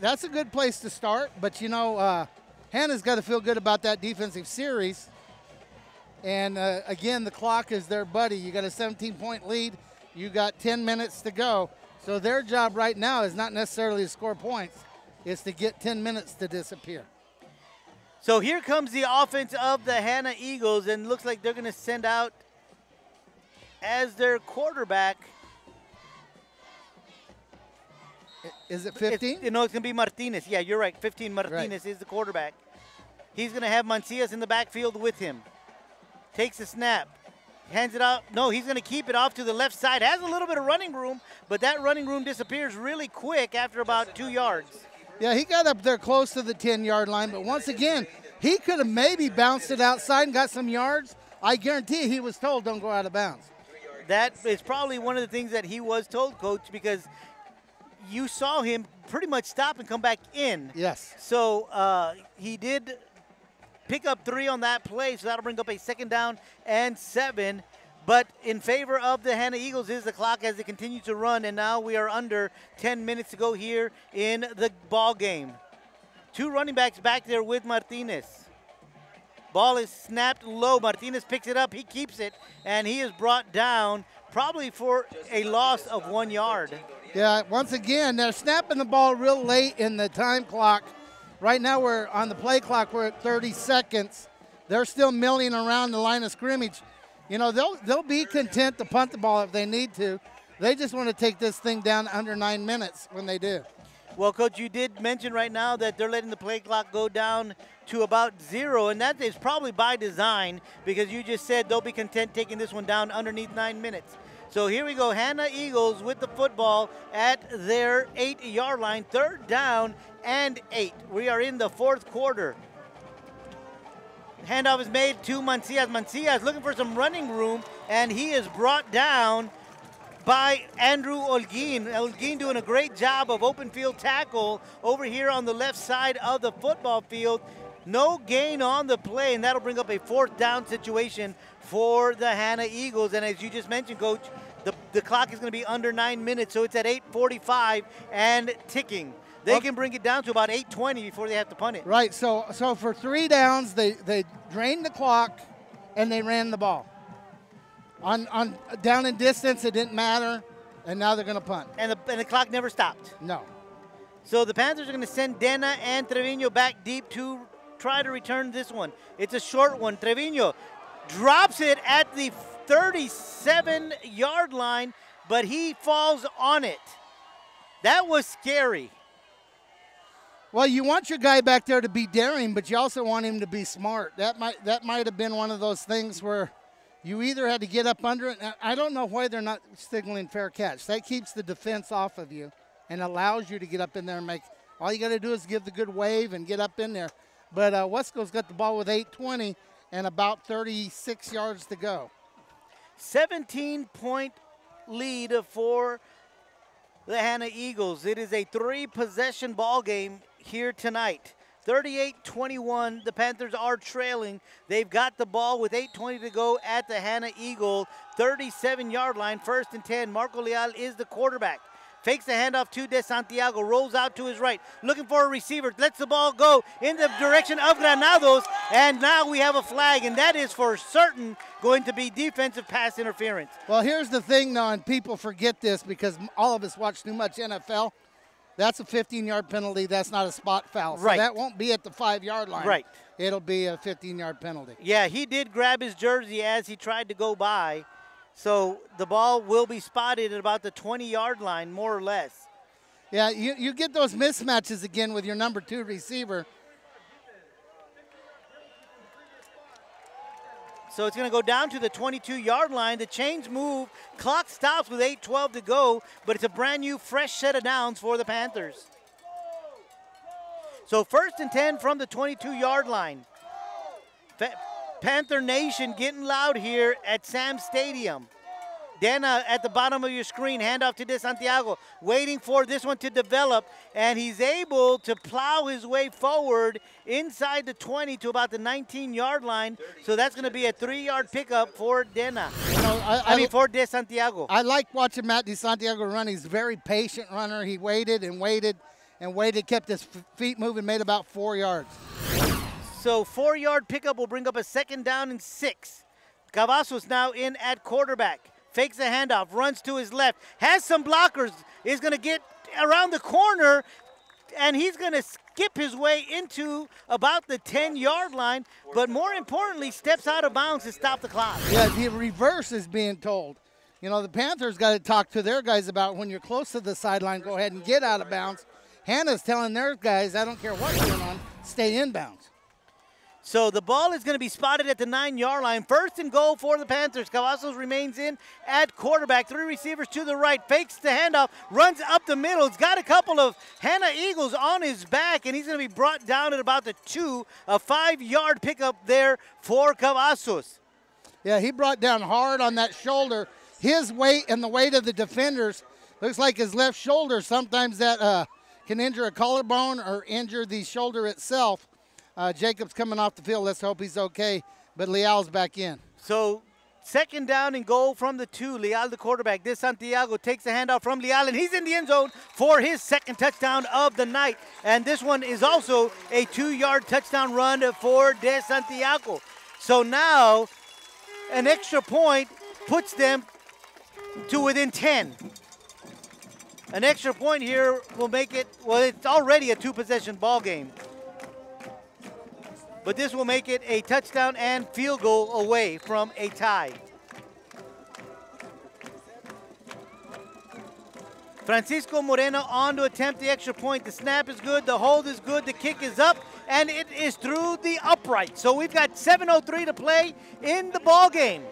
That's a good place to start, but, you know, Hanna's got to feel good about that defensive series. And, again, the clock is their buddy. You got a 17-point lead. You got 10 minutes to go. So their job right now is not necessarily to score points. It's to get 10 minutes to disappear. So here comes the offense of the Hanna Eagles, and looks like they're going to send out as their quarterback. Is it 15? It's going to be Martinez. Yeah, you're right. 15 Martinez is the quarterback. He's going to have Mancias in the backfield with him. Takes a snap. Hands it out. No, he's going to keep it off to the left side. Has a little bit of running room, but that running room disappears really quick after about 2 yards. Yeah, he got up there close to the 10-yard line, but once again, he could have maybe bounced it outside and got some yards. I guarantee he was told don't go out of bounds. That is probably one of the things that he was told, Coach, because you saw him pretty much stop and come back in. Yes. So he did pick up 3 on that play, so that'll bring up a 2nd down and 7. But in favor of the Hanna Eagles is the clock as they continue to run, and now we are under 10 minutes to go here in the ball game. 2 running backs back there with Martinez. Ball is snapped low. Martinez picks it up. He keeps it, and he is brought down probably for a loss of 1 yard. Yeah, once again, they're snapping the ball real late in the time clock. Right now we're on the play clock. We're at 30 seconds. They're still milling around the line of scrimmage. You know, they'll be content to punt the ball if they need to. They just want to take this thing down under 9 minutes when they do. Well, Coach, you did mention right now that they're letting the play clock go down to about 0, and that is probably by design because you just said they'll be content taking this one down underneath 9 minutes. So here we go, Hanna Eagles with the football at their 8-yard line, 3rd down and 8. We are in the 4th quarter. Handoff is made to Mancias. Mancias looking for some running room, and he is brought down by Andrew Olguin. Olguin doing a great job of open field tackle over here on the left side of the football field. No gain on the play, and that'll bring up a 4th down situation for the Hanna Eagles. And as you just mentioned, Coach, the clock is going to be under 9 minutes, so it's at 8:45 and ticking. They can bring it down to about 8:20 before they have to punt it. Right, so for 3 downs, they drained the clock and they ran the ball. On down in distance, it didn't matter, and now they're going to punt. And the clock never stopped. No. So the Panthers are going to send Dena and Trevino back deep to try to return this one. It's a short one. Trevino drops it at the 37-yard line, but he falls on it. That was scary. Well, you want your guy back there to be daring, but you also want him to be smart. That might have been one of those things where you either had to get up under it. I don't know why they're not signaling fair catch. That keeps the defense off of you and allows you to get up in there and make. All you got to do is give the good wave and get up in there. But Wesco's got the ball with 8:20 and about 36 yards to go. 17-point lead for the Hanna Eagles. It is a 3-possession ball game here tonight. 38-21, the Panthers are trailing. They've got the ball with 8:20 to go at the Hanna Eagle 37-yard line, 1st and 10. Marco Leal is the quarterback. Fakes the handoff to De Santiago, rolls out to his right, looking for a receiver, lets the ball go in the direction of Granados, and now we have a flag, and that is for certain going to be defensive pass interference. Well, here's the thing, though, and people forget this because all of us watch too much NFL. That's a 15-yard penalty. That's not a spot foul. So right. That won't be at the 5-yard line. Right. It'll be a 15-yard penalty. Yeah, he did grab his jersey as he tried to go by. So the ball will be spotted at about the 20-yard line, more or less. Yeah, you get those mismatches again with your number 2 receiver. So it's going to go down to the 22-yard line. The chains move. Clock stops with 8:12 to go, but it's a brand new, fresh set of downs for the Panthers. So 1st and 10 from the 22-yard line. Panther Nation getting loud here at Sam Stadium. Dana at the bottom of your screen, handoff to De Santiago, waiting for this one to develop, and he's able to plow his way forward inside the 20 to about the 19-yard line. So that's going to be a 3-yard pickup for Dana. For De Santiago. I like watching Matt De Santiago run. He's a very patient runner. He waited and waited and waited, kept his feet moving, made about 4 yards. So 4-yard pickup will bring up a 2nd down and 6. Cavazos now in at quarterback. Fakes a handoff, runs to his left, has some blockers, is going to get around the corner, and he's going to skip his way into about the 10-yard line, but more importantly, steps out of bounds to stop the clock. Yeah, the reverse is being told. You know, the Panthers got to talk to their guys about when you're close to the sideline, go ahead and get out of bounds. Hanna's telling their guys, I don't care what's going on, stay in bounds. So the ball is going to be spotted at the 9-yard line. 1st and goal for the Panthers. Cavazos remains in at quarterback. 3 receivers to the right. Fakes the handoff. Runs up the middle. He's got a couple of Hanna Eagles on his back, and he's going to be brought down at about the 2. A 5-yard pickup there for Cavazos. Yeah, he brought down hard on that shoulder. His weight and the weight of the defenders, looks like his left shoulder. Sometimes that can injure a collarbone or injure the shoulder itself. Jacob's coming off the field. Let's hope he's okay. But Leal's back in. So 2nd down and goal from the 2. Leal, the quarterback. De Santiago takes the handoff from Leal, and he's in the end zone for his 2nd touchdown of the night. And this one is also a 2-yard touchdown run for De Santiago. So now an extra point puts them to within 10. An extra point here will make it, well, it's already a 2-possession ball game. But this will make it a touchdown and field goal away from a tie. Francisco Moreno on to attempt the extra point. The snap is good, the hold is good, the kick is up, and it is through the upright. So we've got 7:03 to play in the ball game.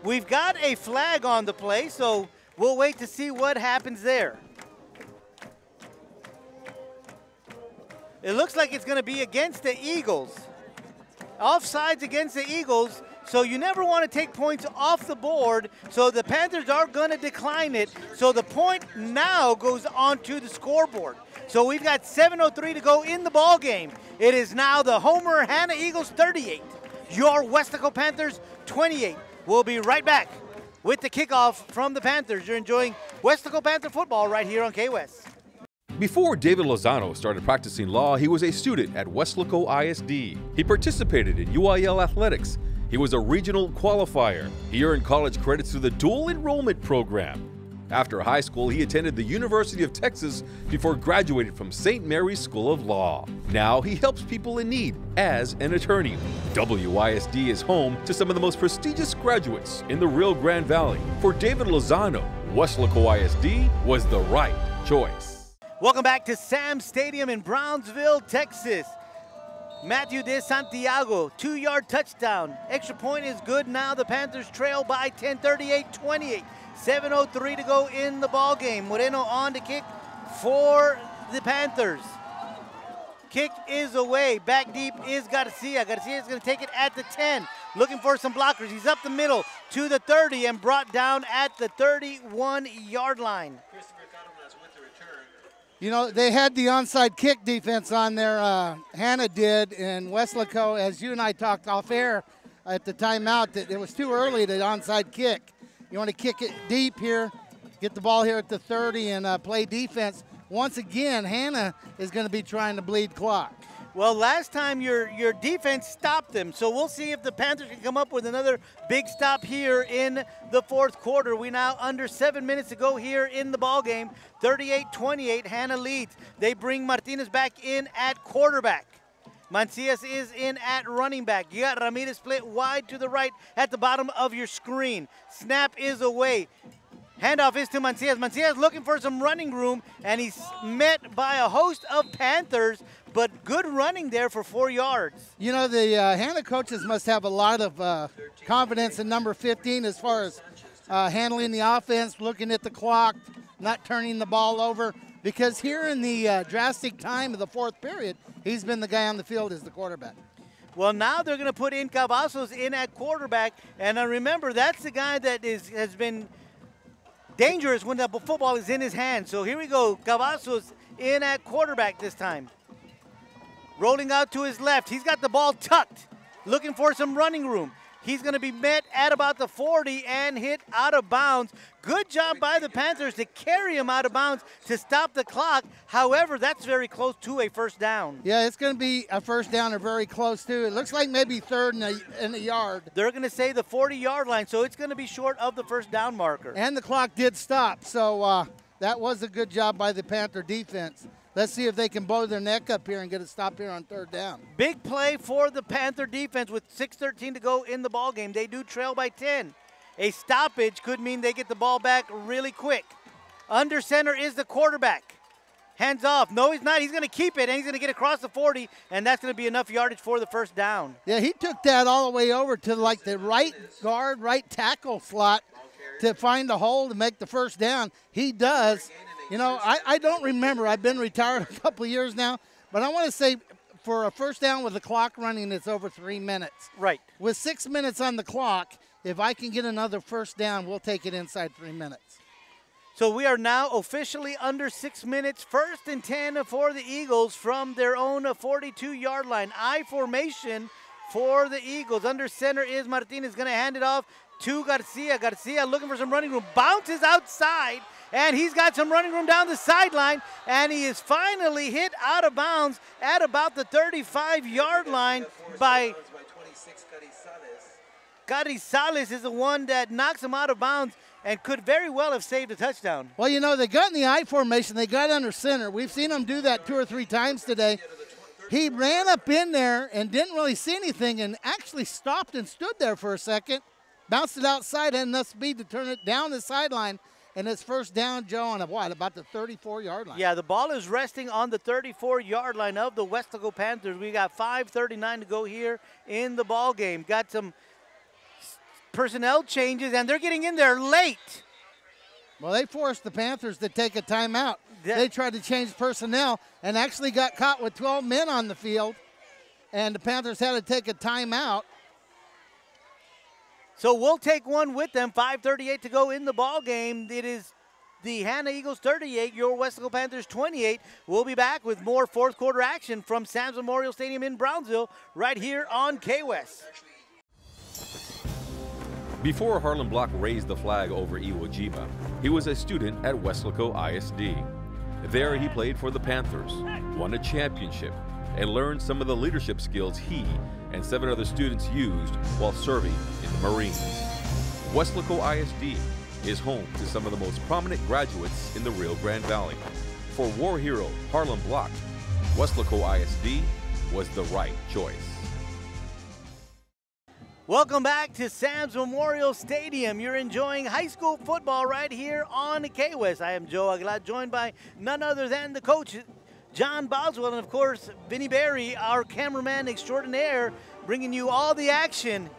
We've got a flag on the play, so we'll wait to see what happens there. It looks like it's going to be against the Eagles. Offsides against the Eagles, so you never want to take points off the board, so the Panthers are going to decline it. So the point now goes onto the scoreboard. So we've got 7:03 to go in the ball game. It is now the Homer Hanna Eagles 38, your Weslaco Panthers 28. We'll be right back with the kickoff from the Panthers. You're enjoying Weslaco Panther football right here on K-West. Before David Lozano started practicing law, he was a student at Weslaco ISD. He participated in UIL athletics. He was a regional qualifier. He earned college credits through the dual enrollment program. After high school, he attended the University of Texas before graduating from St. Mary's School of Law. Now he helps people in need as an attorney. WISD is home to some of the most prestigious graduates in the Rio Grande Valley. For David Lozano, Weslaco ISD was the right choice. Welcome back to Sam Stadium in Brownsville, Texas. Matthew De Santiago, 2-yard touchdown. Extra point is good now. The Panthers trail by 10, 38-28. 7:03 to go in the ball game. Moreno on to kick for the Panthers. Kick is away. Back deep is Garcia. Garcia is going to take it at the 10. Looking for some blockers. He's up the middle to the 30 and brought down at the 31-yard line. You know, they had the onside kick defense on there, Hanna did, and Weslaco, as you and I talked off air at the timeout, that it was too early to onside kick. You want to kick it deep here, get the ball here at the 30 and play defense. Once again, Hanna is going to be trying to bleed clock. Well, last time your defense stopped them, so we'll see if the Panthers can come up with another big stop here in the fourth quarter. We now under 7 minutes to go here in the ball game. 38-28, Hanna leads. They bring Martinez back in at quarterback. Mancias is in at running back. You got Ramirez split wide to the right at the bottom of your screen. Snap is away. Handoff is to Mancias. Mancias looking for some running room, and he's met by a host of Panthers, but good running there for 4 yards. You know, the Hanna coaches must have a lot of confidence in number 15 as far as handling the offense, looking at the clock, not turning the ball over. because here in the drastic time of the fourth period, he's been the guy on the field as the quarterback. Well, now they're going to put in Cavazos in at quarterback. And remember, that's the guy that has been dangerous when the football is in his hand. So here we go. Cavazos in at quarterback this time. Rolling out to his left. He's got the ball tucked, looking for some running room. He's going to be met at about the 40 and hit out of bounds. Good job by the Panthers to carry him out of bounds to stop the clock. However, that's very close to a first down. Yeah, it's going to be a first down or very close to. It looks like maybe third in a yard. They're going to say the 40-yard line, so it's going to be short of the first down marker. And the clock did stop, so that was a good job by the Panther defense. Let's see if they can blow their neck up here and get a stop here on third down. Big play for the Panther defense with 6:13 to go in the ball game. They do trail by 10. A stoppage could mean they get the ball back really quick. Under center is the quarterback. Hands off. No, he's not. He's going to keep it, and he's going to get across the 40, and that's going to be enough yardage for the first down. Yeah, he took that all the way over to like the right guard, right tackle slot to find a hole to make the first down. He does. You know, I don't remember. I've been retired a couple of years now, but I want to say for a first down with the clock running, it's over 3 minutes. Right. With 6 minutes on the clock, if I can get another first down, we'll take it inside 3 minutes. So we are now officially under 6 minutes. 1st and 10 for the Eagles from their own 42-yard line. I formation for the Eagles. Under center is Martinez. Going to hand it off to Garcia. Garcia looking for some running room. Bounces outside, and he's got some running room down the sideline, and he is finally hit out of bounds at about the 35-yard line by Carizales is the one that knocks him out of bounds and could very well have saved a touchdown. Well, you know, they got in the I formation. They got under center. We've seen them do that 2 or 3 times today. He ran up in there and didn't really see anything and actually stopped and stood there for a second, bounced it outside, had enough speed to turn it down the sideline, and it's first down, Joe, on about the 34-yard line. Yeah, the ball is resting on the 34-yard line of the Weslaco Panthers. We got 5:39 to go here in the ball game. Got some personnel changes, and they're getting in there late. Well, they forced the Panthers to take a timeout. They tried to change personnel and actually got caught with 12 men on the field, and the Panthers had to take a timeout. So we'll take one with them. 5:38 to go in the ball game. It is the Hanna Eagles 38, your Weslaco Panthers 28. We'll be back with more fourth quarter action from Sam's Memorial Stadium in Brownsville right here on K-West. Before Harlan Block raised the flag over Iwo Jima, he was a student at Weslaco ISD. There he played for the Panthers, won a championship, and learned some of the leadership skills he and 7 other students used while serving in the Marines. Weslaco ISD is home to some of the most prominent graduates in the Rio Grande Valley. For war hero Harlan Block, Weslaco ISD was the right choice. Welcome back to Sam's Memorial Stadium. You're enjoying high school football right here on K-West. I am Joe Aguilar, joined by none other than the coach, John Boswell, and of course, Vinny Berry, our cameraman extraordinaire, bringing you all the action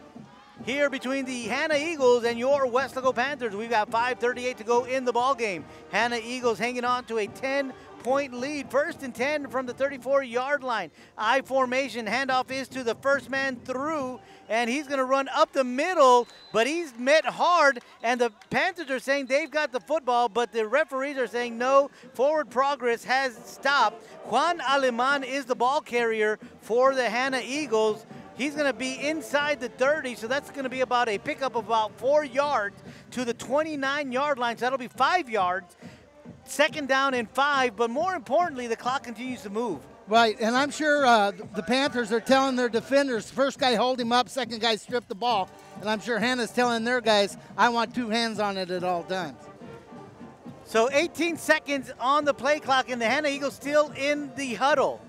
here between the Hanna Eagles and your Weslaco Panthers. We've got 5:38 to go in the ball game. Hanna Eagles hanging on to a 10-point lead. 1st and 10 from the 34-yard line. I formation, handoff is to the first man through, and he's going to run up the middle, but he's met hard, and the Panthers are saying they've got the football, but the referees are saying no, forward progress has stopped. Juan Aleman is the ball carrier for the Hanna Eagles. He's going to be inside the 30, so that's going to be about a pickup of about 4 yards to the 29-yard line, so that'll be 5 yards. 2nd down and 5, but more importantly, the clock continues to move. Right, and I'm sure the Panthers are telling their defenders, first guy hold him up, second guy strip the ball, and I'm sure Hanna's telling their guys, I want 2 hands on it at all times. So 18 seconds on the play clock, and the Hanna Eagles still in the huddle.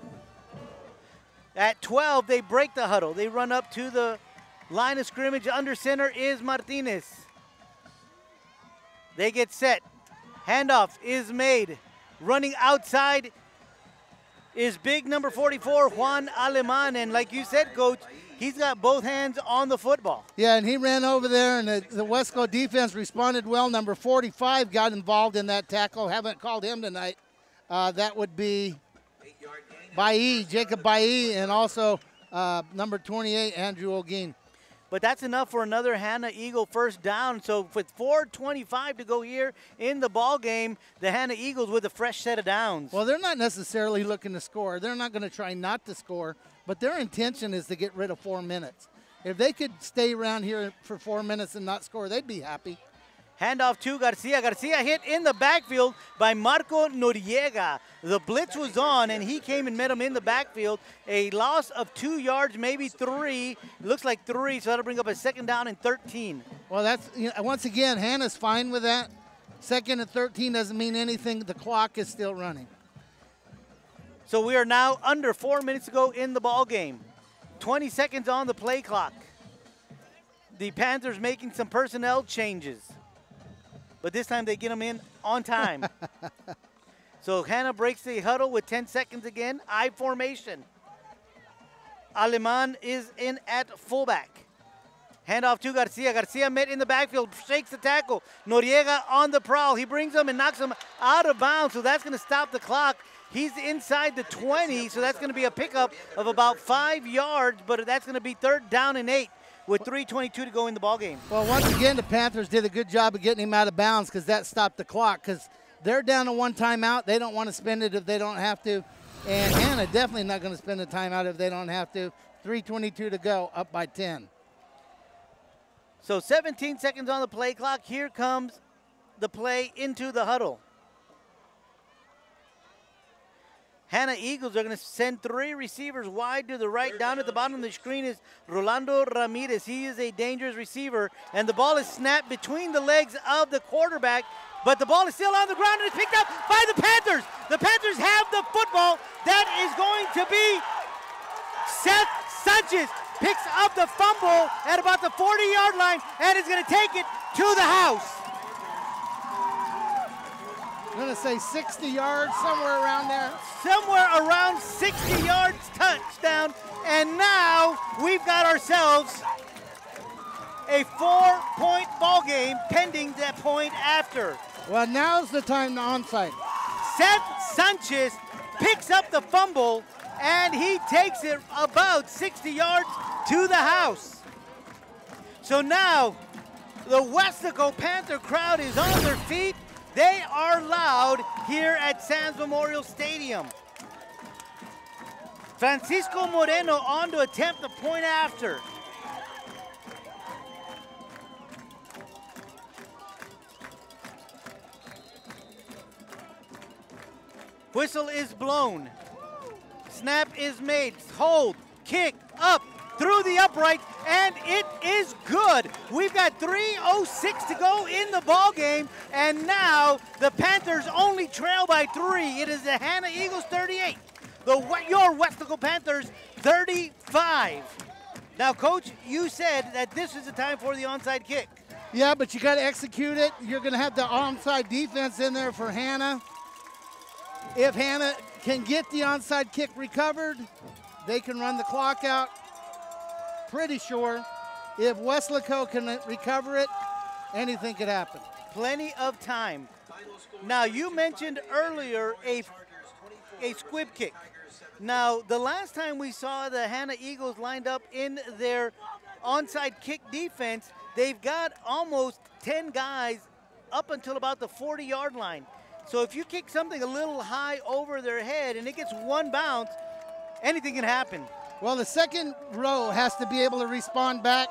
At 12, they break the huddle. They run up to the line of scrimmage. Under center is Martinez. They get set. Handoff is made. Running outside is big number 44, Juan Aleman. And like you said, Coach, he's got both hands on the football. Yeah, and he ran over there, and the Weslaco defense responded well. Number 45 got involved in that tackle. Haven't called him tonight. That would be Bailly, Jacob Bailly, and also number 28, Andrew Olguin. But that's enough for another Hanna Eagle first down. So with 4:25 to go here in the ball game, the Hanna Eagles with a fresh set of downs. Well, they're not necessarily looking to score. They're not going to try not to score, but their intention is to get rid of 4 minutes. If they could stay around here for 4 minutes and not score, they'd be happy. Handoff to Garcia. Garcia hit in the backfield by Marco Noriega. The blitz was on, and he came and met him in the backfield. A loss of 2 yards, maybe 3. It looks like 3, so that'll bring up a second down and 13. Well, that's once again, Hanna's fine with that. Second and 13 doesn't mean anything. The clock is still running. So we are now under 4 minutes to go in the ball game. 20 seconds on the play clock. The Panthers making some personnel changes. But this time they get them in on time. So Hanna breaks the huddle with 10 seconds again. I formation. Aleman is in at fullback. Handoff to Garcia. Garcia met in the backfield, shakes the tackle. Noriega on the prowl. He brings him and knocks him out of bounds, so that's going to stop the clock. He's inside the 20, so that's going to be a pickup of about 5 yards, but that's going to be 3rd down and 8. With 3:22 to go in the ballgame. Well, once again, the Panthers did a good job of getting him out of bounds because that stopped the clock because they're down to 1 timeout. They don't want to spend it if they don't have to. And Hanna definitely not going to spend a timeout if they don't have to. 3:22 to go, up by 10. So 17 seconds on the play clock. Here comes the play into the huddle. Hanna Eagles are going to send 3 receivers wide to the right. Down at the bottom of the screen is Rolando Ramirez. He is a dangerous receiver, and the ball is snapped between the legs of the quarterback, but the ball is still on the ground and it's picked up by the Panthers. The Panthers have the football. That is going to be Seth Sanchez. Picks up the fumble at about the 40-yard line and is going to take it to the house. I'm going to say 60 yards, somewhere around there. Somewhere around 60 yards, touchdown. And now we've got ourselves a 4-point ball game pending that point after. Well, now's the time to onside. Seth Sanchez picks up the fumble, and he takes it about 60 yards to the house. So now the Weslaco Panther crowd is on their feet. They are loud here at Sands Memorial Stadium. Francisco Moreno on to attempt the point after. Whistle is blown. Snap is made. Hold, kick, up, through the upright, and it is good. We've got 3:06 to go in the ball game, and now the Panthers only trail by 3. It is the Hanna Eagles 38, your Weslaco Panthers 35. Now, Coach, you said that this is the time for the onside kick. Yeah, but you got to execute it. You're going to have the onside defense in there for Hanna. If Hanna can get the onside kick recovered, they can run the clock out. Pretty sure if Weslaco can recover it, anything could happen. Plenty of time. Now, you mentioned earlier a squib kick. Now, the last time we saw the Hanna Eagles lined up in their onside kick defense, they've got almost 10 guys up until about the 40-yard line. So if you kick something a little high over their head and it gets one bounce, anything can happen. Well, the second row has to be able to respond back,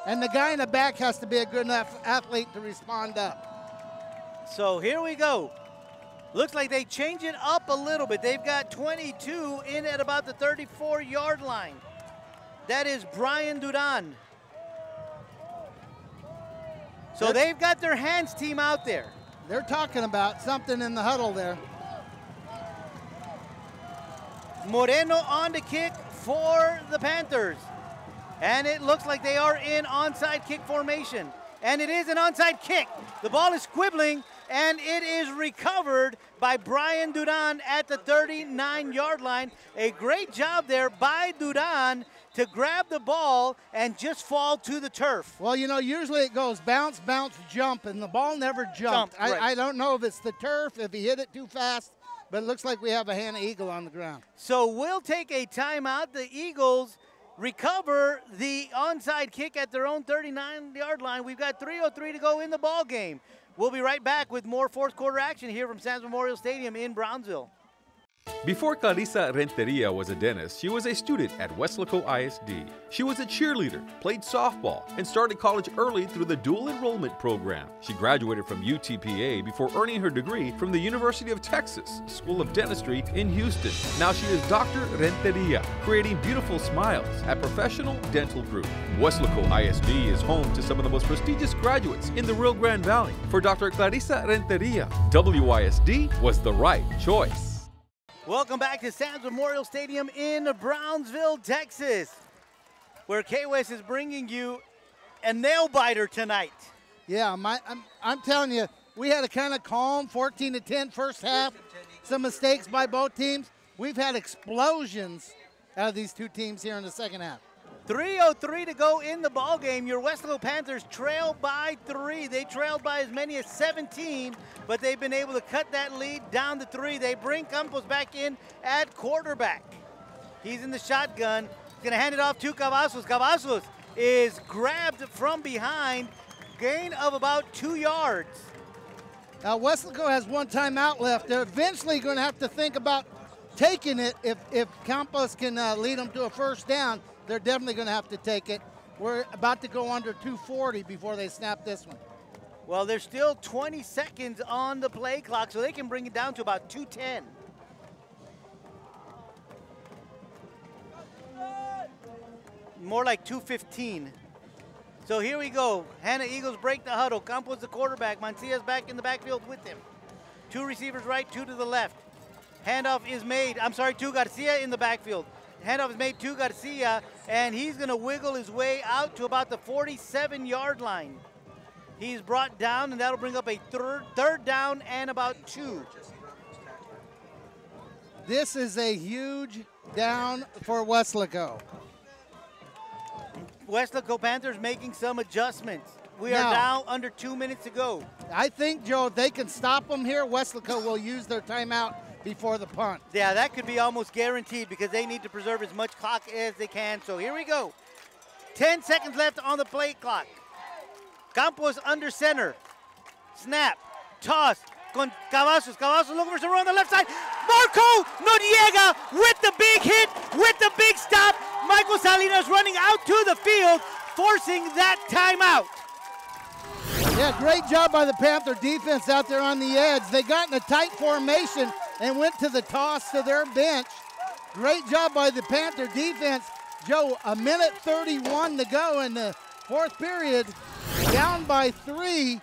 and the guy in the back has to be a good enough athlete to respond up. So here we go. Looks like they change it up a little bit. They've got 22 in at about the 34-yard line. That is Brian Duran. So they've got their hands team out there. They're talking about something in the huddle there. Moreno on the kick for the Panthers. And it looks like they are in onside kick formation. And it is an onside kick. The ball is squibbling, and it is recovered by Brian Duran at the 39-yard line. A great job there by Duran to grab the ball and just fall to the turf. Well, you know, usually it goes bounce, bounce, jump, and the ball never jumped. Right. I don't know if it's the turf, if he hit it too fast, but it looks like we have a Hanna Eagle on the ground. So we'll take a timeout. The Eagles recover the onside kick at their own 39-yard line. We've got 3:03 to go in the ball game. We'll be right back with more fourth quarter action here from Sam's Memorial Stadium in Brownsville. Before Clarissa Renteria was a dentist, she was a student at Weslaco ISD. She was a cheerleader, played softball, and started college early through the dual enrollment program. She graduated from UTPA before earning her degree from the University of Texas School of Dentistry in Houston. Now she is Dr. Renteria, creating beautiful smiles at Professional Dental Group. Weslaco ISD is home to some of the most prestigious graduates in the Rio Grande Valley. For Dr. Clarissa Renteria, WISD was the right choice. Welcome back to Sam's Memorial Stadium in Brownsville, Texas, where K-West is bringing you a nail-biter tonight. Yeah, I'm telling you, we had a kind of calm 14-10 first half. Some mistakes by both teams. We've had explosions out of these two teams here in the second half. 3:03 to go in the ball game. Your Weslaco Panthers trail by 3. They trailed by as many as 17, but they've been able to cut that lead down to 3. They bring Campos back in at quarterback. He's in the shotgun. He's going to hand it off to Cavazos. Cavazos is grabbed from behind, gain of about 2 yards. Now Weslaco has one timeout left. They're eventually going to have to think about taking it if Campos can lead them to a first down. They're definitely going to have to take it. We're about to go under 2:40 before they snap this one. Well, there's still 20 seconds on the play clock, so they can bring it down to about 2:10. More like 2:15. So here we go. Hanna Eagles break the huddle. Campos the quarterback. Mancia's back in the backfield with him. 2 receivers right, 2 to the left. Handoff is made. To Garcia in the backfield. Handoff is made to Garcia, and he's going to wiggle his way out to about the 47-yard line. He's brought down, and that'll bring up a third down and about 2. This is a huge down for Weslaco. Weslaco Panthers making some adjustments. We are now under 2 minutes to go. I think, Joe, if they can stop them here, Weslaco will use their timeout before the punt. Yeah, that could be almost guaranteed because they need to preserve as much clock as they can. So here we go. 10 seconds left on the play clock. Campos under center. Snap. Toss. Con Cavazos. Cavazos looking for some run on the left side. Marco Noriega with the big hit, with the big stop. Michael Salinas running out to the field, forcing that timeout. Yeah, great job by the Panther defense out there on the edge. They got in a tight formation and went to the toss to their bench. Great job by the Panther defense. Joe, 1:31 to go in the fourth period. Down by 3.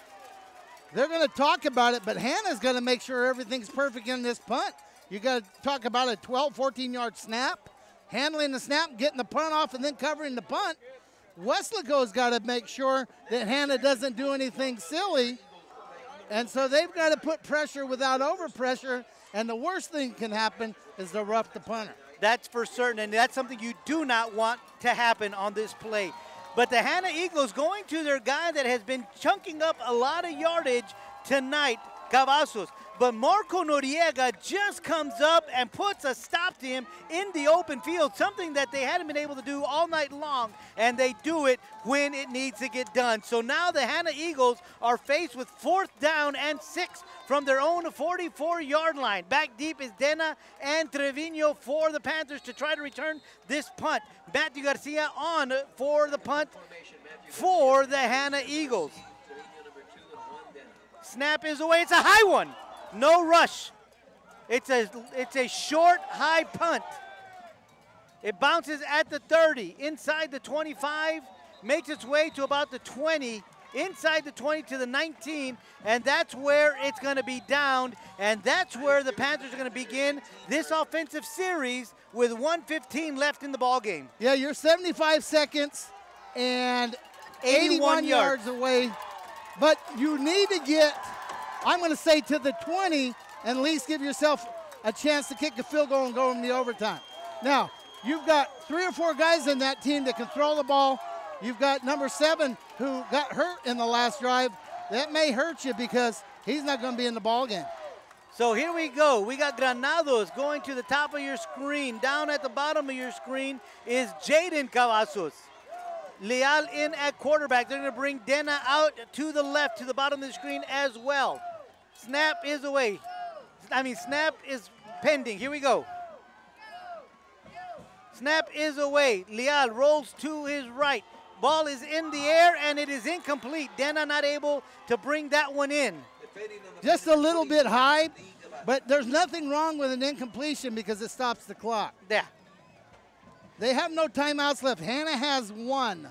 They're going to talk about it, but Hanna's going to make sure everything's perfect in this punt. You got to talk about a 12, 14-yard snap, handling the snap, getting the punt off, and then covering the punt. Weslaco's got to make sure that Hanna doesn't do anything silly. And so they've got to put pressure without overpressure. And the worst thing can happen is to rough the punter. That's for certain, and that's something you do not want to happen on this play. But the Hanna Eagles going to their guy that has been chunking up a lot of yardage tonight, Cavazos. But Marco Noriega just comes up and puts a stop to him in the open field, something that they hadn't been able to do all night long, and they do it when it needs to get done. So now the Hanna Eagles are faced with 4th down and 6 from their own 44-yard line. Back deep is Dena and Trevino for the Panthers to try to return this punt. Matthew Garcia on for the punt for the Hanna Eagles. Snap is away. It's a high one. No rush. It's a short, high punt. It bounces at the 30, inside the 25, makes its way to about the 20, inside the 20 to the 19, and that's where it's going to be downed, and that's where the Panthers are going to begin this offensive series with 1:15 left in the ball game. Yeah, you're 75 seconds and 81 yards away, but you need to get, I'm going to say, to the 20 and at least give yourself a chance to kick a field goal and go in the overtime. Now, you've got 3 or 4 guys in that team that can throw the ball. You've got number 7 who got hurt in the last drive. That may hurt you because he's not going to be in the ball game. So here we go. We got Granados going to the top of your screen. Down at the bottom of your screen is Jaden Cavazos. Leal in at quarterback. They're going to bring Dena out to the left, to the bottom of the screen as well. Snap is away. Snap is pending. Here we go. Snap is away. Leal rolls to his right. Ball is in the air, and it is incomplete. Dena not able to bring that one in. Just a little bit high, but there's nothing wrong with an incompletion because it stops the clock. Yeah. They have no timeouts left. Hanna has one.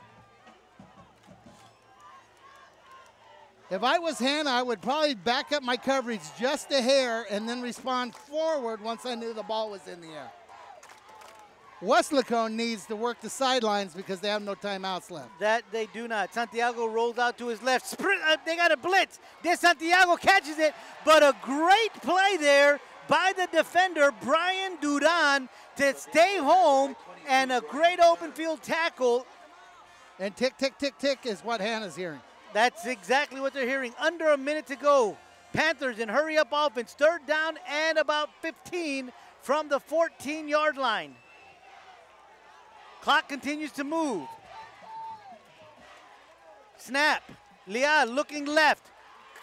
If I was Hanna, I would probably back up my coverage just a hair and then respond forward once I knew the ball was in the air. Weslaco needs to work the sidelines because they have no timeouts left. That they do not. Santiago rolls out to his left. Sprint, they got a blitz. De Santiago catches it, but a great play there by the defender, Brian Duran, to stay home, and a great open field tackle. And tick, tick, tick, tick is what Hanna's hearing. That's exactly what they're hearing. Under a minute to go. Panthers in hurry-up offense. 3rd down and about 15 from the 14-yard line. Clock continues to move. Snap. Leal looking left.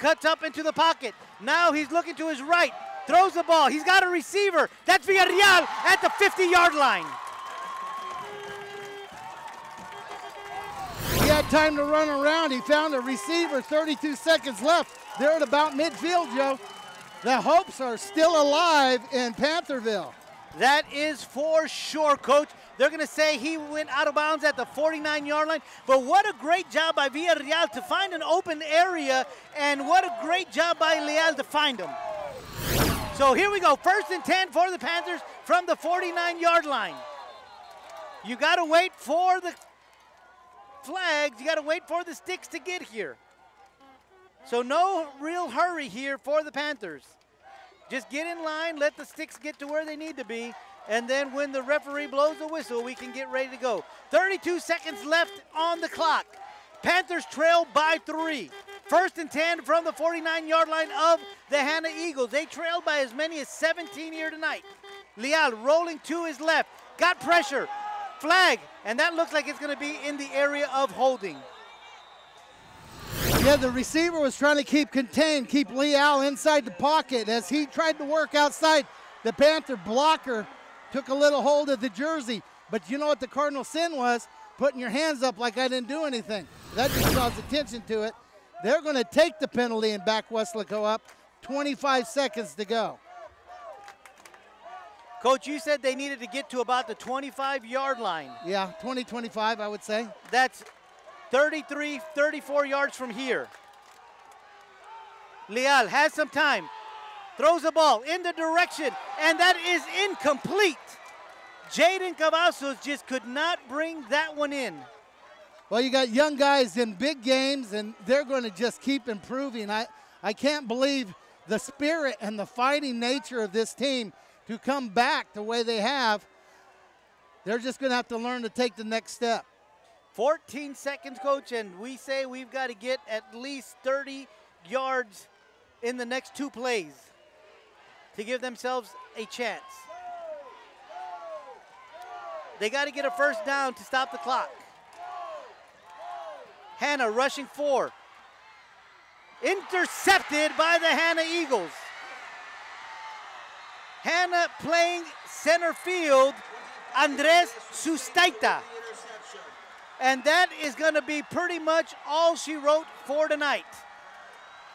Cuts up into the pocket. Now he's looking to his right. Throws the ball. He's got a receiver. That's Villarreal at the 50-yard line. He had time to run around. He found a receiver. 32 seconds left. They're at about midfield, Joe. The hopes are still alive in Pantherville. That is for sure, Coach. They're going to say he went out of bounds at the 49-yard line. But what a great job by Villarreal to find an open area, and what a great job by Leal to find him. So here we go. 1st and 10 for the Panthers from the 49-yard line. You got to wait for the flags. You got to wait for the sticks to get here. So no real hurry here for the Panthers. Just get in line, let the sticks get to where they need to be, and then when the referee blows the whistle, we can get ready to go. 32 seconds left on the clock. Panthers trail by 3. 1st and 10 from the 49-yard line of the Hanna Eagles. They trailed by as many as 17 here tonight. Leal rolling to his left, got pressure, flag, and that looks like it's going to be in the area of holding. Yeah, the receiver was trying to keep contained, keep Leal inside the pocket as he tried to work outside. The Panther blocker took a little hold of the jersey. But you know what the cardinal sin was? Putting your hands up like I didn't do anything. That just draws attention to it. They're going to take the penalty and back Weslaco up. 25 seconds to go. Coach, you said they needed to get to about the 25-yard line. Yeah, 20-25, I would say. That's 33, 34 yards from here. Leal has some time. Throws the ball in the direction, and that is incomplete. Jaden Cavazos just could not bring that one in. Well, you got young guys in big games, and they're going to just keep improving. I can't believe the spirit and the fighting nature of this team to come back the way they have. They're just going to have to learn to take the next step. 14 seconds, Coach, and we say we've got to get at least 30 yards in the next 2 plays to give themselves a chance. They got to get a 1st down to stop the clock. Hanna rushing 4. Intercepted by the Hanna Eagles. Hanna playing center field, Andres Sustaita. And that is going to be pretty much all she wrote for tonight.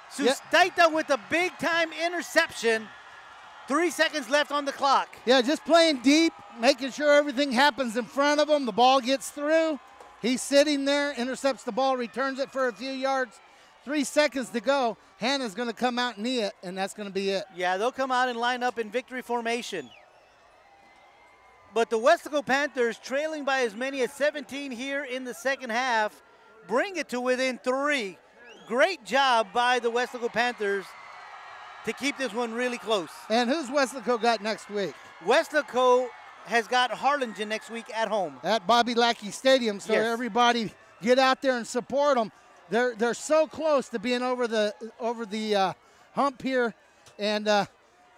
Sustaita with a big-time interception. 3 seconds left on the clock. Yeah, just playing deep, making sure everything happens in front of him. The ball gets through. He's sitting there, intercepts the ball, returns it for a few yards. 3 seconds to go. Hanna's going to come out and knee it, and that's going to be it. Yeah, they'll come out and line up in victory formation. But the Weslaco Panthers, trailing by as many as 17 here in the second half, bring it to within 3. Great job by the Weslaco Panthers to keep this one really close. And who's Weslaco got next week? Weslaco has got Harlingen next week at home. At Bobby Lackey Stadium, so yes. Everybody get out there and support them. They're so close to being over the hump here, and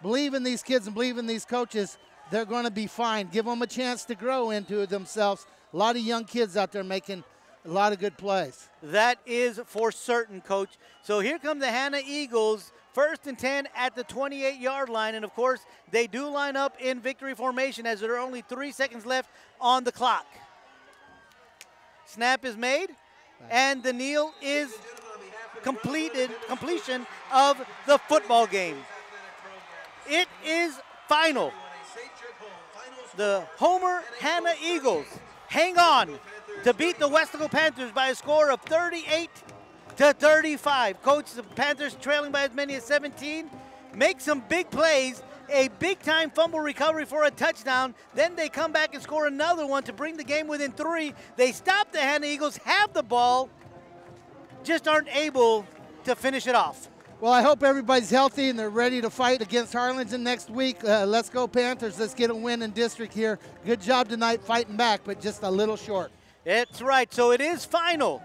believe in these kids and believe in these coaches. They're going to be fine. Give them a chance to grow into themselves. A lot of young kids out there making a lot of good plays. That is for certain, Coach. So here come the Hanna Eagles, 1st and 10 at the 28-yard line. And, of course, they do line up in victory formation as there are only 3 seconds left on the clock. Snap is made, and the kneel is completion of the football game. It is final. The Homer Hanna Eagles hang on to beat the Weslaco Panthers by a score of 38-35. Coach, the Panthers trailing by as many as 17. Make some big plays, a big-time fumble recovery for a touchdown. Then they come back and score another one to bring the game within 3. They stop the Hanna Eagles, have the ball, just aren't able to finish it off. Well, I hope everybody's healthy and they're ready to fight against Harlingen next week. Let's go Panthers. Let's get a win in district here. Good job tonight fighting back, but just a little short. That's right. So it is final.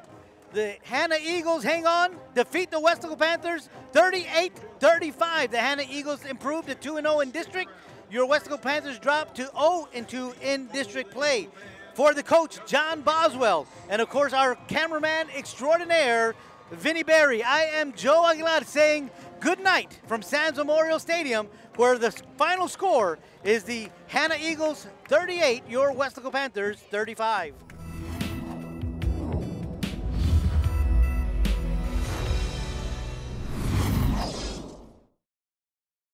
The Hanna Eagles hang on, defeat the Weslaco Panthers 38-35. The Hanna Eagles improved to 2-0 in district. Your Weslaco Panthers dropped to 0-2 in district play. For the coach, John Boswell, and of course our cameraman extraordinaire, Vinny Berry, I am Joe Aguilar saying good night from Sands Memorial Stadium, where the final score is the Hanna Eagles 38, your Weslaco Panthers 35.